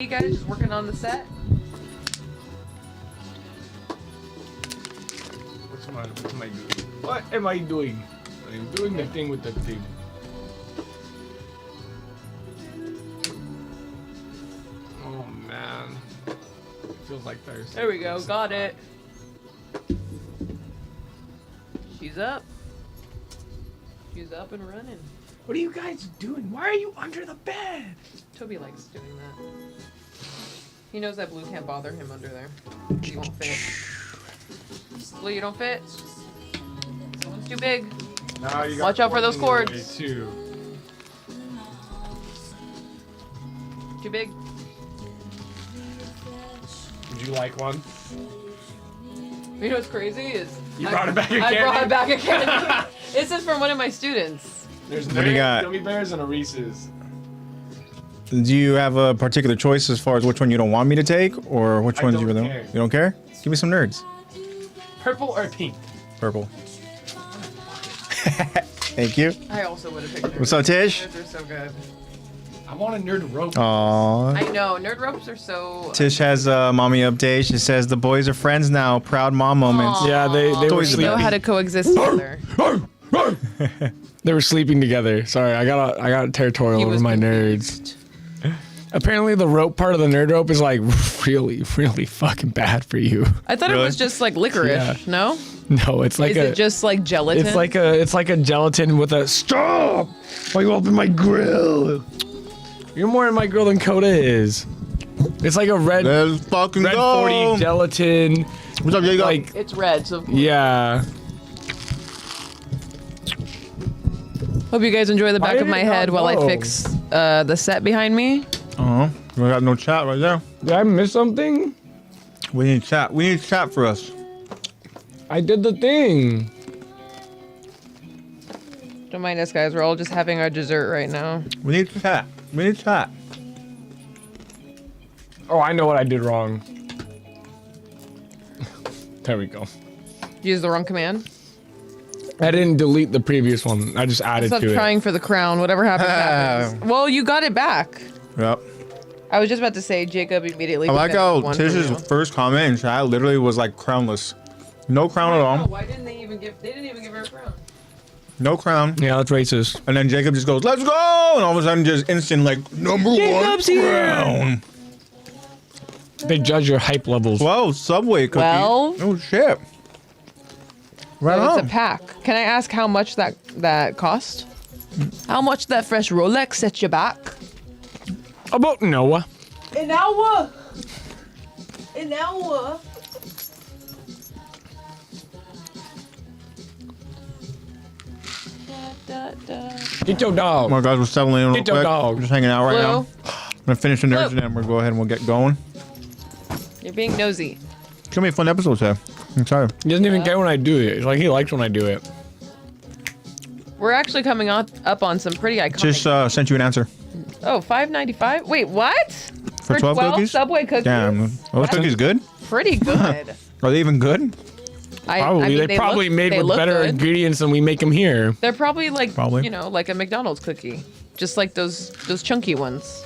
You guys just working on the set? What am I doing? What am I doing? I'm doing the thing with the thing. Oh man. Feels like Thursday. There we go, got it. She's up. She's up and running. What are you guys doing? Why are you under the bed? Toby likes doing that. He knows that Blue can't bother him under there. He won't fit. Blue, you don't fit? Someone's too big. No, you got Watch out for those cords. Too. Too big. Would you like one? You know what's crazy is You brought it back again. I brought it back again. This is from one of my students. There's What do you got? gummy bears and a Reese's. Do you have a particular choice as far as which one you don't want me to take, or which I ones you don't really care. You don't care? Give me some nerds. Purple or pink? Purple. Thank you. I also would have picked nerds. What's up, Tish? Nerds are so good. I want a nerd rope. Aww. I know, nerd ropes are so... Tish has a mommy update. She says the boys are friends now. Proud mom moments. Aw. Yeah, they were Toys We know about how to coexist together. They were sleeping together. Sorry, I got territorial He over was my confused. nerds. Apparently, the rope part of the nerd rope is like really fucking bad for you. I thought Really? it was just like licorice, Yeah. no? No, it's like Is it just like gelatin? it's like a gelatin with a stop. Why you open my grill? You're more in my grill than Coda is. It's like a red Let's fucking red go. 40 gelatin. What's up, Jacob? Like It's red, so... yeah. Hope you guys enjoy the Why back of did my it not head while I go? fix the set behind me. We got no chat right there. Did I miss something? We need chat. We need chat for us. I did the thing. Don't mind us, guys. We're all just having our dessert right now. We need chat. We need chat. Oh, I know what I did wrong. There we go. Use the wrong command. I didn't delete the previous one. I just added Stop to trying for the crown. Whatever happens, happens. Well, you got it back. Yep. I was just about to say, Jacob immediately. I like defended how one for Tish's you. first comment in chat literally was like crownless. No crown at Oh, all. why didn't they even give? They didn't even give her a crown. No crown. it. Yeah, that's racist. And then Jacob just goes, "Let's go!" And all of a sudden, just instant like number Jacob's one here! crown. They judge your hype levels. Whoa, Subway cookie. Well- Oh shit. Right So on. it's a pack. Can I ask how much that cost? How much that fresh Rolex set you back? About Noah. An hour. An hour. Get your Oh dog. my God, we're settling in real Get your quick. dog. We're just hanging out right Blue, now. I'm gonna finish the nerds Blue. and then we'll go ahead and we'll get going. you're being nosy. It's gonna be a fun episode today. I'm excited. He doesn't even care when I do it. It's like he likes when I do it. We're actually coming up on some pretty iconic. Just sent you an answer Oh, $5.95. Wait, what? for 12 cookies. Subway cookies. Damn, those cookies good? Pretty good. Are they even good? Probably. I mean, they probably made they with look better good. ingredients than we make them here. They're probably like, Probably. you know, like a McDonald's cookie, just like those chunky ones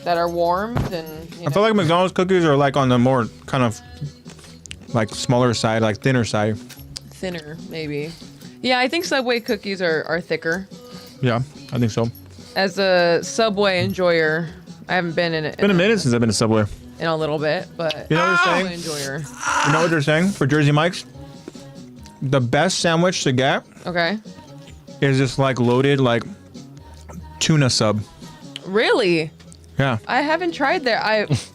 that are warmed and. You know. I feel like McDonald's cookies are like on the more kind of like smaller side, like thinner side. Thinner, maybe. Yeah, I think Subway cookies are thicker. Yeah, I think so. As a Subway enjoyer, I haven't been in it. It's been a minute since I've been to Subway. In a little bit, but You know what Subway they're saying? enjoyer. You know what they're saying for Jersey Mike's? The best sandwich to get Okay. is just like loaded like tuna sub. Really? Yeah. I haven't tried there.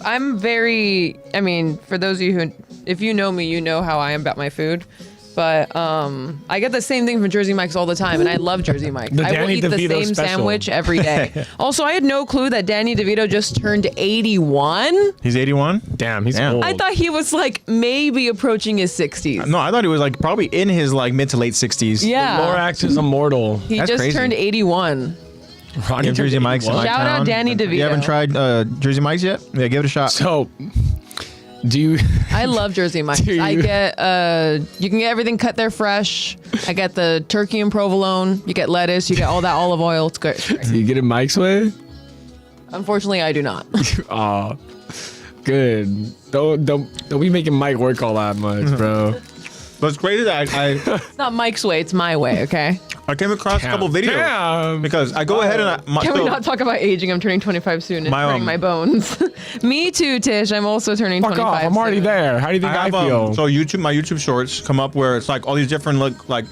I'm very. I mean, for those of you who, if you know me, you know how I am about my food. But I get the same thing from Jersey Mike's all the time, and I love Jersey Mike's. The I will Danny eat the DeVito same special. sandwich every day. Also, I had no clue that Danny DeVito just turned 81. He's 81? Damn, he's Damn. old. I thought he was like maybe approaching his 60s. No, I thought he was like probably in his like mid to late 60s. Yeah. Lorax is immortal. He That's just crazy. turned 81. Ronnie Give Jersey turned Mike's in 81. my Shout out town. Danny DeVito. You haven't tried Jersey Mike's yet? Yeah, give it a shot. So, do you? I love Jersey Mike's. Do I you? get you can get everything cut there fresh. I get the turkey and provolone. You get lettuce. You get all that olive oil. It's good. It's great. Do you get it Mike's way? Unfortunately, I do not. Oh, good. Don't be making Mike work all that much, bro. But it's crazy that It's not Mike's way, it's my way, okay? I came across a couple videos Damn. because I go ahead and Can we not talk about aging? I'm turning 25 soon and hurting my bones. Me too, Tish. I'm also turning Fuck 25 off. I'm already soon. there. How do you think I, feel? so my YouTube shorts come up where it's like all these different like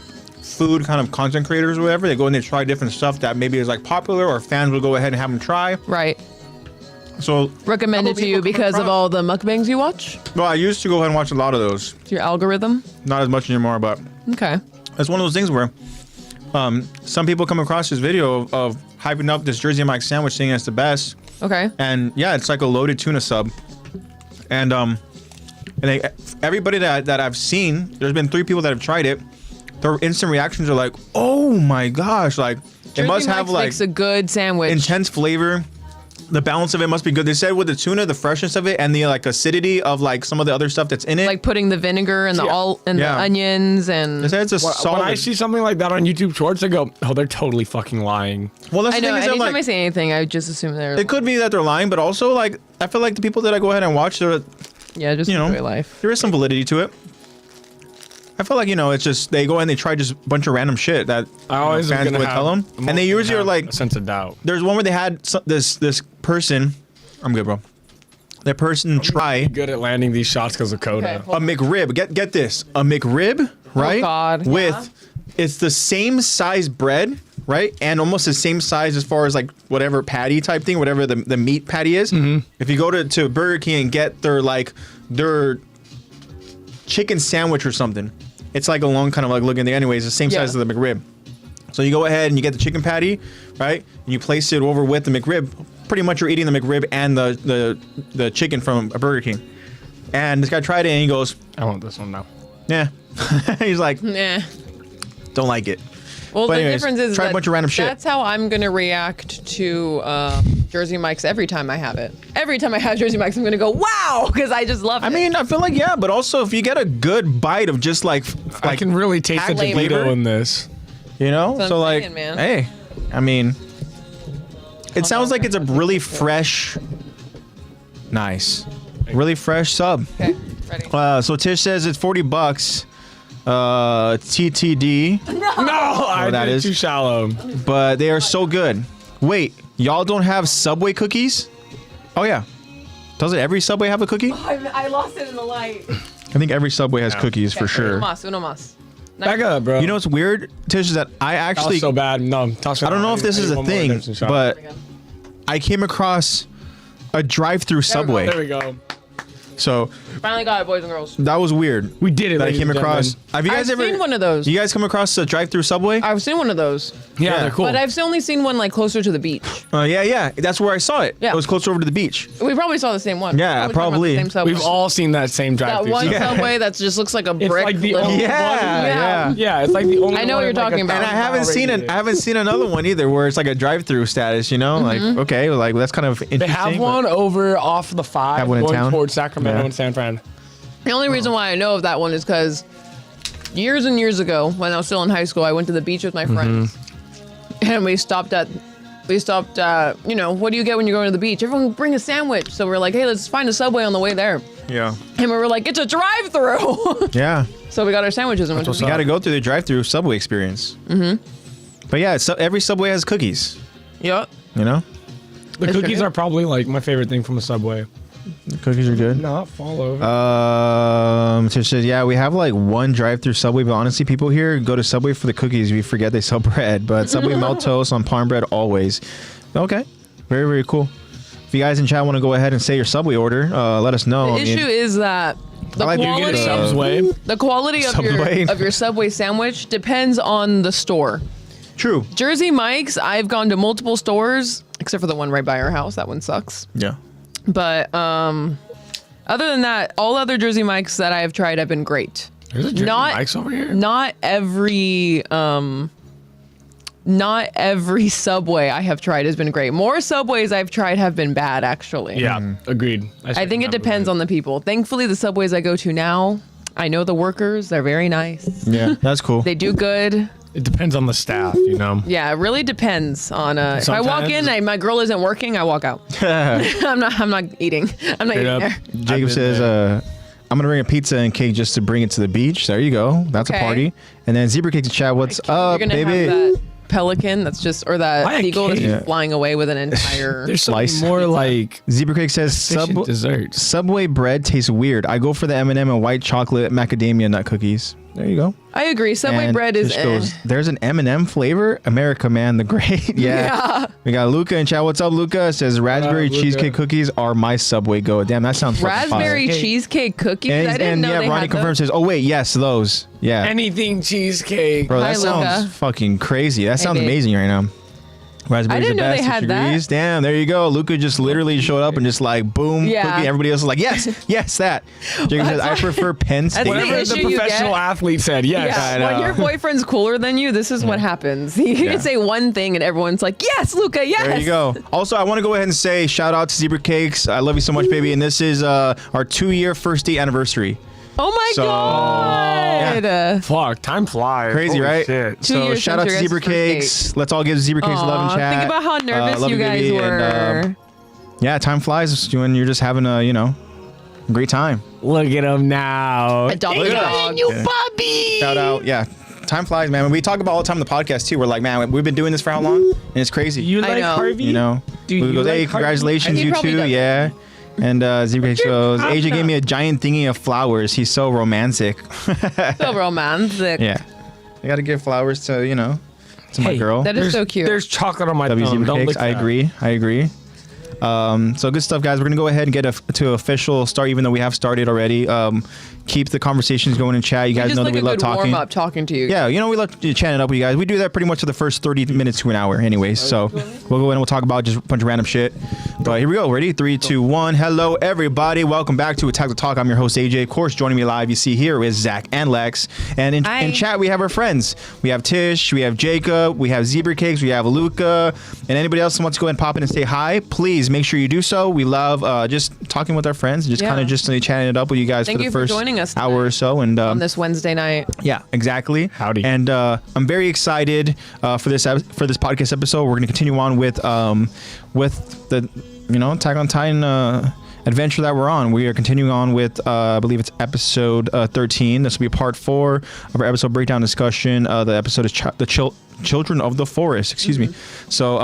food kind of content creators or whatever. They go and they try different stuff that maybe is like popular or fans will go ahead and have them try. Right. So Recommend it to you because of all the mukbangs you watch? Well, I used to go ahead and watch a lot of those. It's your algorithm? Not as much anymore, but Okay. it's one of those things where some people come across this video of hyping up this Jersey Mike sandwich saying it's the best. Okay. And yeah, it's like a loaded tuna sub. And everybody that I've seen, there's been 3 people that have tried it. Their instant reactions are like, "Oh my gosh!" Like Jersey it must have Mike's like makes a good sandwich. intense flavor. The balance of it must be good. They said with the tuna, the freshness of it and the like acidity of like some of the other stuff that's in it. Like putting the vinegar and the the onions and. They said it's a solid. When I see something like that on YouTube Shorts, I go, "Oh, they're totally fucking lying." Well, that's I the know. thing is that, Anytime like, I say anything, I just assume they're. it could be that they're lying, but also like I feel like the people that I go ahead and watch, just enjoy life. there is some validity to it. I feel like it's just they go and they try just a bunch of random shit that I always fans gonna would tell them, and they usually are like a sense of doubt. There's one where they had this person. I'm good, bro. That person try Good at landing these shots because of Coda. Okay. a McRib. Get this, a McRib, right? God. With it's the same size bread, right, and almost the same size as far as like whatever patty type thing, whatever the meat patty is. If you go to Burger King and get their chicken sandwich or something, it's like a long kind of like looking there. Anyways, the same size as the McRib. So you go ahead and you get the chicken patty, right? And you place it over with the McRib. Pretty much you're eating the McRib and the chicken from a Burger King. And this guy tried it and he goes, I want this one now. yeah. He's like, Nah. don't like it. Well, But the anyways, difference is try a that bunch of random shit. That's how I'm gonna react to Jersey Mike's every time I have it. Every time I have Jersey Mike's, I'm gonna go wow because I just love it. I mean, I feel like but also if you get a good bite of just like I can really taste the flavor. tomato in this. That's what so I'm like, saying, man. hey, I mean, it sounds like it's a really fresh, really fresh sub. Okay, ready. So Tish says it's $40. TTD, No, I that did is. too shallow. but they are so good. Wait, y'all don't have Subway cookies? Oh yeah, doesn't every Subway have a cookie? I lost it in the light. I think every Subway has cookies for sure. Uno más. Back up, bro. You know what's weird, Tish, is that I That was actually so bad. No, I don't know if this is a thing, but I came across a drive-through Subway. There we go. So Finally got it, boys and girls. that was weird. We did it. That I ladies came and across. gentlemen. Have you guys I've ever seen one of those. You guys come across a drive-through Subway? I've seen one of those, Yeah, Yeah. they're cool. but I've only seen one like closer to the beach. Yeah. That's where I saw it. Yeah. It was closer over to the beach. We probably saw the same one. Yeah, We're talking about the probably. same Subway. We've all seen that same that drive-through. one Yeah. Subway that just looks like a It's brick. like the little- only Yeah. Yeah, it's like the only. I know what one you're in, like, talking a about. And I haven't seen it. I haven't seen another one either where it's like a drive-through status. Like okay, like that's kind of interesting. They have but- one over off the 5 Have one in going town? towards Sacramento Yeah. and San Fran. The only reason why I know of that one is because years and years ago, when I was still in high school, I went to the beach with my friends, and we stopped. What do you get when you're going to the beach? Everyone bring a sandwich. So we're like, hey, let's find a Subway on the way there. Yeah. And we were like, it's a drive-through. Yeah. So we got our sandwiches and went to You got to go through the drive-through Subway experience. But yeah, every Subway has cookies. Yep. You know, The That's cookies right. are probably like my favorite thing from a Subway. the cookies are good. Not fall over. Tish says, yeah, we have like one drive-through Subway, but honestly, people here go to Subway for the cookies. We forget they sell bread, but Subway melt toast on parm bread always. Okay, very, very cool. If you guys in chat want to go ahead and say your Subway order, let us know. The issue is that the I like you get quality, a Subway. the quality of Subway. your Subway sandwich depends on the store. True. Jersey Mike's, I've gone to multiple stores, except for the one right by our house. That one sucks. Yeah. But other than that, all other Jersey Mike's that I have tried have been great. There's a Jersey not- Mike's over here. Not every Subway I have tried has been great. More Subways I've tried have been bad, actually. Yeah, agreed. I think it depends on the people. Thankfully, the Subways I go to now, I know the workers. They're very nice. Yeah, that's cool. They do good. It depends on the staff, you know. Yeah, it really depends on. If I walk in, Sometimes- my girl isn't working, I walk out. I'm not eating. I'm not Straight eating up. there. Jacob says, I'm gonna bring a pizza and cake just to bring it to the beach. There you go. That's a Okay. party. And then Zebra Cake to chat. What's up, You're gonna baby? have that pelican that's just, or that Why a eagle that's cake? just flying away with an entire. There's Slice. something more like Zebra Cake says efficient desserts. Subway bread tastes weird. I go for the M&M and white chocolate macadamia nut cookies. There you go. I agree. Subway And bread is. Tish goes, there's an M&M flavor. America, man, the great. Yeah. We got Luca in chat. What's up, Luca? Says raspberry Luca? cheesecake cookies are my Subway go. Damn, that sounds fucking fire. Raspberry cheesecake cookies. I didn't And know yeah, they Ronnie had confirms those. says, oh wait, yes, those. Yeah. Anything cheesecake. Bro, that Hi, sounds Luca. fucking crazy. That sounds babe. amazing right now. Raspberries didn't the know they best, had 6 that. degrees. Damn, there you go. Luca just literally showed up and just like boom, Yeah. cookie. Everybody else is like, yes, yes, that. Jacob says, I prefer Penn State. the Whatever the issue you professional get. athlete said. Yes. Yeah, I know. when your boyfriend's cooler than you, this is what happens. You Yeah. can say one thing and everyone's like, yes, Luca, yes. There you go. Also, I want to go ahead and say shout out to Zebra Cakes. I love you so much, baby. And this is our 2-year first date anniversary. Oh my So, God. Fuck, time flies. Crazy, Holy right? Shit. 2 So years shout out since to your Zebra guys' first Cakes. Let's all give Zebra Cakes love Aw, and chat. think about how nervous love you guys baby. were. And, yeah, time flies when you're just having a great time. Look at him now. Adopt Look a at dog. You puppy. Shout out, yeah. Time flies, man. We talk about all the time on the podcast too. We're like, man, we've been doing this for how long? And it's crazy. You I like know. Harvey? You know, Dude, Luke you goes, hey, like Harvey? congratulations, He you probably too. doesn't. Yeah. And Zebra Cakes goes, AJ gave me a giant thingy of flowers. He's so romantic. So romantic. Yeah. I got to give flowers to, to my Hey, girl. That is so cute. There's chocolate on my W thumb. Zebra Don't Cakes. lick I that. agree. So good stuff, guys. We're going to go ahead and get to official start, even though we have started already. Keep the conversations going in chat. You guys just know like that we a love good talking. warm up talking to you. Yeah, we love chatting up with you guys. We do that pretty much for the first 30 minutes to an hour anyways. So we'll go in and we'll talk about just a bunch of random shit. But here we go. Ready? 3, 2, 1. Hello, everybody. Welcome back to Attack the Talk. I'm your host, AJ. Of course, joining me live, you see here is Zach and Lex. And Hi. in chat, we have our friends. We have Tish, we have Jacob, we have Zebra Cakes, we have Luca. And anybody else who wants to go ahead and pop in and say hi, please make sure you do so. We love just talking with our friends and just Yeah. kind of just chatting it up with you guys Thank for you the for first joining us hour or tonight. so. And On this Wednesday night. yeah, exactly. Howdy. And I'm very excited for this podcast episode. We're going to continue on with the Attack on Titan adventure that we're on. We are continuing on with I believe it's episode 13. This will be part 4 of our episode breakdown discussion. The episode is Children of the Forest. Excuse me. So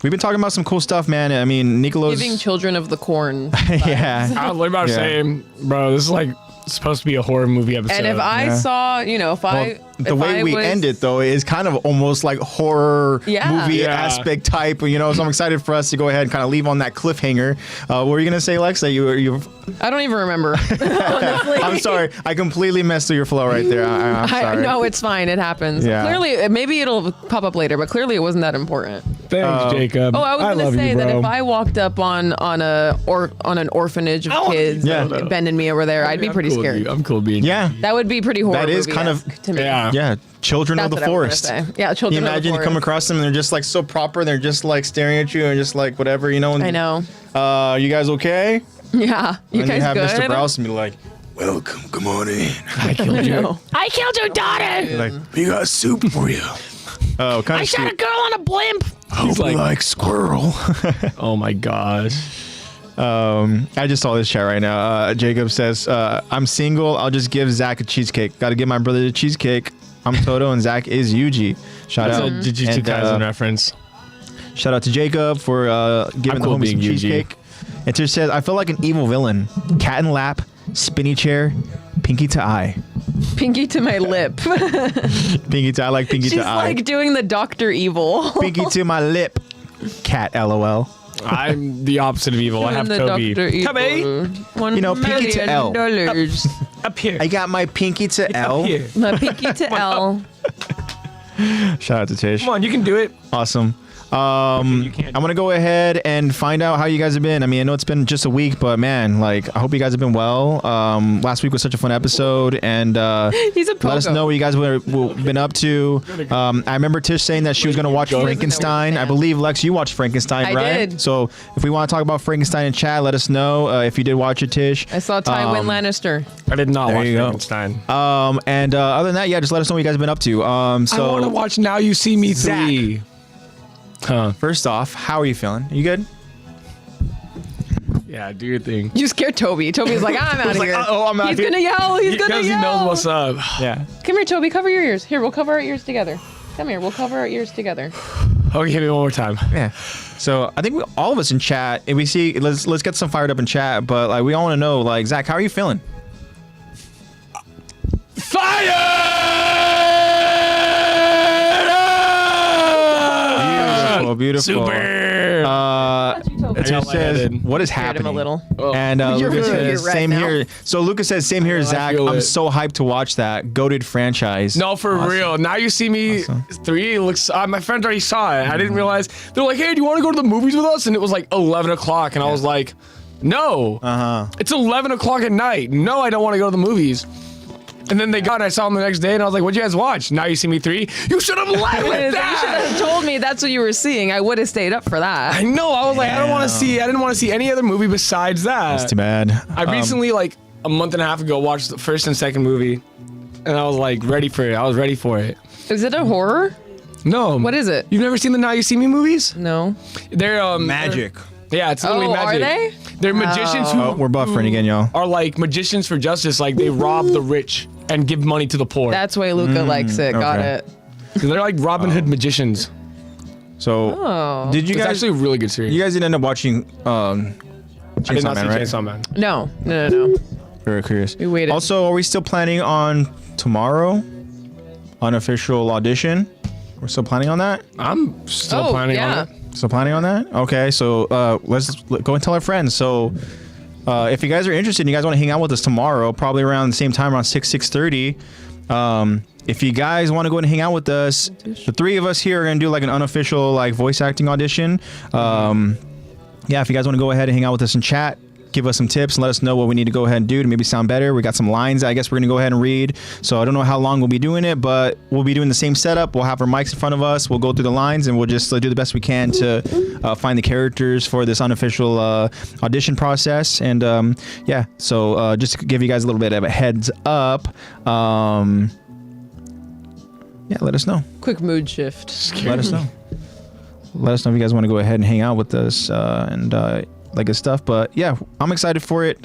we've been talking about some cool stuff, man. I mean, Nicolo's Giving children of the corn. yeah. I was about to Yeah. say, bro, this is like supposed to be a horror movie episode. And if I Yeah. saw, if I. The if way I we was- end it though is kind of almost like horror Yeah. movie Yeah. aspect type, so I'm excited for us to go ahead and kind of leave on that cliffhanger. What were you gonna say, Lex? That you I don't even remember. Honestly. I'm sorry, I completely messed with your flow right there. I'm sorry. No, it's fine. It happens. Yeah. Clearly, maybe it'll pop up later, but clearly it wasn't that important. Thanks, Jacob. Oh, I was gonna love say you, that bro. if I walked up on an orphanage of kids, Yeah. bending me over there, I'd be I'm pretty cool with scared. you. I'm cool being. Yeah, That would be pretty horrible. That is kind of- to me. Yeah. Children That's of the what I was Forest. gonna say. Yeah, Can children you of the imagine you forest. come across them and they're just like so proper, they're just like staring at you and just like whatever, and, I know. You guys okay? Yeah, you And guys you have good? Mr. Browse and be like, welcome, come on in. I killed you. No. I killed your daughter. Like, we got soup for you. Oh, kind I of shot a sweet. girl on a blimp. Hope like- you like squirrel. Oh my gosh. I just saw this chat right now. Jacob says, I'm single. I'll just give Zach a cheesecake. Got to give my brother a cheesecake. I'm Toto and Zach is Yuji. Shout That's out. a Jujutsu And, Kaisen reference. shout out to Jacob for giving I'm cool the homies some being Yuji. cheesecake. And Tish says, I feel like an evil villain. Cat and lap, spinny chair, pinky to eye. Pinky to my lip. Pinky to eye, like pinky She's to eye. like doing the Dr. Evil. Pinky to my lip. Cat, LOL. I'm the opposite of evil. I have the Toby. Dr. Evil. Toby, $1 pinky to L. million. up here. I got my pinky to L. Up here. My pinky to L. Shout out to Tish. Come on, you can do it. Awesome. I'm gonna go ahead and find out how you guys have been. I mean, I know it's been just a week, but man, like I hope you guys have been well. Last week was such a fun episode, and He's a let us know what you guys been up to. I remember Tish saying that she was gonna watch Frankenstein. I believe Lex, you watched Frankenstein, I right? did. So if we want to talk about Frankenstein in chat, let us know if you did watch it, Tish. I saw Tywin Lannister. I did not There watch you go. Frankenstein. And other than that, yeah, just let us know what you guys have been up to. So I want to watch Now You See Me 3. Huh. First off, how are you feeling? You good? Yeah, do your thing. You scared Toby. Toby's like, I'm out of here. oh, I'm out He's here. gonna yell. He's gonna Because he yell. knows what's up. Yeah. Come here, Toby. Cover your ears. Here, we'll cover our ears together. Come here. We'll cover our ears together. Okay, hit me one more time. Yeah. So I think all of us in chat, if we see, let's get some fired up in chat. But like, we all want to know, like, Zach, how are you feeling? Fire! Beautiful. Super. It just says, lightheaded. what is Scared him happening? a little. And You're Lucas feeling says, it right same now. here. So Lucas says, same here, I Zach. feel I'm it. so hyped to watch that goated franchise. No, for Awesome. real. Now You See Me 3 looks. My friends already saw it. I didn't realize. They're like, "Hey, do you want to go to the movies with us?" And it was like 11 o'clock, and I was like, "No, it's 11 o'clock at night. No, I don't want to go to the movies." And then they got, and I saw them the next day, and I was like, "What'd you guys watch? Now You See Me 3? You should have led with You should that." have told me that's what you were seeing. I would have stayed up for that. I know. I was like, I don't want to see. I didn't want to see any other movie besides that. That's too bad. I recently, like a month and a half ago, watched the first and second movie, and I was like ready for it. I was ready for it. Is it a horror? No. What is it? You've never seen the Now You See Me movies? No. They're Magic. Yeah, it's literally Oh, magic. are they? They're magicians who Oh, we're buffering again, y'all. are like magicians for justice. Like they rob the rich and give money to the poor. That's why Luca likes it. Got okay. it. They're like Robin Hood magicians. So, Oh. did you It's guys? actually a really good series. You guys didn't end up watching I did Chainsaw not Man, see right? Chainsaw Man. No. Very curious. We waited. Also, are we still planning on tomorrow? Unofficial audition. We're still planning on that. I'm still Oh, planning yeah. on it. Still planning on that. Okay, so let's go and tell our friends. So, if you guys are interested, and you guys want to hang out with us tomorrow, probably around the same time, around 6:30. If you guys want to go and hang out with us, the three of us here are gonna do like an unofficial like voice acting audition. Yeah, if you guys want to go ahead and hang out with us in chat, give us some tips and let us know what we need to go ahead and do to maybe sound better. We got some lines I guess we're gonna go ahead and read. So I don't know how long we'll be doing it, but we'll be doing the same setup. We'll have our mics in front of us. We'll go through the lines and we'll just do the best we can to find the characters for this unofficial audition process. And yeah, so just to give you guys a little bit of a heads up. Yeah, let us know. Quick mood shift. Let us know. Let us know if you guys want to go ahead and hang out with us and like good stuff. But yeah, I'm excited for it.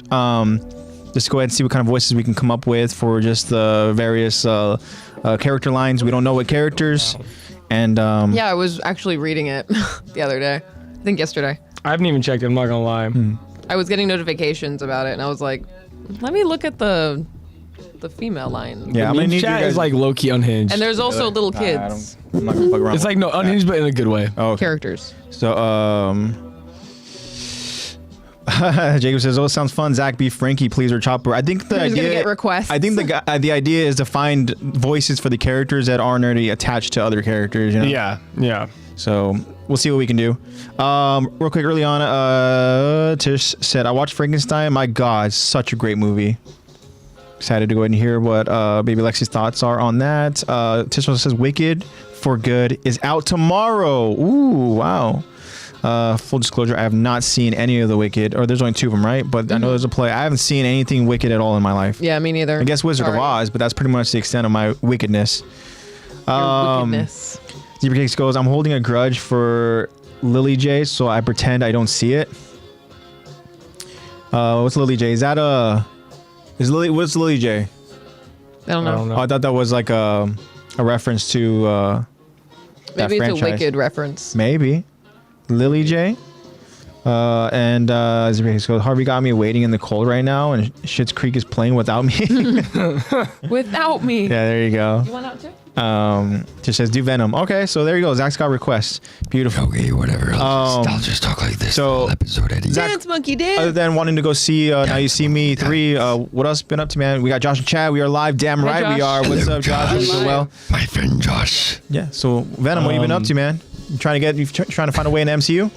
Just go ahead and see what kind of voices we can come up with for just the various character lines. We don't know what characters. And Yeah, I was actually reading it the other day. I think yesterday. I haven't even checked it. I'm not gonna lie. I was getting notifications about it, and I was like, let me look at the female line. yeah, I'm gonna need you Chat guys. is like low key unhinged. And there's also little I kids I'm not gonna fuck around. it's like no unhinged, but in a good way. oh, okay. characters. So Jacob says, "Oh, it sounds fun. Zach, be Frankie, please, or Chopper." I think the Who's gonna idea. get requests? I think the idea is to find voices for the characters that aren't already attached to other characters. You know? Yeah. So we'll see what we can do. Real quick, early on, Tish said, "I watched Frankenstein. My God, such a great movie." Excited to go ahead and hear what Baby Lexi's thoughts are on that. Tish also says, "Wicked for Good is out tomorrow." Ooh, wow. Full disclosure, I have not seen any of the Wicked, or there's only two of them, right? But I know there's a play. I haven't seen anything Wicked at all in my life. Yeah, me neither. I guess Wizard Sorry. of Oz, but that's pretty much the extent of my wickedness. Your wickedness. Zebra Cakes goes, "I'm holding a grudge for Lily J, so I pretend I don't see it." What's Lily J? Is that what's Lily J? I don't know. Oh, I thought that was like a reference to that Maybe it's franchise. a Wicked reference. Maybe. Lily J. And Zebra Cakes goes, "Harvey got me waiting in the cold right now, and Schitt's Creek is playing without me." Without me. Yeah, there you go. You want out too? Just says do Venom. Okay, so there you go. Zach's got requests. Beautiful. Okay, whatever. I'll just talk like this so- the whole episode, Eddie. Zach, Dance, monkey, other dance. than wanting to go see Now You See Me 3, what else been up to, man? We got Josh and Chad. We are live. Damn Hi, right we Josh. are. What's Hello, up, Josh? Josh. You doing well? My friend Josh. Yeah. So Venom, what you been up to, man? trying to find a way in the MCU?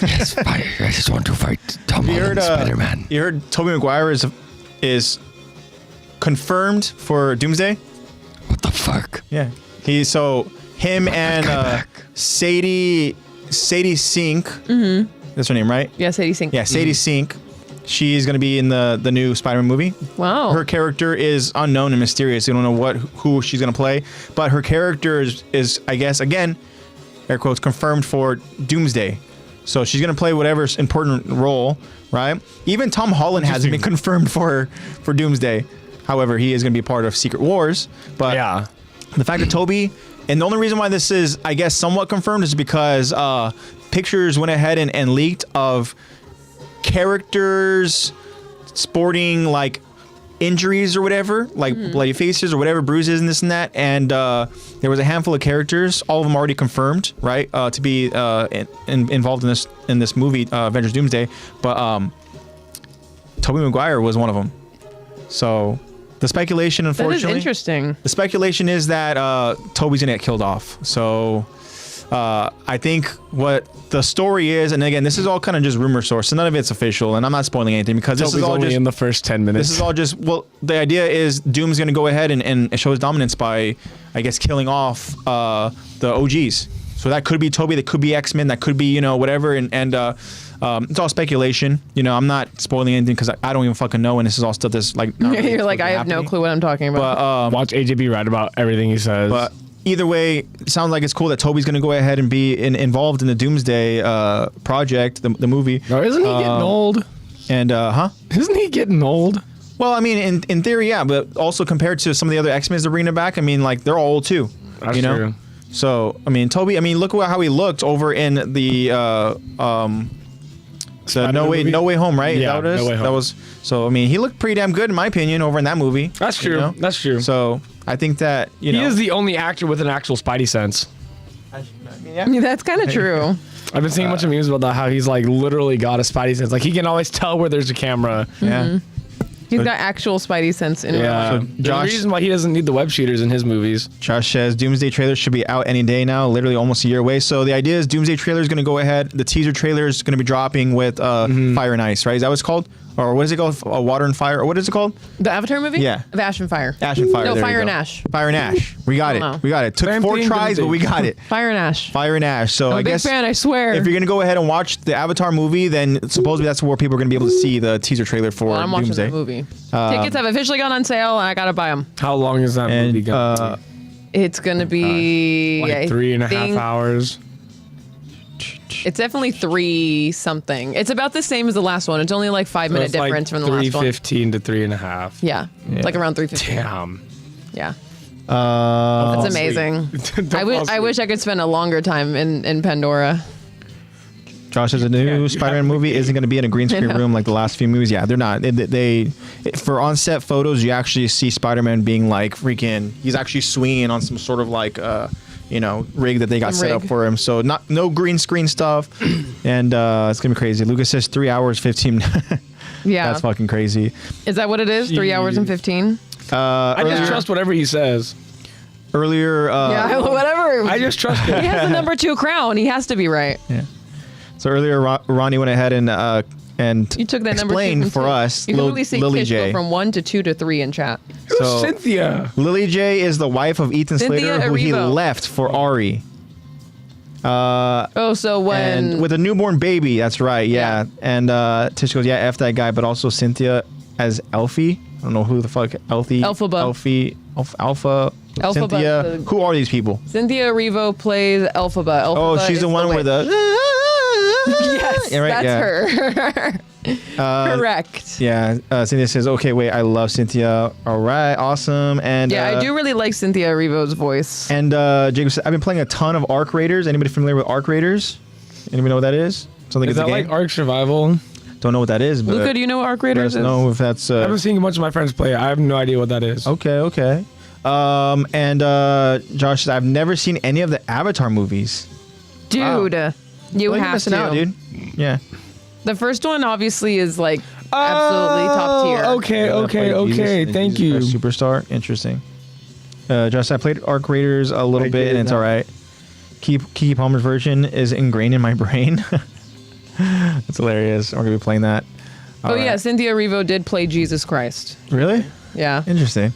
Yes, I just want to fight Tom Holland, Spider-Man. You heard Tobey Maguire is confirmed for Doomsday? What the fuck? Yeah. Him and Sadie Sink. Mm-hmm. That's her name, right? Yeah, Sadie Sink. Yeah, Sadie Sink. She's going to be in the new Spider-Man movie. Wow. Her character is unknown and mysterious. You don't know who she's going to play. But her character is, I guess, again, air quotes, confirmed for Doomsday. So she's going to play whatever important role, right? Even Tom Holland hasn't been confirmed for Doomsday. However, he is going to be part of Secret Wars. But Yeah. the fact that Toby, and the only reason why this is, I guess, somewhat confirmed is because pictures went ahead and leaked of characters sporting like injuries or whatever, like bloody faces or whatever, bruises and this and that. And there was a handful of characters, all of them already confirmed, right, to be involved in this movie, Avengers Doomsday. But Tobey Maguire was one of them. So the speculation, unfortunately, That is interesting. the speculation is that Toby's gonna get killed off. So I think what the story is, and again, this is all kind of just rumor source, so none of it's official, and I'm not spoiling anything because this Toby's is all only just in the first 10 minutes. this is all just, well, the idea is Doom's going to go ahead and show his dominance by, I guess, killing off the OGs. So that could be Toby, that could be X-Men, that could be, you know, whatever. And it's all speculation. You know, I'm not spoiling anything because I don't even fucking know. And this is all stuff that's like, not really You're like, I have no happening. clue what I'm talking about. But, Watch AJB write about everything he says. but either way, it sounds like it's cool that Toby's going to go ahead and be involved in the Doomsday project, the movie. No, isn't he getting old? And, Isn't he getting old? Well, I mean, in theory, yeah, but also compared to some of the other X-Men they're bringing back, I mean, like, they're all old too. That's you know? true. So, I mean, Toby, look at how he looked over in the No Way Home, right? Yeah, Is that what it is? No Way Home. That was, so, I mean, he looked pretty damn good in my opinion over in that movie. That's you true. know? That's true. So, I think that, you He know. is the only actor with an actual Spidey sense. Yeah, that's kind of true. I've been seeing a bunch of memes about that, how he's like literally got a Spidey sense. Like he can always tell where there's a camera. Yeah. He's got actual Spidey sense in him. Yeah. So There's Josh- a reason why he doesn't need the web shooters in his movies. Josh says Doomsday trailer should be out any day now, literally almost a year away. So the idea is Doomsday trailer is going to go ahead. The teaser trailer is going to be dropping with Fire and Ice, right? Is that what it's called? Or what is it called? Water and Fire? Or what is it called? The Avatar movie? Yeah. Of Ash and Fire. Ash and Fire. No, there you Fire and go. Ash. Fire and Ash. We got I it. don't know. We got it. Took Same 4 thing, tries, but we got it. Fire and Ash. Fire and Ash. So I'm I a big guess fan, I swear. if you're going to go ahead and watch the Avatar movie, then supposedly that's where people are going to be able to see the teaser trailer for Well, I'm watching Doomsday. that movie. Tickets have officially gone on sale, and I gotta buy them. How long is that movie And going? It's gonna be Like I 3.5 think hours. It's definitely 3 something. It's about the same as the last one. It's only like 5-minute So it's difference from the last one. 3:15 to 3.5. Yeah, like around 3:15. Damn. Yeah, Uh, it's amazing. I wish I could spend a longer time in Pandora. Josh says a new Spider-Man movie isn't going to be in a green screen know. room like the last few movies. Yeah, they're not. They for on-set photos, you actually see Spider-Man being like freaking. He's actually swinging on some sort of like rig that they got Some set up rig. for him. So no green screen stuff, and it's gonna be crazy. Lucas says 3 hours 15. Yeah, That's fucking crazy. is that what it is? 3 hours and 15. I Earlier, just trust whatever he says. earlier. Yeah, whatever. I just trust him. He has the number 2 crown. He has to be right. So earlier, Ronnie went ahead and You took that number 2 explained from for 2. us You can really see Lily Kish go J. from 1 to 2 to 3 in chat. Who's So- Cynthia? Lily J is the wife of Ethan Cynthia Slater, who he Erivo. left for Ari. Oh, so when And with a newborn baby, that's right, yeah. And Tish goes, yeah, F that guy, but also Cynthia as Elfie. I don't know who the fuck Elfie. Elphaba. Alpha. Elphaba, Cynthia. the- Who are these people? Cynthia Erivo plays Elphaba. Oh, Elphaba she's is the one witch. where the. Yes, Yeah, right, that's yeah. her. Correct. Yeah, Cynthia says, okay, wait, I love Cynthia. All right, awesome. And Yeah, I do really like Cynthia Erivo's voice. And Jacob said, I've been playing a ton of Arc Raiders. Anybody familiar with Arc Raiders? Anybody know what that is? Something Is it's a that like game? Ark Survival? Don't know what that is, but Luca, do you know what Arc let Raiders us is? know if that's. I've been seeing a bunch of my friends play it. I have no idea what that is. Okay. And Josh says, I've never seen any of the Avatar movies. Dude, you Well, you're have missing to. out, dude. Yeah. The first one obviously is like absolutely top tier. Okay. Thank you. Superstar. Interesting. Josh, I played Arc Raiders a little I bit, did and it's not. all right. Kiki Palmer's version is ingrained in my brain. That's hilarious. We're gonna be playing that. Oh yeah, Cynthia Erivo did play Jesus Christ. Really? Yeah. Interesting.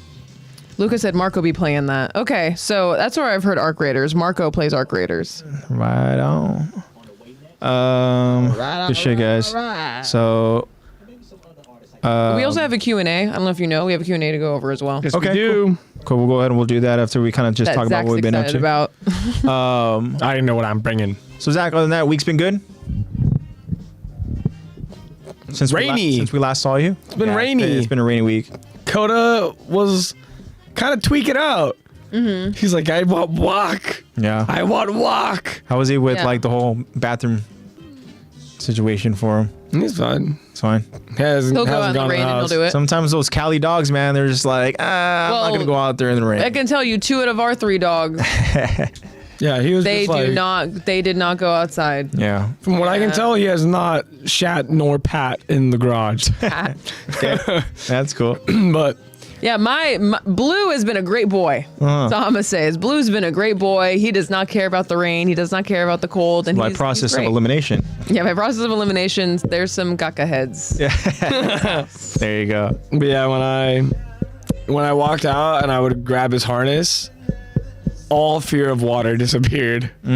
Lucas said Marco be playing that. Okay, so that's where I've heard Arc Raiders. Marco plays Arc Raiders. Right on. Good shit, guys. So. We also have a Q&A. I don't know if you know. We have a Q&A to go over as well. Yes, Okay, we do. Cool. We'll go ahead and we'll do that after we kind of just That talk about Zach's what we've been up excited to. about. I didn't know what I'm bringing. So Zach, other than that, week's been good. Since Rainy. since we last saw you. It's been rainy. It's been a rainy week. Coda was kind of tweaking out. Mm-hmm. He's like, I want walk. Yeah. I want walk. How was he with Yeah. like the whole bathroom situation for him? He's fine. It's fine. He'll go out in the rain and he'll do it. Sometimes those Cali dogs, man, they're just like, I'm not gonna go out there in the rain. I can tell you 2 out of our 3 dogs, Yeah, he was. they just like, they did not go outside. Yeah. From what I can tell, he has not shat nor pat in the garage. Okay. That's cool. Ah. But Yeah, my Blue has been a great boy. That's all I'm gonna say is Blue's been a great boy. He does not care about the rain. He does not care about the cold. And By he's process of great. elimination. Yeah, by process of elimination, there's some gaga heads. Yeah. There you go. But yeah, when I walked out and I would grab his harness, all fear of water disappeared. Oh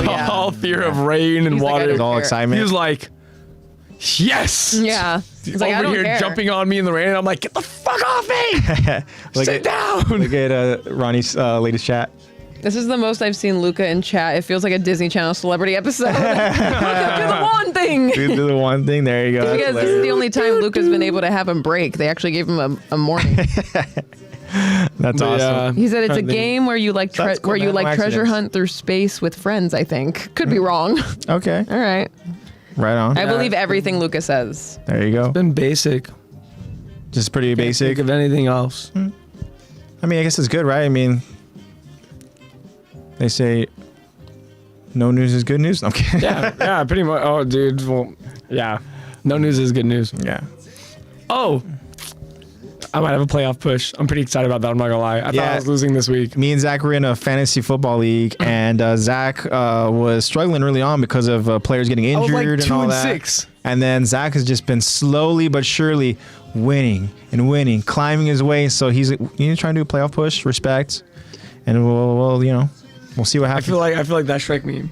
yeah. All fear of rain and He's like, I water. don't It's all care. excitement. He was like, yes. Yeah. He's like, I over don't here care. jumping on me in the rain. And I'm like, get the fuck off me. Sit down. Look at Ronnie's latest chat. This is the most I've seen Luca in chat. It feels like a Disney Channel celebrity episode. Luca, do the one thing. Do the one thing. There you go. Because this is the only time Luca's been able to have him break. They actually gave him a morning. That's awesome. He said it's a Trying to think. game where you like That's cool, where you man. like No treasure accidents. hunt through space with friends. I think could be wrong. Okay. All right, Right on. I believe everything Luca says. There you go. Been basic. Just pretty Think basic. of anything else. I mean, I guess it's good, right? I mean, they say no news is good news. Okay. Yeah, pretty much. Oh, dude. Well, yeah. No news is good news. Yeah. Oh, I might have a playoff push. I'm pretty excited about that. I'm not gonna lie. I thought Yeah. I was losing this week. Me and Zach were in a fantasy football league, and Zach was struggling early on because of players getting I was injured like and all 2 and that. 6. And then Zach has just been slowly but surely winning and winning, climbing his way. So he's trying to do a playoff push, respect, and we'll we'll see what I happens. feel like that Shrek meme.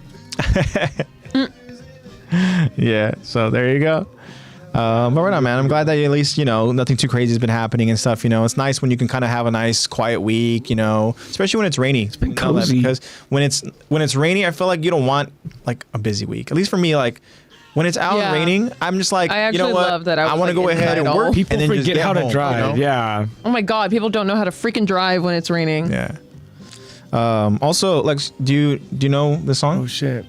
Yeah. So there you go. But right on, man. I'm glad that at least nothing too crazy has been happening and stuff. It's nice when you can kind of have a nice quiet week. Especially when it's rainy. It's been cozy. because when it's rainy, I feel like you don't want like a busy week. At least for me, like. When it's out Yeah. raining, I'm just like, I actually you know what? love that I was, want to like, go ahead and inside all- work. People and then just forget get how to home, drive. Yeah. Oh my God, people don't know how to freaking drive when it's raining. Yeah. Also, Lex, do you know the song? Oh shit.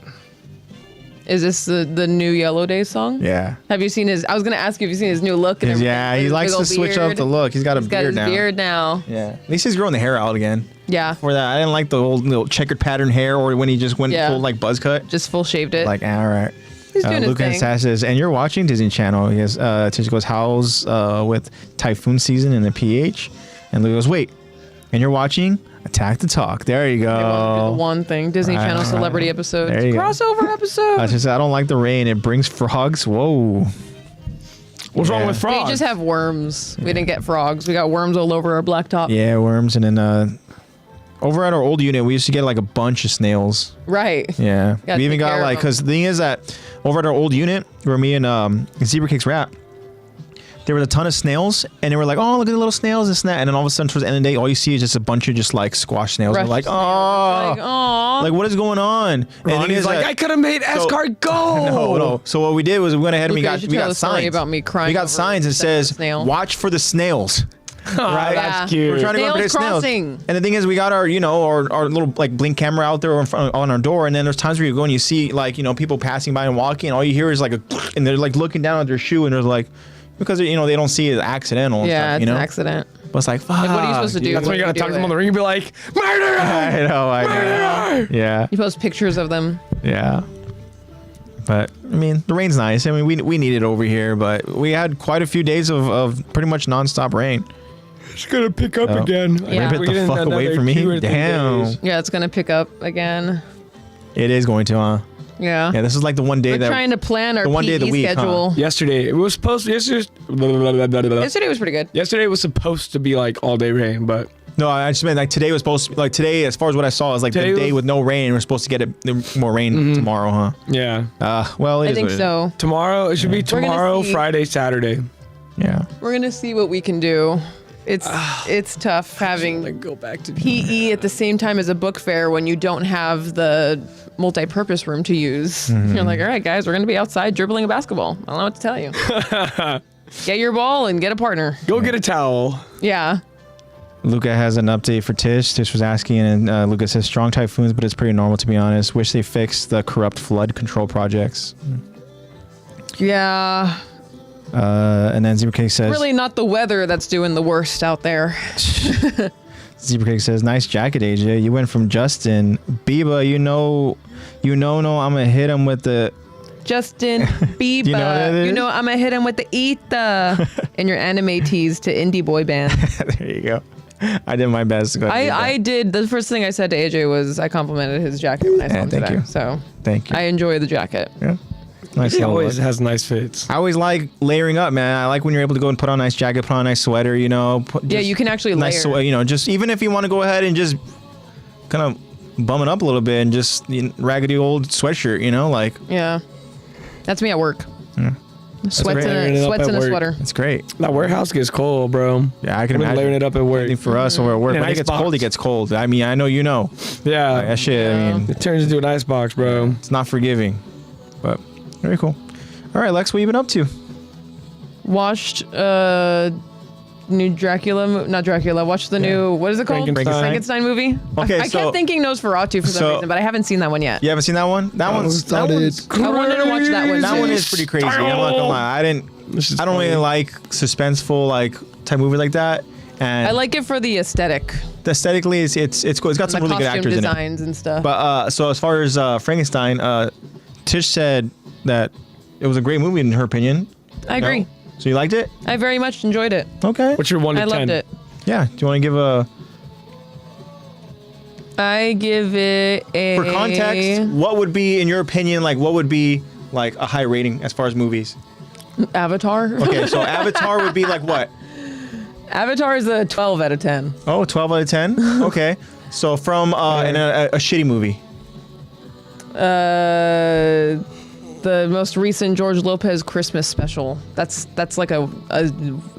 Is this the new Yellow Days song? Yeah. Have you seen his? I was gonna ask you if you've seen his new look. And everything. Yeah, he His likes big to old switch up beard. the look. He's got a He's got beard his now. beard now. Yeah. At least he's growing the hair out again. Yeah, For that, I didn't like the old little checkered pattern hair, or when he just went Yeah. full like buzz cut. just full shaved it. Like, all right. He's doing his Lucas thing. Sass says, and you're watching Disney Channel. He has Tisha goes, how's with Typhoon season and the PH? And Luke goes, wait, and you're watching Attack the Talk. There you They wanted to do go. the one thing Disney Channel celebrity episodes, There you go. crossover episode. I just said, I don't like the rain. It brings frogs. Whoa. What's Yeah. wrong with We frogs? just have worms. We didn't get frogs. We got worms all over our blacktop. Yeah, worms. And then over at our old unit, we used to get like a bunch of snails. Right. Yeah. Gotta We even take got care of like, them. because the thing is that over at our old unit, where me and Zebra Cakes rap, there was a ton of snails, and they were like, oh, look at the little snails, this and that. And then all of a sudden, towards the end of the day, all you see is just a bunch of just like squash snails. Fresh We're like, snails. oh, Like, aw. like what is going on? And the thing Ronnie's is like, that- I could have made Escart go. no. So what we did was we went ahead and Luca, you should we tell got the story signs. about me crying We got over signs that stepping on a says, snail. watch for the snails. Right? That's Yeah. cute. We're trying to go Snails for snails. crossing. And the thing is, we got our, our little like blink camera out there in front on our door. And then there's times where you go and you see like, people passing by and walking, and all you hear is like and they're like looking down at their shoe, and there's like, because they don't see it accidental. And Yeah, stuff, it's an accident. But it's like, fuck. Like, what are you supposed to do? That's What when you do gotta talk do to them on the with it? ring and be like, murder! I know. Yeah. You post pictures of them. Yeah. But I mean, the rain's nice. I mean, we need it over here, but we had quite a few days of pretty much nonstop rain. It's gonna pick up Oh. again. Yeah. Rip it the fuck away from me. Damn. Yeah, it's gonna pick up again. It is going to, huh? Yeah. Yeah, this is like the one day We're that trying to plan our the one day of the PE week, huh? schedule. Yesterday, it was supposed to. Yesterday was pretty good. Yesterday was supposed to be like all day rain, but No, I just meant like today was supposed to be, like today, as far as what I saw, is like Today the day was- with no rain. We're supposed to get more rain tomorrow, huh? yeah. Well, it I is think what it is. so. Tomorrow, it should be gonna tomorrow, see. Friday, Saturday. Yeah. We're gonna see what we can do. It's tough having Like go back to PE at the same time as a book fair when you don't have the multi-purpose room to use. You're like, all right, guys, we're gonna be outside dribbling a basketball. I don't know what to tell you. Get your ball and get a partner. Go get a towel. Yeah. Luca has an update for Tish. Tish was asking, and Luca says strong typhoons, but it's pretty normal to be honest. Wish they fixed the corrupt flood control projects. Yeah. And then Zebra Cake says, Really not the weather that's doing the worst out there. Zebra Cake says, nice jacket, AJ. You went from Justin Bieber. No, I'm gonna hit him with the. Justin Bieber. Do you know what that is? I'm gonna hit him with the Eeta and your anime tease to indie boy band. There you go. I did my best to go. I did. The first thing I said to AJ was I complimented his jacket when I saw him thank today. you. So Thank you. I enjoy the jacket. Yeah. Nice. He little always look. has nice fits. I always like layering up, man. I like when you're able to go and put on a nice jacket, put on a nice sweater, you know. Yeah, you can actually nice layer. You know, just even if you want to go ahead and just kind of bum it up a little bit and just raggedy old sweatshirt, you know, like. Yeah. That's me at work. Sweats great. in Layering it a, up sweats at in a work. sweater. It's great. That warehouse gets cold, bro. Yeah, I can I've been imagine. layering it up at I work. think for us, or at work, In an when it ice gets cold, it box. gets cold. I mean, I know you know. Yeah. Like, that shit, I mean, It turns into an ice box, bro. it's not forgiving. But very cool. All right, Lex, what you been up to? Watched new Dracula, not Dracula. Watched the new, what is it called? Frankenstein. movie. Okay, I so- kept thinking Nosferatu for some so- reason, but I haven't seen that one yet. You haven't seen that one? That one's I wanted to watch that one. That too. one is pretty crazy. I'm not gonna lie. I don't really like suspenseful like type movie like that. And I like it for the aesthetic, aesthetically, it's cool. It's got the some really good costume actors in it. designs and stuff. But so as far as Frankenstein, Tish said that it was a great movie in her opinion. I agree. No? So you liked it? I very much enjoyed it. Okay. What's your 1 to I 10? loved it. Yeah. Do you want to give a I give it a. for context? What would be, in your opinion, like what would be like a high rating as far as movies? Avatar. Okay, so Avatar would be like what? Avatar is a 12 out of 10. Oh, 12 out of 10? Okay. So from in a shitty movie. The most recent George Lopez Christmas special. That's like a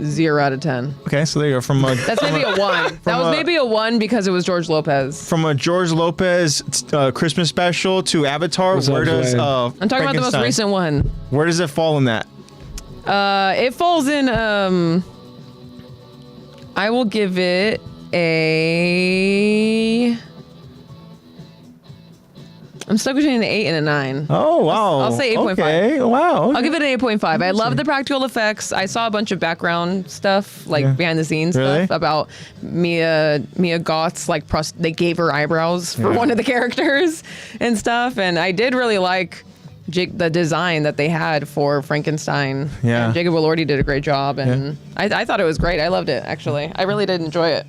0 out of 10. Okay, so there you go. From a, That's maybe a 1. That was maybe a 1 because it was George Lopez. from a George Lopez Christmas special to Avatar, What's up, where does Dwayne? I'm talking about the most Frankenstein- recent one. Where does it fall in that? It falls in I will give it a. I'm stuck between an 8 and a 9. Oh wow! I'll say 8.5. Okay, wow. I'll give it an 8.5. I love the practical effects. I saw a bunch of background stuff, like Yeah. behind the scenes Really? stuff about Mia Goth's like they gave her eyebrows for Yeah. one of the characters and stuff. And I did really like the design that they had for Frankenstein. Yeah. And Jacob Elordi did a great job, and I thought it was great. I loved it actually. I really did enjoy it.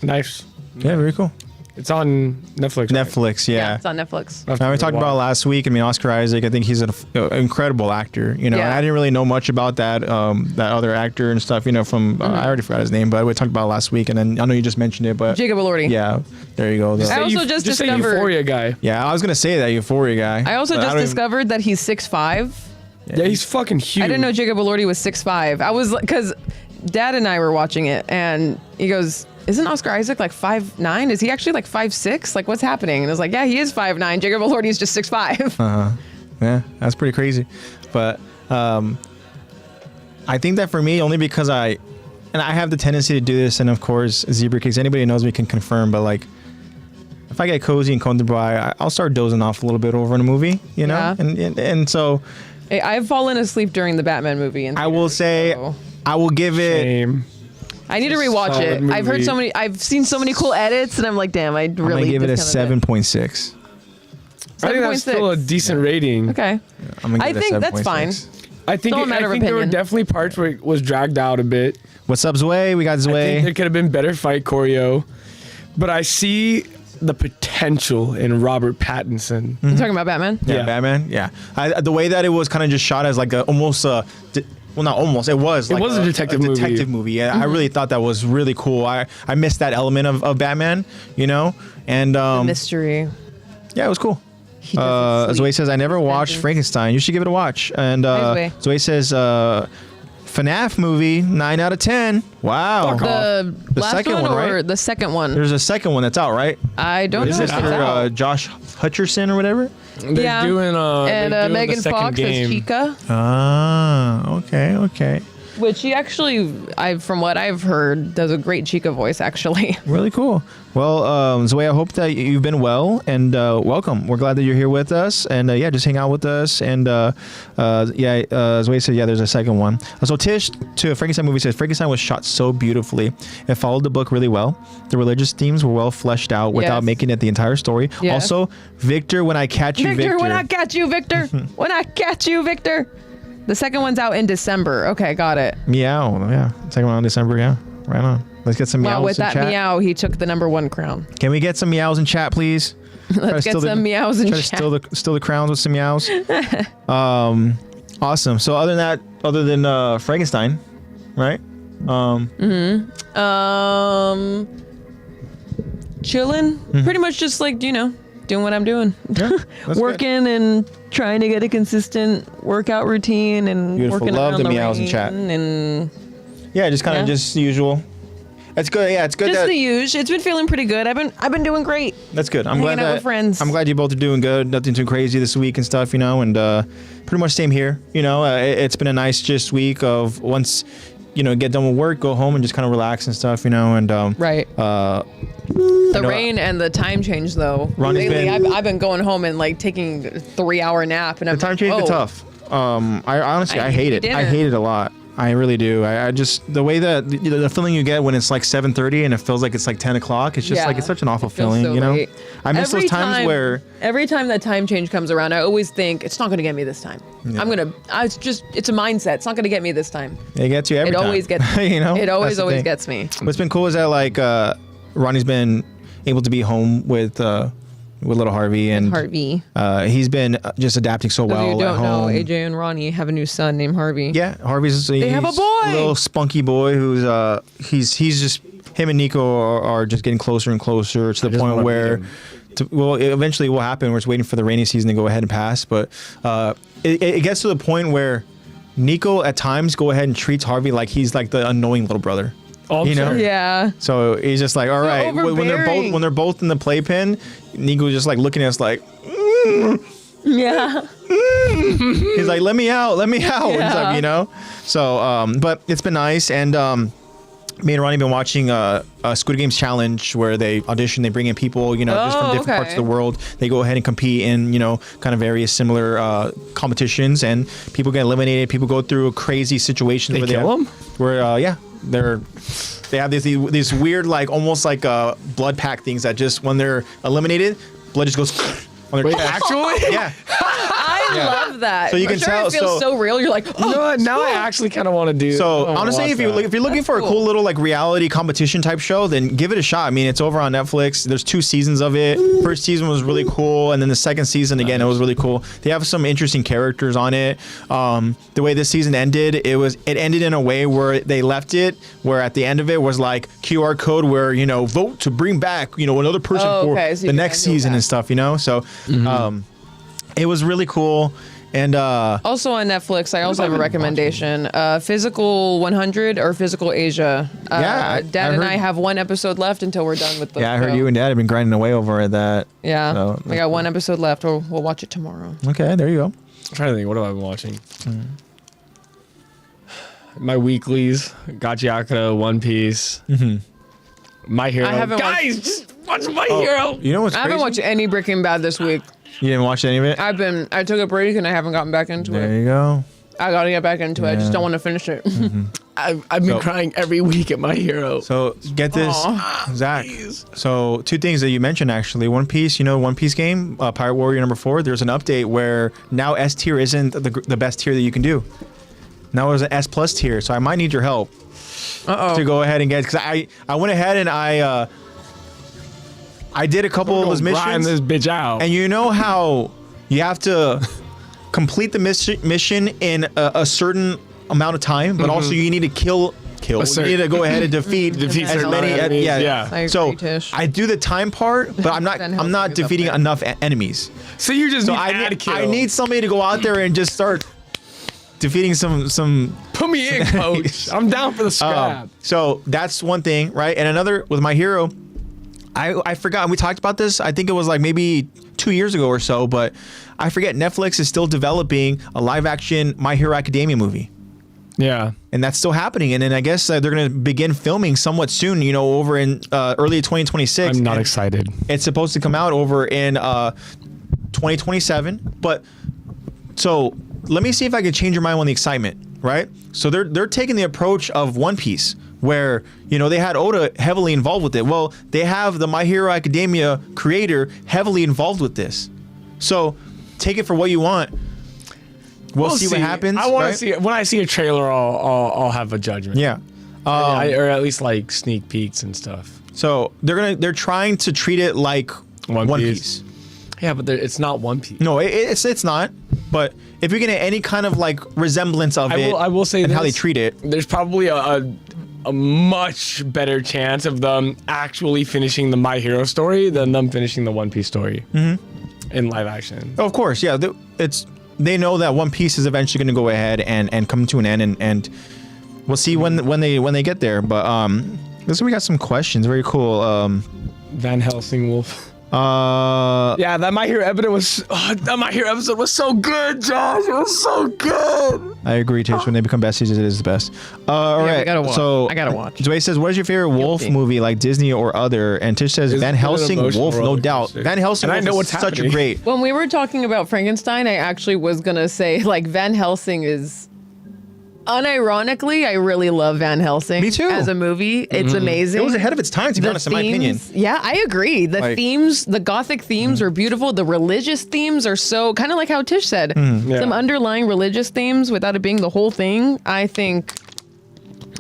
Nice. Yeah, very cool. It's on Netflix. right? Netflix, yeah. It's on Netflix. I've Now, we heard talked a about while. last week. I mean, Oscar Isaac. I think he's an incredible actor. You know, Yeah. I didn't really know much about that other actor and stuff. You know, from I already forgot his name, but we talked about it last week, and then I know you just mentioned it, but Jacob Elordi. yeah, there you go. I Say also you- just say discovered- Euphoria guy. Yeah, I was gonna say that Euphoria guy. I also but just don't even- discovered that he's 6'5". Yeah, he's fucking huge. I didn't know Jacob Elordi was 6'5". I was because Dad and I were watching it, and he goes, "Isn't Oscar Isaac like 5'9"? Is he actually like 5'6"? Like what's happening?" And I was like, "Yeah, he is 5'9". Jacob Elordi is just 6'5". Yeah, that's pretty crazy. But I think that for me, only because I have the tendency to do this, and of course, Zebra Cakes, anybody who knows me can confirm, but like, if I get cozy and comfortable, I'll start dozing off a little bit over in a movie, you know? Yeah. And so Hey, I've fallen asleep during the Batman movie. I will say, I will give it, Shame. I need to rewatch Solid it. I've heard movie. I've seen so many cool edits, and I'm like, damn, I I'm going really to give it a discounted 7.6. I think that's still a 7.6. decent rating. Okay. I'm gonna I give it a think that's 7.6. fine. I think Still a matter of there were opinion. definitely parts where it was dragged out a bit. What's up, Zway? We got I think Zway. there could have been better fight choreo. But I see the potential in Robert Pattinson. You talking about Batman? Yeah. Batman. Yeah, the way that it was kind of just shot as like almost well, not almost. It was like a detective movie. Detective movie. Yeah, I really thought that was really cool. I missed that element of Batman, you know, and Mystery. yeah, it was cool. He does it Zoe sweet. says I never watched Frankenstein. You should give it a watch. And Zoe. Zoe says FNAF movie 9 out of 10. Wow. The last second one, or right? the second one? There's a second one that's out, right? I don't know. Is if this it's out. for Josh Hutcherson or whatever? They're doing and they're doing Megan the second Fox game. as Chica, Ah, okay. which she actually, from what I've heard, does a great Chica voice. Actually, Really cool. Well, Zoe, I hope that you've been well and welcome. We're glad that you're here with us, and yeah, just hang out with us. And Zoe said, yeah, there's a second one. So Tish to Frankenstein movie says Frankenstein was shot so beautifully. It followed the book really well. The religious themes were well fleshed out without Yes. making it the entire story. Yes. Also, Victor, when I catch you, Victor. when I catch you, Victor. When I catch you, Victor. The second one's out in December. Okay, got it. Meow. Yeah, second one in December. Yeah, right on. Let's get some meows Well, with in that chat. meow, he took the #1 crown. Can we get some meows in chat, please? Let's get some meows in try chat. to steal the crowns with some meows. Awesome. So other than Frankenstein, right? Chilling. Pretty much just like, doing what I'm doing. That's Working and trying to get a consistent workout routine and Beautiful. working Love around the meows in rain chat. and Yeah, just kind of Yeah. just usual. That's good. Yeah, it's good. just That, the usual. It's been feeling pretty good. I've been doing great. that's good. I'm hanging glad out that with friends. I'm glad you both are doing good. Nothing too crazy this week and stuff, and pretty much same here. It's been a nice just week of once get done with work, go home and just kind of relax and stuff, and Right. The rain and the time change though. Ronnie's Lately, been- I've been going home and like taking a 3-hour nap, and I'm The time like, change whoa. is tough. I honestly I I hate need it. dinner. I hate it a lot. I really do. I just the way that the feeling you get when it's like 7:30 and it feels like it's like 10 o'clock. It's just Yeah. like it's such an awful It feels feeling, so late. I miss those times where every time that time change comes around, I always think it's not going to get me this time. It's a mindset. It's not going to get me this time. it gets you every It time. always gets me. It It always always gets me. What's been cool is that like Ronnie's been able to be home with little Harvey and Harvey. he's been just adapting so Those of well you who at don't know, home. AJ and Ronnie have a new son named Harvey. Yeah, Harvey's have a he's boy! little spunky boy who's he's just him and Nico are just getting closer and closer to the point wanna where meet eventually will happen. We're just waiting for the rainy season to go ahead and pass, but it gets to the point where Nico at times go ahead and treats Harvey like he's like the annoying little brother. Oh, You know? sure. Yeah. So he's just like, all right. overbearing. When they're both in the playpen, Nico's just like looking at us like, Yeah. he's like, let me out. It's Yeah. like, So, but it's been nice. And me and Ronnie have been watching a Squid Games challenge where they audition, they bring in people, just from different parts of okay. the world. They go ahead and compete in, kind of various similar competitions, and people get eliminated. People go through crazy situations They where kill 'em? they have these weird, like almost like blood pack things that just when they're eliminated, blood just goes on their Wait, chest. actually? Yeah. I love that. So you I'm can sure tell- it feels so real. You're like, You know what? Now I actually kind of want to do. So I wanna honestly, watch if you're that. looking for a That's cool cool. little like reality competition type show, then give it a shot. I mean, it's over on Netflix. There's 2 seasons of it. First season was really cool, and then the second season again, it was really cool. They have some interesting characters on it. The way this season ended, it ended in a way where they left it where at the end of it was like QR code where vote to bring back another person Oh, for okay, so you the can next go season back. and stuff. So it was really cool. And Also on Netflix, I also have a recommendation. Physical 100 or Physical Asia. Yeah, Dad and I have 1 episode left until we're done with the yeah, I heard show. you and Dad have been grinding away over at that. Yeah, So, we got 1 episode left. We'll watch it tomorrow. Okay, there you go. I'm trying to think. What have I been watching? My weeklies: Gachiakura, One Piece, My Hero. I haven't watched- Guys, just watch My Hero. You know what's I haven't crazy? watched any Breaking Bad this week. You didn't watch any of it? I took a break and I haven't gotten back into There it. you go. I gotta get back into it. I just Yeah. don't want to finish it. I've been So- crying every week at My Hero. So get this, Zach. Please. So 2 things that you mentioned actually. One Piece, One Piece game, Pirate Warrior number 4. There's an update where now S tier isn't the best tier that you can do. Now there's an S plus tier. So I might need your help to go ahead and get, because I went ahead and I I did a couple of those Grind missions. this bitch out. And you know how you have to complete the mission in a certain amount of time, but also you need to kill. You need to go ahead and defeat as many. Yeah. I agree, So Tish. I do the time part, but I'm not defeating enough enemies. So you just So need I need somebody to go out there and just start defeating some. Put me in, coach. I'm down for the scrap. So that's one thing, right? And another with My Hero, I forgot. We talked about this. I think it was like maybe 2 years ago or so, but I forget. Netflix is still developing a live action My Hero Academia movie. Yeah. And that's still happening. And then I guess they're going to begin filming somewhat soon, over in early 2026. I'm not And excited. It's supposed to come out over in 2027. But so let me see if I can change your mind on the excitement, right? So they're taking the approach of One Piece, where, they had Oda heavily involved with it. Well, they have the My Hero Academia creator heavily involved with this. So take it for what you want. We'll see what happens. I want right? to see it. When I see a trailer, I'll have a judgment. Yeah. Or at least like sneak peeks and stuff. So they're trying to treat it like One Piece. Yeah, but it's not One Piece. No, it's not. But if you're getting any kind of like resemblance of I will say and how they this, treat it, there's probably a much better chance of them actually finishing the My Hero story than them finishing the One Piece story in live action. of course, yeah, they know that One Piece is eventually going to go ahead and come to an end, and we'll see when they get there. But we got some questions. Very cool. Van Helsing Wolf. Yeah, that My Hero episode was so good, Josh. It was so good. I agree, Tish. When they become besties, it is the best. All right. I gotta watch. So I gotta watch. Dwayne says, "What is your favorite Wolf movie, like Disney or other?" And Tish says, It's "Van been an Helsing, emotional Wolf, no roller doubt. coaster. Van Helsing, And I Wolf know is what's such a happening. great." When we were talking about Frankenstein, I actually was gonna say like Van Helsing is. Unironically, I really love Van Helsing. Me too. As a movie, it's amazing. It was ahead of its time, to be honest, in my opinion. Yeah, I agree. The themes, the gothic themes are beautiful. The religious themes are so kind of like how Tish said. Yeah. Some underlying religious themes without it being the whole thing. I think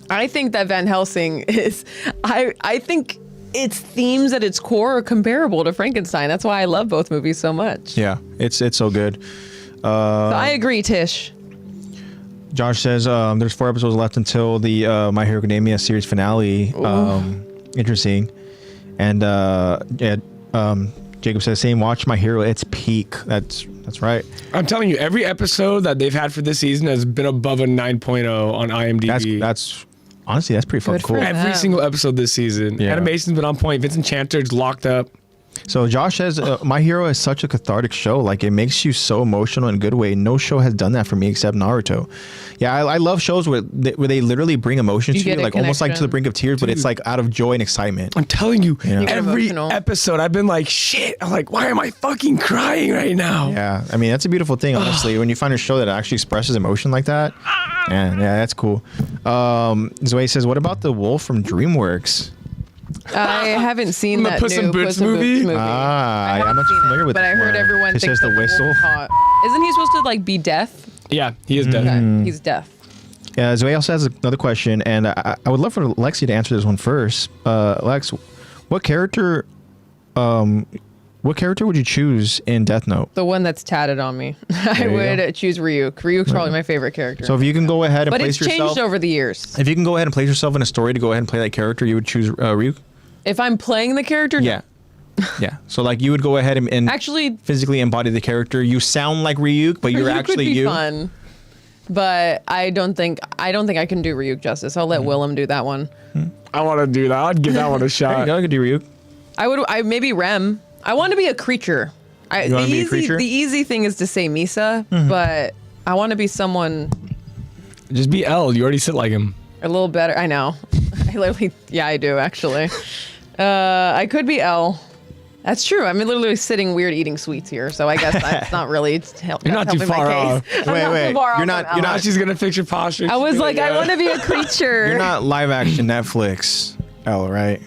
that Van Helsing is. I think its themes at its core are comparable to Frankenstein. That's why I love both movies so much. Yeah, it's so good. So I agree, Tish. Josh says there's 4 episodes left until the My Hero Academia series finale. Interesting. And Jacob says, "Same. Watch My Hero. It's peak." That's right. I'm telling you, every episode that they've had for this season has been above a 9.0 on IMDb. That's honestly, that's pretty fucking Good for cool. them. Every single episode this season. Yeah. Animation's been on point. Vincent Chanter's locked up. So Josh says, "My Hero is such a cathartic show. Like, it makes you so emotional in a good way. No show has done that for me except Naruto." Yeah, I love shows where they literally bring emotion to you, get a like almost like to the connection. brink of tears, but it's like out of joy and excitement. I'm telling you, You get every emotional. episode I've been like, shit. I'm like, why am I fucking crying right now? Yeah, I mean, that's a beautiful thing, honestly. When you find a show that actually expresses emotion like that, yeah, that's cool. Zoe says, "What about the wolf from DreamWorks?" I haven't seen The that Puss in new Boots Puss in Boots movie? movie. Ah, haven't I'm not seen familiar it, with but this I heard one. everyone It thinks says the whistle. wolf hot. Isn't he supposed to like be deaf? Yeah, he is dead. Okay, he's deaf. Yeah, Zoe also has another question, and I would love for Lexy to answer this one first. Lex, what character would you choose in Death Note? The one that's tatted on me. I you would choose Ryuk. Ryuk's probably my favorite character. So if you can go ahead and but place it's changed yourself, over the years. if you can go ahead and place yourself in a story to go ahead and play that character, you would choose Ryuk? If I'm playing the character, no. Yeah. Yeah. So like you would go ahead and Actually, physically embody the character. You sound like Ryuk, but you're Ryuk actually would be you. fun. But I don't think I can do Ryuk justice. I'll let Willem do that one. I want to do that. I'd give that one a There you shot. go. I could do Ryuk. I maybe Rem. I want to be a creature. You wanna be a creature? The easy thing is to say Misa, but I want to be someone Just be L. You already sit like him. a little better. I know. I do actually. I could be L. That's true. I'm literally sitting weird eating sweets here, so I guess that's not really You're not too far off. Wait. You're not. Now she's going to fix your posture. I was like, I want to be a creature. You're not live action Netflix, L, right?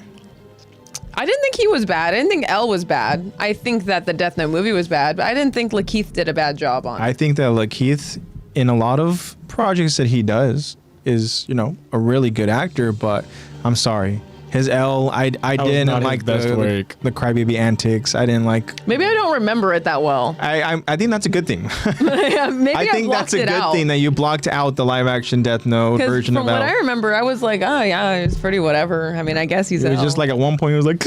I didn't think he was bad. I didn't think L was bad. I think that the Death Note movie was bad, but I didn't think Lakeith did a bad job on it. I think that Lakeith, in a lot of projects that he does, is a really good actor. But I'm sorry, His L, I didn't not his like best work. the crybaby antics. I didn't like. Maybe I don't remember it that well. I think that's a good thing. Yeah, maybe I think that's a good thing that you blocked out the live action Death Note version from of what L. I remember, I was like, oh yeah, it's pretty whatever. I mean, I guess he's It was just like at one point he was like.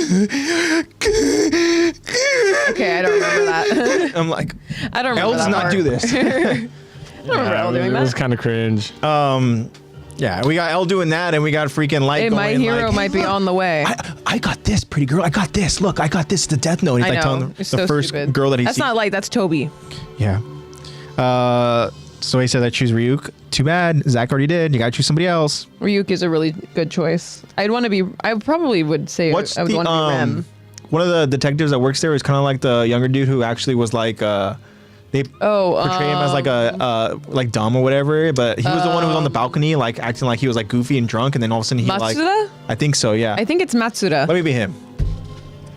Okay, I don't remember that. I'm like, I don't remember L does that not part. do this. I don't remember L doing It was that. kind of cringe. Yeah, we got L doing that, and we got freaking Light Hey, going my hero like, might be on the way. I got this, pretty girl. I got this. Look, I got this. The Death Note. And he's I like know. telling It's the so first stupid. girl that he That's sees. not Light, that's Toby. Yeah. So he said I choose Ryuk. Too bad. Zach already did. You gotta choose somebody else. Ryuk is a really good choice. I probably would say What's I would the want to be Rem. one of the detectives that works there is kind of like the younger dude who actually was like they portray him as like a like dumb or whatever, but he was the one who was on the balcony like acting like he was like goofy and drunk, and then all of a sudden he like Matsuda? I think so, yeah. I think it's Matsuda. Let me be him.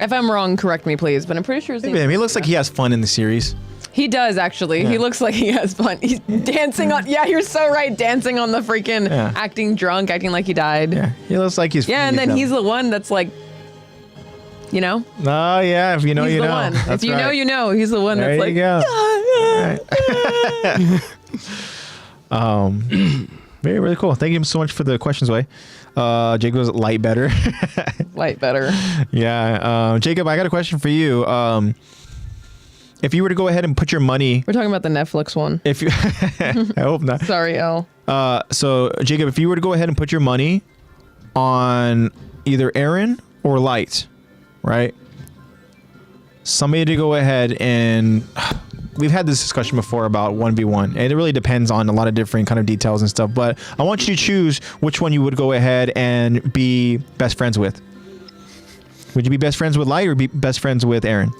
If I'm wrong, correct me, please. But I'm pretty sure his Maybe name. him. He looks like he has fun in the series. He does actually. He looks like he has fun. He's dancing on. Yeah, you're so right. Dancing on the freaking acting drunk, acting like he died. Yeah, he looks like he's. Yeah, and then he's the one that's like, you know. Oh yeah, if you know, He's you the know. one. That's If you know, right. you know. He's the one There that's you like. go. Very really cool. Thank you so much for the questions, Way. Jacob was Light better. Light better. Yeah, Jacob, I got a question for you. If you were to go ahead and put your money, We're talking about the Netflix one. if you, I hope not. Sorry, L. So Jacob, if you were to go ahead and put your money on either Aaron or Light, right? Somebody to go ahead and we've had this discussion before about 1v1, and it really depends on a lot of different kind of details and stuff. But I want you to choose which one you would go ahead and be best friends with. Would you be best friends with Light or be best friends with Aaron?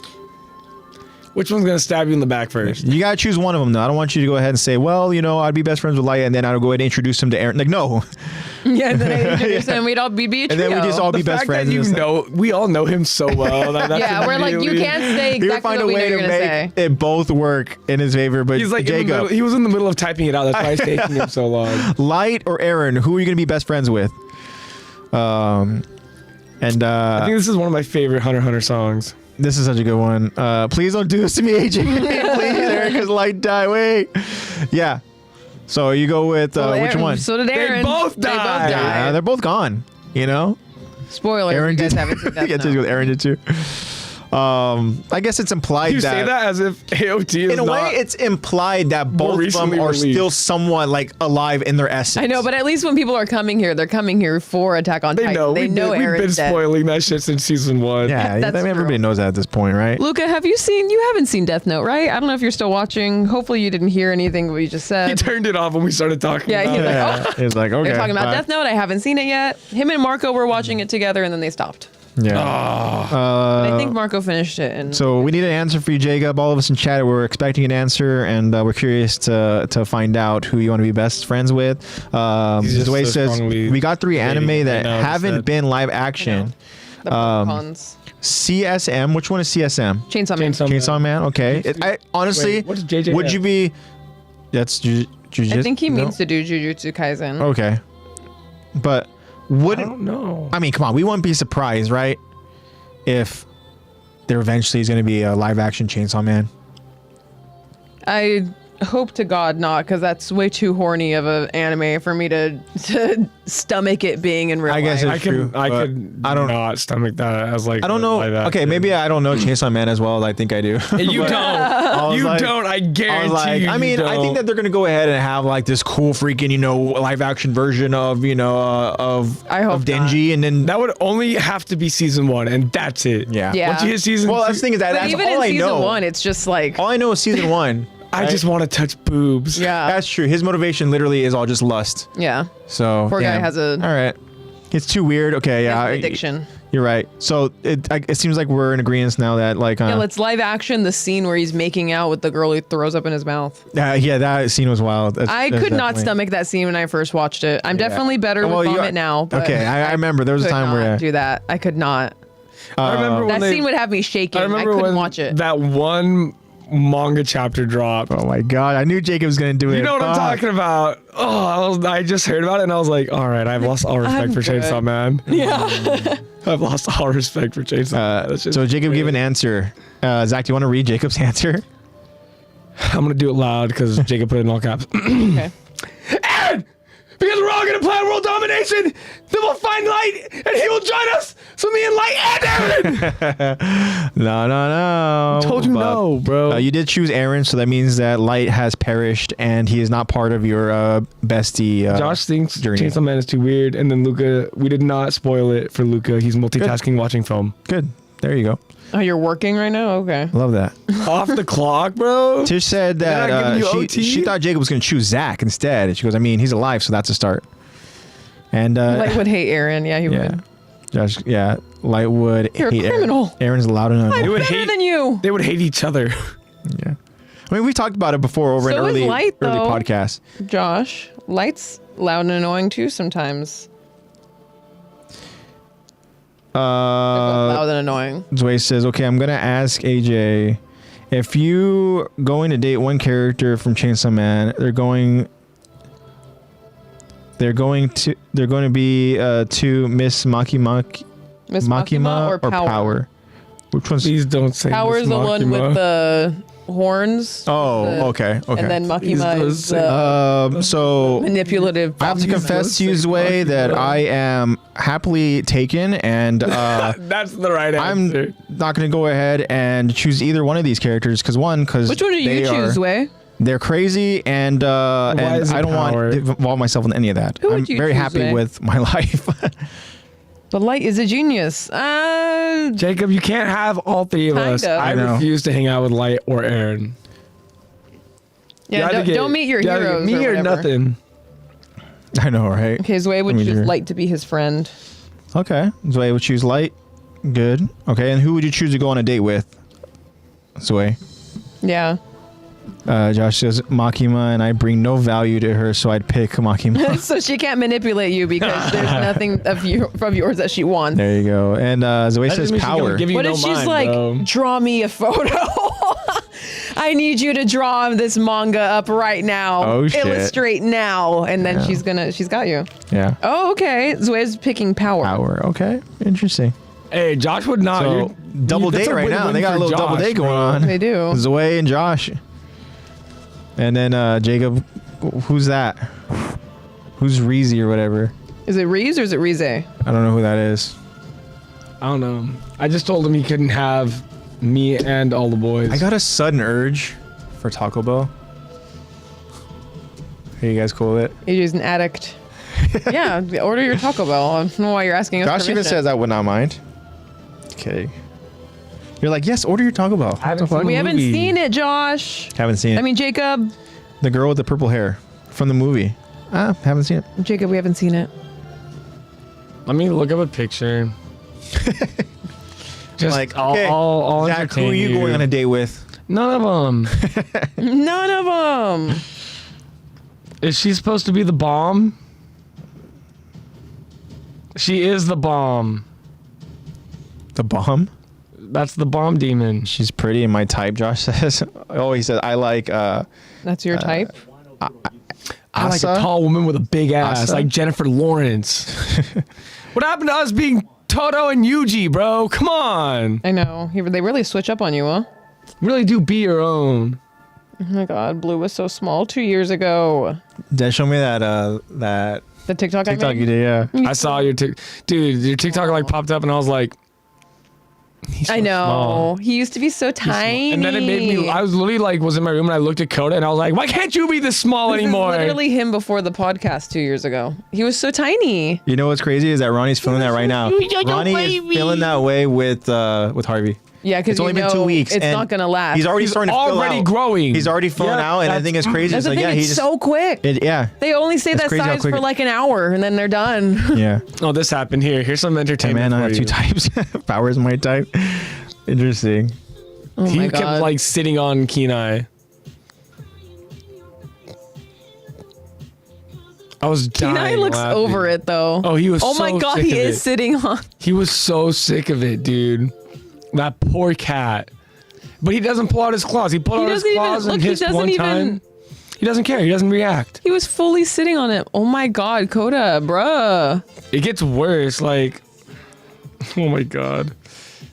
Which one's gonna stab you in the back first? You gotta choose one of them though. I don't want you to go ahead and say, well, you know, I'd be best friends with Light, and then I'd go ahead and introduce him to Aaron. Like, no. Yeah, then I introduced him. We'd all be a trio. And then we just all be The best fact friends. that and you it's like- know, we all know him so well. That's Yeah, we're like, you immediately- can't say He would exactly find what a we know way you're to gonna make say. it both work in his favor. But He's like, in the Jacob, middle, he was in the middle of typing it out. That's why it's taking him so long. Light or Aaron, who are you gonna be best friends with? I think this is one of my favorite Hunter x Hunter songs. This is such a good one. Please don't do this to me, AJ. Please, Aaron, because Light died. Wait. Yeah. So you go with Well, which Aaron- one? So did Aaron. both They both died. Yeah, died. they're both gone. You know. Spoiler. Aaron if you guys did. haven't seen Death Yeah, Note. with Aaron did too. I guess it's implied You that. say that as if AOT is in a not. way, it's implied that both of them recently are released. still somewhat like alive in their essence. I know, but at least when people are coming here, they're coming here for Attack on they Titan. know. They know We've been Aaron's dead. spoiling that shit since season 1. yeah, That's I mean, everybody true. knows that at this point, right? Luca, you haven't seen Death Note, right? I don't know if you're still watching. Hopefully you didn't hear anything we just He said. turned it off when we started talking. Yeah, about he's it. like, Yeah, oh, he's like, okay. they're talking about bye. Death Note. I haven't seen it yet. Him and Marco were watching it together, and then they stopped. Yeah. I think Marco finished it. And So we need an answer for you, Jacob. All of us in chat, we're expecting an answer, and we're curious to find out who you want to be best friends with. He's just Zoe so says strongly we got 3 anime dating that right now, haven't instead. been live action. the cons. CSM. Which one is CSM? Chainsaw Man. Chainsaw Man. Okay. I honestly, Wait, what's JJF? would you be? That's Jujutsu. I think he No? means to do Jujutsu Kaisen. Okay. But I wouldn't don't know. I mean, come on, we wouldn't be surprised, right? If there eventually is going to be a live action Chainsaw Man. I hope to God not, because that's way too horny of an anime for me to stomach it being in real I guess life. it's true. I but could I don't. not stomach that as like. I don't know. live Okay, action. maybe I don't know Chainsaw Man as well as I think I do. You But don't. I was You like- don't. I guarantee I was like, you. I mean, you I think don't. that they're gonna go ahead and have like this cool freaking, live action version of, of I hope of Denji, and then that would only have to be season 1, and that's it. yeah. Yeah. Once you hit season, Well, that's two, the thing is that But that's even all in I season know. 1, it's just like, All I know is season 1. I just want to touch boobs. yeah, That's true. His motivation literally is all just lust. yeah. So Poor guy damn. has a- All right. It's too weird. Okay, yeah. It's an addiction. You're right. So it seems like we're in agreement now that like Yeah, let's live action the scene where he's making out with the girl he throws up in his mouth. yeah, that scene was wild. I could not stomach that scene when I first watched it. I'm definitely better Well, with you vomit are- now. But okay, I remember there was a could time not where do that. I could not. I remember when That they, scene would have me shaking. I I remember couldn't when watch it. that one manga chapter drop. Oh my god, I knew Jacob was gonna do it. You know what I'm Fuck. talking about? Oh, I just heard about it and I was like, all right, I've lost all respect for Chainsaw Man. Yeah. I've lost all respect for Chainsaw Man. That's just So Jacob weird. gave an answer. Zach, do you want to read Jacob's answer? I'm gonna do it loud because Jacob put it in all caps. Okay. And because we're all gonna plan world domination, then we'll find Light and he will join us. So me and Light and Aaron. No. Told you But, no, bro. You did choose Aaron, so that means that Light has perished and he is not part of your bestie. Josh thinks journey. Chainsaw Man is too weird, and then Luca, we did not spoil it for Luca. He's multitasking, watching film. Good. There you go. Oh, you're working right now? Okay. Love that. Off the clock, bro. Tish said They're not that giving you OT? she thought Jacob was going to choose Zach instead. She goes, I mean, he's alive, so that's a start. And Light would hate Aaron. Yeah, he yeah, would. Josh, yeah, Light would You're a hate criminal. Aaron's loud and I'm annoying. would better hate- than you. They would hate each other. Yeah, I mean, we talked about it before over So an is early Light, though. podcast. Josh, Light's loud and annoying too sometimes. Loud and annoying. Zway says, okay, I'm gonna ask AJ if you going to date one character from Chainsaw Man, they're going to be to Miss Makima Miss Makima or Power? Which one's Please don't say Power's Miss the one Makima. with the horns. Oh, the- okay. And then Makima Please is don't the So manipulative. I have to confess to you, Zway, that I am happily taken, and That's the right answer. I'm not going to go ahead and choose either one of these characters because Which one do you choose, Way? they're crazy, and is I it don't want Power? to involve myself in any of that. Who would I'm you very choose, happy Zway? with my life. The Light is a genius. Jacob, you can't have all three of us. Kinda. I I know. refuse to hang out with Light or Aaron. Yeah, You either don't meet your you either get heroes. Me or whatever. nothing. I know, right? Okay, Zway would Let me choose hear. Light to be his friend. Okay, Zway would choose Light. Good. Okay, and who would you choose to go on a date with? Zway. Yeah. Josh says Makima, and I bring no value to her, so I'd pick Makima. So she can't manipulate you because there's nothing of yours that she wants. There you go. And Zway That says doesn't mean she's gonna Power. give you What no if she's mind, like, bro. draw me a photo? I need you to draw this manga up right now. Oh, shit. Illustrate now. And then Yeah. she's got you. Yeah. Oh, okay. Zway's picking Power. Power. Okay. Interesting. Hey, Josh would not. So double that's date a right now. win-win They got a for little double Josh, date going bro. on. They do. Zoe and Josh. And then Jacob, who's that? Who's Reezy or whatever? Is it Reese or is it Rize? I don't know who that is. I don't know. I just told him he couldn't have me and all the boys. I got a sudden urge for Taco Bell. Are you guys cool with it? AJ's an addict. Yeah, order your Taco Bell. I don't know why you're asking us Josh even permission. says I would not mind. Okay. You're like, yes, order your Taco Bell. I haven't seen We the haven't movie. seen it, Josh. Haven't seen it. I mean, Jacob. The girl with the purple hair from the movie. Haven't seen it. Jacob, we haven't seen it. Let me look up a picture. Just Like, I'll, okay, I'll Zach, who entertain are you going on a date with? None of them. None of them. Is she supposed to be the bomb? She is the bomb. The bomb? That's the bomb demon. She's pretty and my type, Josh says. Oh, he said, I like That's your type. I like Asa? a tall woman with a big ass, Asa? like Jennifer Lawrence. What happened to us being Toto and Yuji, bro? Come on. I know. They really switch up on you, huh? Really do be your own. Oh my God, Blue was so small 2 years ago. Dad, show me that The TikTok I TikTok made? you did, yeah. I saw your dude. Your TikTok like popped up, and I was like, he's so I know. small. He used to be so tiny. And then it made me. I was literally like, was in my room, and I looked at Coda, and I was like, why can't you be this small This is anymore? literally him before the podcast 2 years ago. He was so tiny. You know what's crazy is that Ronnie's feeling that right now. You don't Ronnie is baby. feeling that way with Harvey. Yeah, because It's only been 2 weeks. It's and not gonna last. He's already He's starting to fill already out. growing. He's already filling Yeah, out, and I that's- think it's crazy. That's It's the like, thing. yeah, It's he just so quick. yeah. They only say It's that crazy how size quick for it- like an hour, and then they're done. Yeah. Oh, this happened here. Here's some Hey entertainment. man, I for have you. two types. Power's my type. Interesting. Oh He my kept God. like sitting on Kenai. I was dying. Kenai looks laughing. over it though. Oh, he was. Oh my so God, sick he of is it. sitting on. He was so sick of it, dude. That poor cat. But he doesn't pull out his claws. He pulled out his claws and hissed one time. He doesn't care. He doesn't react. He was fully sitting on it. Oh my God, Coda, bruh. It gets worse. Like, oh my God.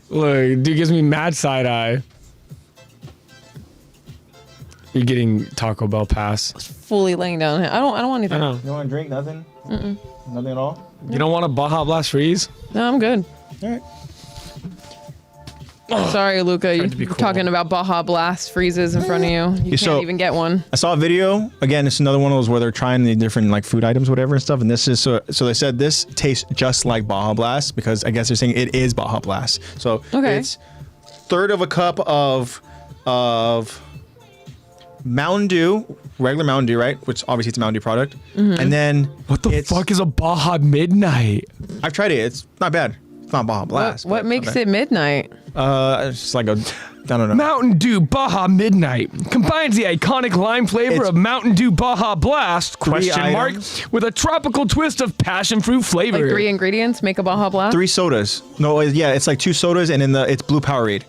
Look, dude gives me mad side eye. You're getting Taco Bell pass. Fully laying down. I don't want anything. I know. You want to drink? Nothing? Nothing at all? You don't want a Baja Blast freeze? No, I'm good. All right. Sorry, Luca. You're to be cool. talking about Baja Blast freezes in front of you. You can't even get one. I saw a video. Again, it's another one of those where they're trying the different like food items, whatever and stuff. And this is so they said this tastes just like Baja Blast because I guess they're saying it is Baja Blast. So it's third of a cup of Mountain Dew, regular Mountain Dew, right? Which obviously it's a Mountain Dew product. And then What the fuck is a Baja Midnight? I've tried it. It's not bad. It's not Baja Blast. What makes it midnight? It's just like I don't know. Mountain Dew Baja Midnight combines the iconic lime flavor It's of Mountain Dew Baja Blast question mark items. with a tropical twist of passion fruit flavor. Like 3 ingredients make a Baja Blast? 3 sodas. No, yeah, it's like 2 sodas and it's blue Powerade.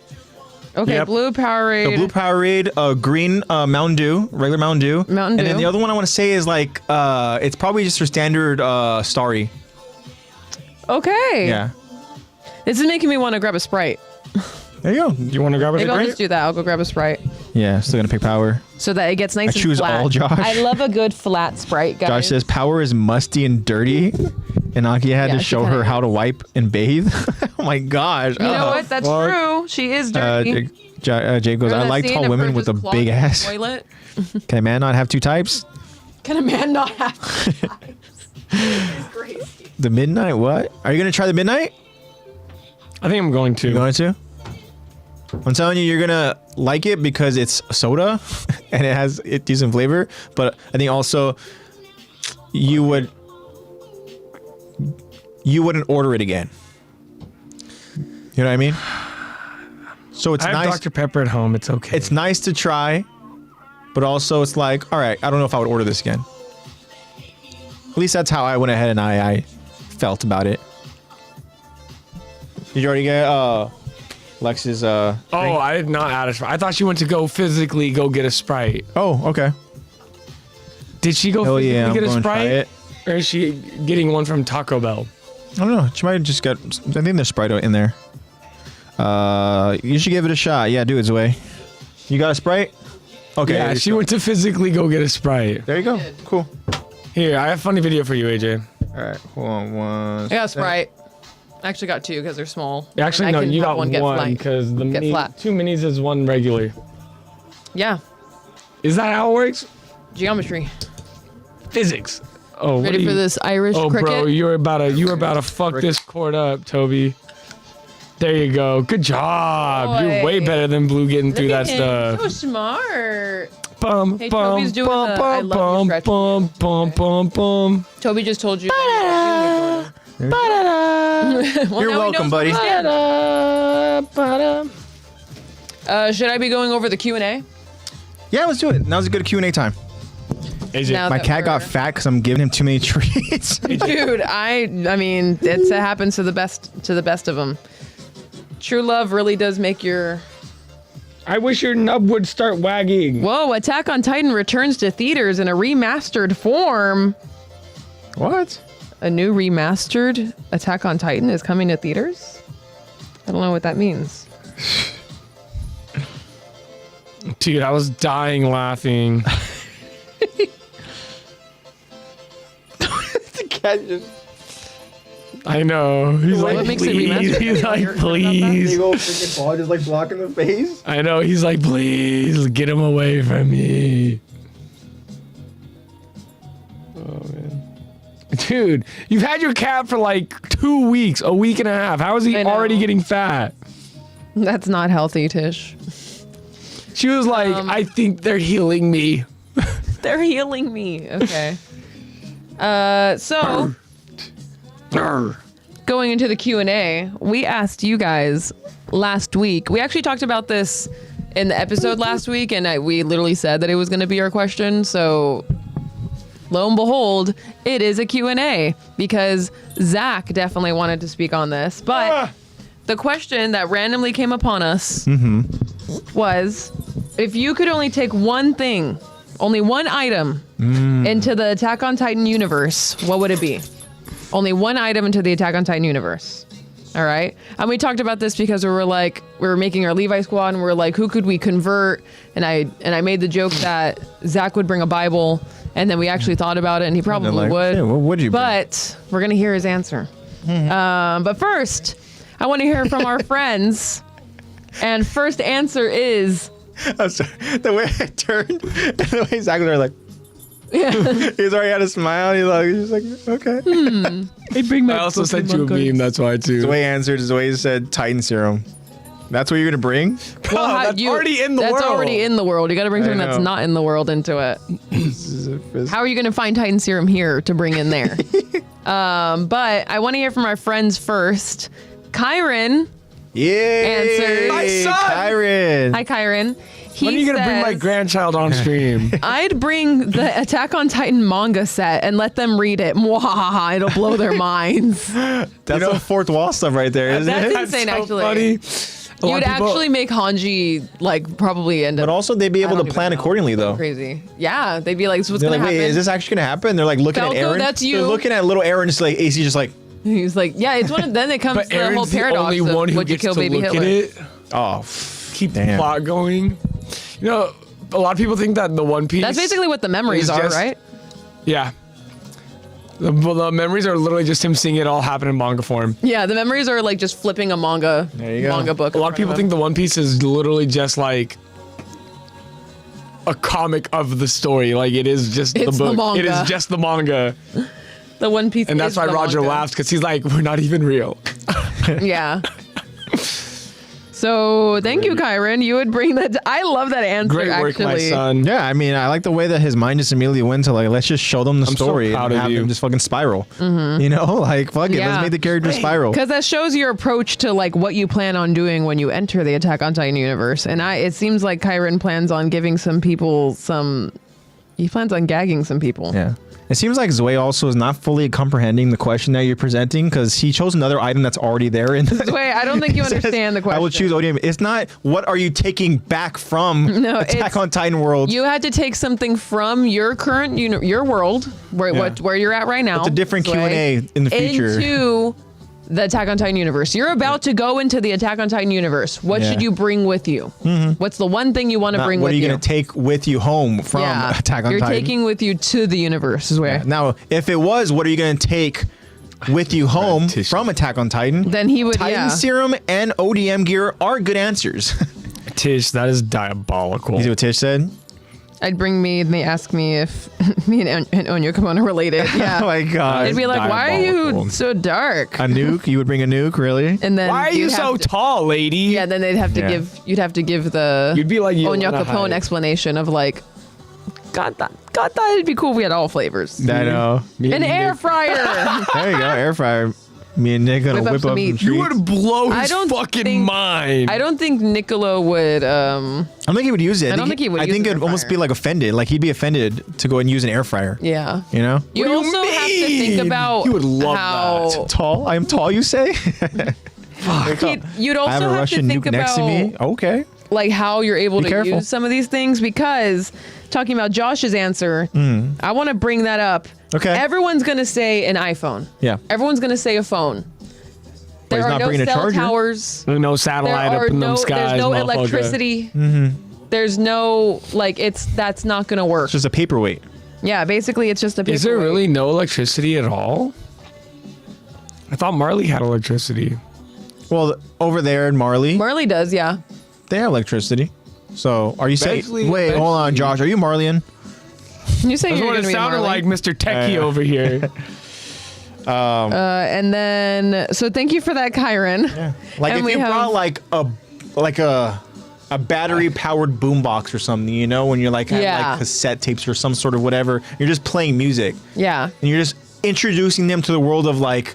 Okay, Yep. blue Powerade. The blue Powerade, green Mountain Dew, regular Mountain Dew. Mountain And then Dew. the other one I want to say is like, it's probably just your standard Starry. Okay. Yeah. This is making me want to grab a Sprite. There you go. Do you want to grab a Maybe I'll Sprite? just do that. I'll go grab a Sprite Yeah, still gonna pick Power. so that it gets nice I and choose flat. all, Josh. I love a good flat Sprite, guys. Josh says Power is musty and dirty, and Aki had Yeah, to she show kinda her how to is. wipe and bathe. Oh my gosh. You know what? That's fuck. true. She is dirty. Jay goes, I like tall women with a big ass. Toilet. Can a man not have 2 types? Can a man not have The Midnight, what? Are you gonna try the Midnight? I think I'm going to. You going to? I'm telling you, you're gonna like it because it's soda and it has decent flavor. But I think also you wouldn't order it again. You know what I mean? So it's I have nice. Dr. Pepper at home. It's okay. It's nice to try, but also it's like, all right, I don't know if I would order this again. At least that's how I went ahead and I felt about it. Did you already get Lex's oh, I did not add a Sprite. I thought she went to go physically go get a Sprite. Oh, okay. Did she go Hell physically yeah, I'm get a going to try Sprite? it. Or is she getting one from Taco Bell? I don't know. She might have just got. I think there's Sprite in there. You should give it a shot. Yeah, do it, Zoe. You got a Sprite? Okay. Yeah, she went to physically go get a Sprite. There you go. Cool. Here, I have a funny video for you, AJ. All right. Hold on one. I got a Sprite. I actually got 2 because they're small. Actually, And no, I can you have got get one flat. because the Get mini, flat. 2 minis is 1 regular. Yeah. Is that how it works? Geometry. Physics. Oh, what Ready are for you- this Irish Oh, cricket? bro, you were about to fuck this court up, Toby. There you go. Good job. You're way Boy. better than Blue getting through Look that at him. stuff. So smart. Bum, Hey, bum, Toby's doing bum, the I bum, love you bum, stretch. bum, bum, bum, bum. Toby just told you. You're welcome, buddy. Should I be going over the Q&A? Yeah, let's do it. Now's a good Q&A time. AJ, Now My that cat got we're- fat because I'm giving him too many treats. Dude, I mean, it happens to the best of them. True love really does make your... I wish your nub would start wagging. Whoa, Attack on Titan returns to theaters in a remastered form. What? A new remastered Attack on Titan is coming to theaters? I don't know what that means. Dude, I was dying laughing. The cat just. I know. He's What like, makes it please. remastered? He's like, You're about that? please. Big old freaking ball just like blocking the face. I know. He's like, please get him away from me. Oh, man. Dude, you've had your cat for like 2 weeks, a week and a half. How is he I know. already getting fat? That's not healthy, Tish. She was like, I think they're healing me. They're healing me. Okay. So going into the Q&A, we asked you guys last week. We actually talked about this in the episode last week, and we literally said that it was going to be our question. So lo and behold, it is a Q&A because Zach definitely wanted to speak on this. But the question that randomly came upon us was, if you could only take one thing, only one item into the Attack on Titan universe, what would it be? Only one item into the Attack on Titan universe. All right. And we talked about this because we were making our Levi squad and we were like, who could we convert? And I made the joke that Zach would bring a Bible, and then we actually thought about it, and he probably would. Yeah, what would you bring? But we're going to hear his answer. But first, I want to hear from our friends. And first answer is... I'm sorry. The way I turned, and the way Zach was like... Yeah. He's already had a smile. He's just like, okay. I also sent you a meme. That's why too. The way he answered is the way he said Titan serum. That's what you're gonna bring? Well, that's already in the world. That's already in the world. You got to bring something know. that's not in the world into it. How are you going to find Titan serum here to bring in there? But I want to hear from our friends first. Kyron. Yeah. Answers. My son. Kyron. Hi, Kyron. When are you gonna bring my grandchild on stream? I'd bring the Attack on Titan manga set and let them read it. Mwahaha, it'll blow their minds. That's some fourth wall stuff right there, isn't That's it? insane, so actually. Funny. You'd actually make Hanji like probably end up. But also they'd be able to plan accordingly though. Crazy. Yeah, they'd be like, so what's They're gonna like, happen? wait, is this actually gonna happen? They're like looking Falco, at Aaron. that's you. They're looking at little Aaron, just like AC, just like, He's like, yeah, it's one of. Then it comes But to the whole Aaron's the paradox only of one who would you gets kill to baby look Hitler? at it. oh, Keep the damn. plot going. You know, a lot of people think that the One Piece. That's basically what the memories is are, just- right? Yeah. The memories are literally just him seeing it all happen in manga form. Yeah, the memories are like just flipping a manga you go. book. A lot of people think the One Piece is literally just like a comic of the story. Like it is just It's the the book. manga. It is just the manga. the One Piece, And that's is why the Roger manga. laughed, because he's like, we're not even real. Yeah. So thank you, Kyron. You would bring that. I love that answer. Great work, actually. my son. Yeah, I mean, I like the way that his mind just immediately went to like, let's just show them the I'm so story proud and of have you. them just fucking spiral. You know, like fuck it, Yeah. let's make the character spiral. Because that shows your approach to like what you plan on doing when you enter the Attack on Titan universe. And it seems like Kyron plans on giving some people he plans on gagging some people. Yeah. It seems like Zoe also is not fully comprehending the question that you're presenting because he chose another item that's already there. In Wait, I don't think you understand the question. I will choose ODM. It's not what are you taking back from No, Attack it's- on Titan world. You had to take something from your current your world, where you're at right now. It's a different Zoe, Q&A in the future. Into the Attack on Titan universe. You're about to go into the Attack on Titan universe. What Yeah. should you bring with you? What's the one thing you want to Not bring what with are you you? going to take with you home from Attack on You're Titan? taking with you to the universe is where. Yeah. Now, if it was, what are you going to take with you home from Attack on Titan? Then he would, Titan serum and ODM gear are good answers. Tish, that is diabolical. You see what Tish said? I'd bring me, and they ask me if me and Onyo Kimono are related. Yeah. Oh my god. They'd be like, why are you diabolical. so dark? A nuke? You would bring a nuke, really? And then Why are you you'd so have to- tall, lady? Yeah, then they'd have to you'd have to give the You'd be like Onyo Yelena Capone Hyde. explanation of like, God thought it'd be cool if we had all flavors. I know. An air fryer. There you go, air fryer. Me and Nick gonna Whip up whip some up meat. some You treats. would blow I his don't fucking think- mind. I don't think Nicolo would. I don't think he would use it. I don't think he would I use think an it'd air almost fryer. be like offended. Like he'd be offended to go and use an air fryer. Yeah. You know? You What do also you have to think mean? about You would love how that. Tall? I am tall, you say? you'd also I have a have Russian to think nuke next to me. about Okay. like how you're able Be to careful. use some of these things, because talking about Josh's answer, I want to bring that up. Okay. Everyone's gonna say an iPhone. Yeah. Everyone's gonna say a phone. But he's There are not no bringing a cell charger. towers. There's no There satellite are up in no. them skies. There's no motherfucker. electricity. There's no that's not gonna work. It's just a paperweight. Yeah, basically it's just a. Is there paperweight. really no electricity at all? I thought Marley had electricity. Well, over there in Marley, Marley does, yeah. they have electricity. So, are you saying? Eventually- Wait, hold on, eventually. Josh. Are you Marleyan? You say That's you're what gonna it be sounded Marley. like, Mr. Techie over here. And then, so thank you for that, Kyron. Like And if we you have- brought like a battery powered boombox or something, you know, when you're like having Yeah. like cassette tapes or some sort of whatever, you're just playing music Yeah. and you're just introducing them to the world of like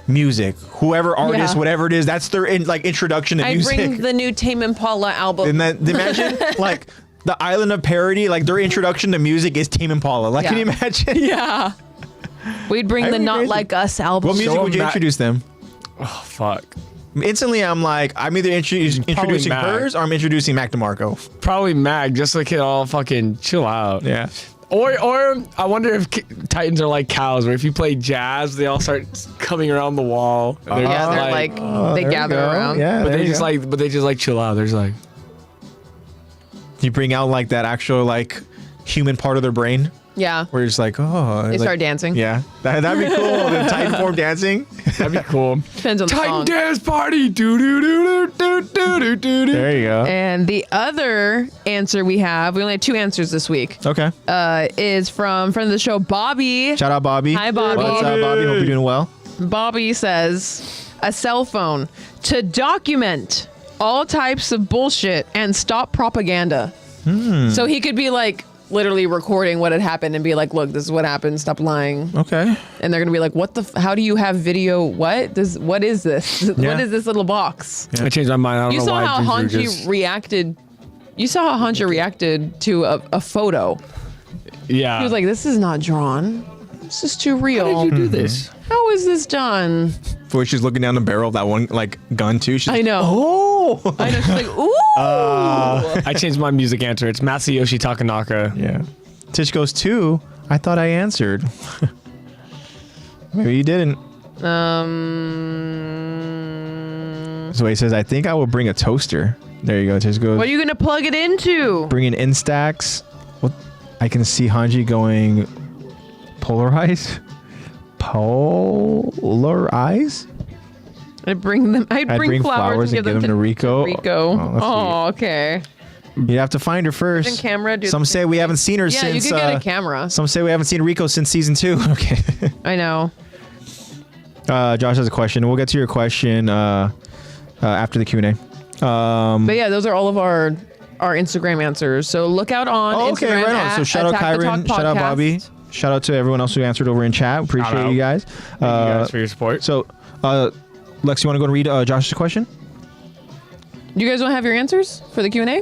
music, whoever artist, Yeah. whatever it is, that's their introduction to I music. bring the new Tame Impala album. And then imagine like the Island of Parody, like their introduction to music is Tame Impala. Like, can you Yeah. imagine? yeah. We'd bring I the would Not agree. Like Us album. What music Show would you them that- introduce them? Oh fuck. Instantly, I'm like, I'm either introducing Mag. hers or I'm introducing Mac DeMarco. Probably Mag, just so they can all fucking chill out. Yeah. Or I wonder if Titans are like cows, where if you play jazz, they all start coming around the wall. And they're Yeah, just they're like, they there you gather go. around. Yeah, but there they you just go. chill out. They're just like, You bring out like that actual like human part of their brain Yeah. where it's like, oh. They like, start dancing. Yeah. That'd be cool. The Titan form dancing. that'd be cool. Depends on the Titan song. dance party. Do do do do do do do do. There you go. And the other answer we only had 2 answers this week, Okay. is from friend of the show, Bobby. Shout out, Bobby. Hi, Bobby. What's up, Bobby? Hope you're doing well. Bobby says, a cell phone to document all types of bullshit and stop propaganda. So he could be like literally recording what had happened and be like, look, this is what happened. Stop lying. Okay. And they're going to be like, how do you have video? What is this? Yeah. What is this little box? I changed my mind. I don't You know saw why. how Ginger Hanji just- reacted. You saw how Hanji reacted to a photo. Yeah. He was like, this is not drawn. This is too real. How did you do this? How is this done? Where she's looking down the barrel of that one like gun too. She's I know. Oh. I know. She's like, ooh. I changed my music answer. It's Masayoshi Takanaka. Yeah. Tish goes 2. I thought I answered. Maybe you didn't. So he says, I think I will bring a toaster. There you go. Tish goes, What are you going to plug it into? bring an Instax. What? I can see Hanji going polarize. Polarize? I'd bring flowers and give them to Rico. Rico. Oh, that's Oh, okay. You'd have to find her first. Then camera, do Some the say same we thing. haven't seen her Yeah, since. you could get a camera. Some say we haven't seen Rico since season 2. Okay. I know. Josh has a question. We'll get to your question after the Q&A. But yeah, those are all of our Instagram answers. So look out on Okay, Instagram right on. at So shout out Attack the Kyron, Talk shout out Podcast. Bobby, shout out to everyone else who answered over in chat. Appreciate Shout you guys. Thank you guys for your support. So, Lex, you want to go and read Josh's question? You guys don't have your answers for the Q&A?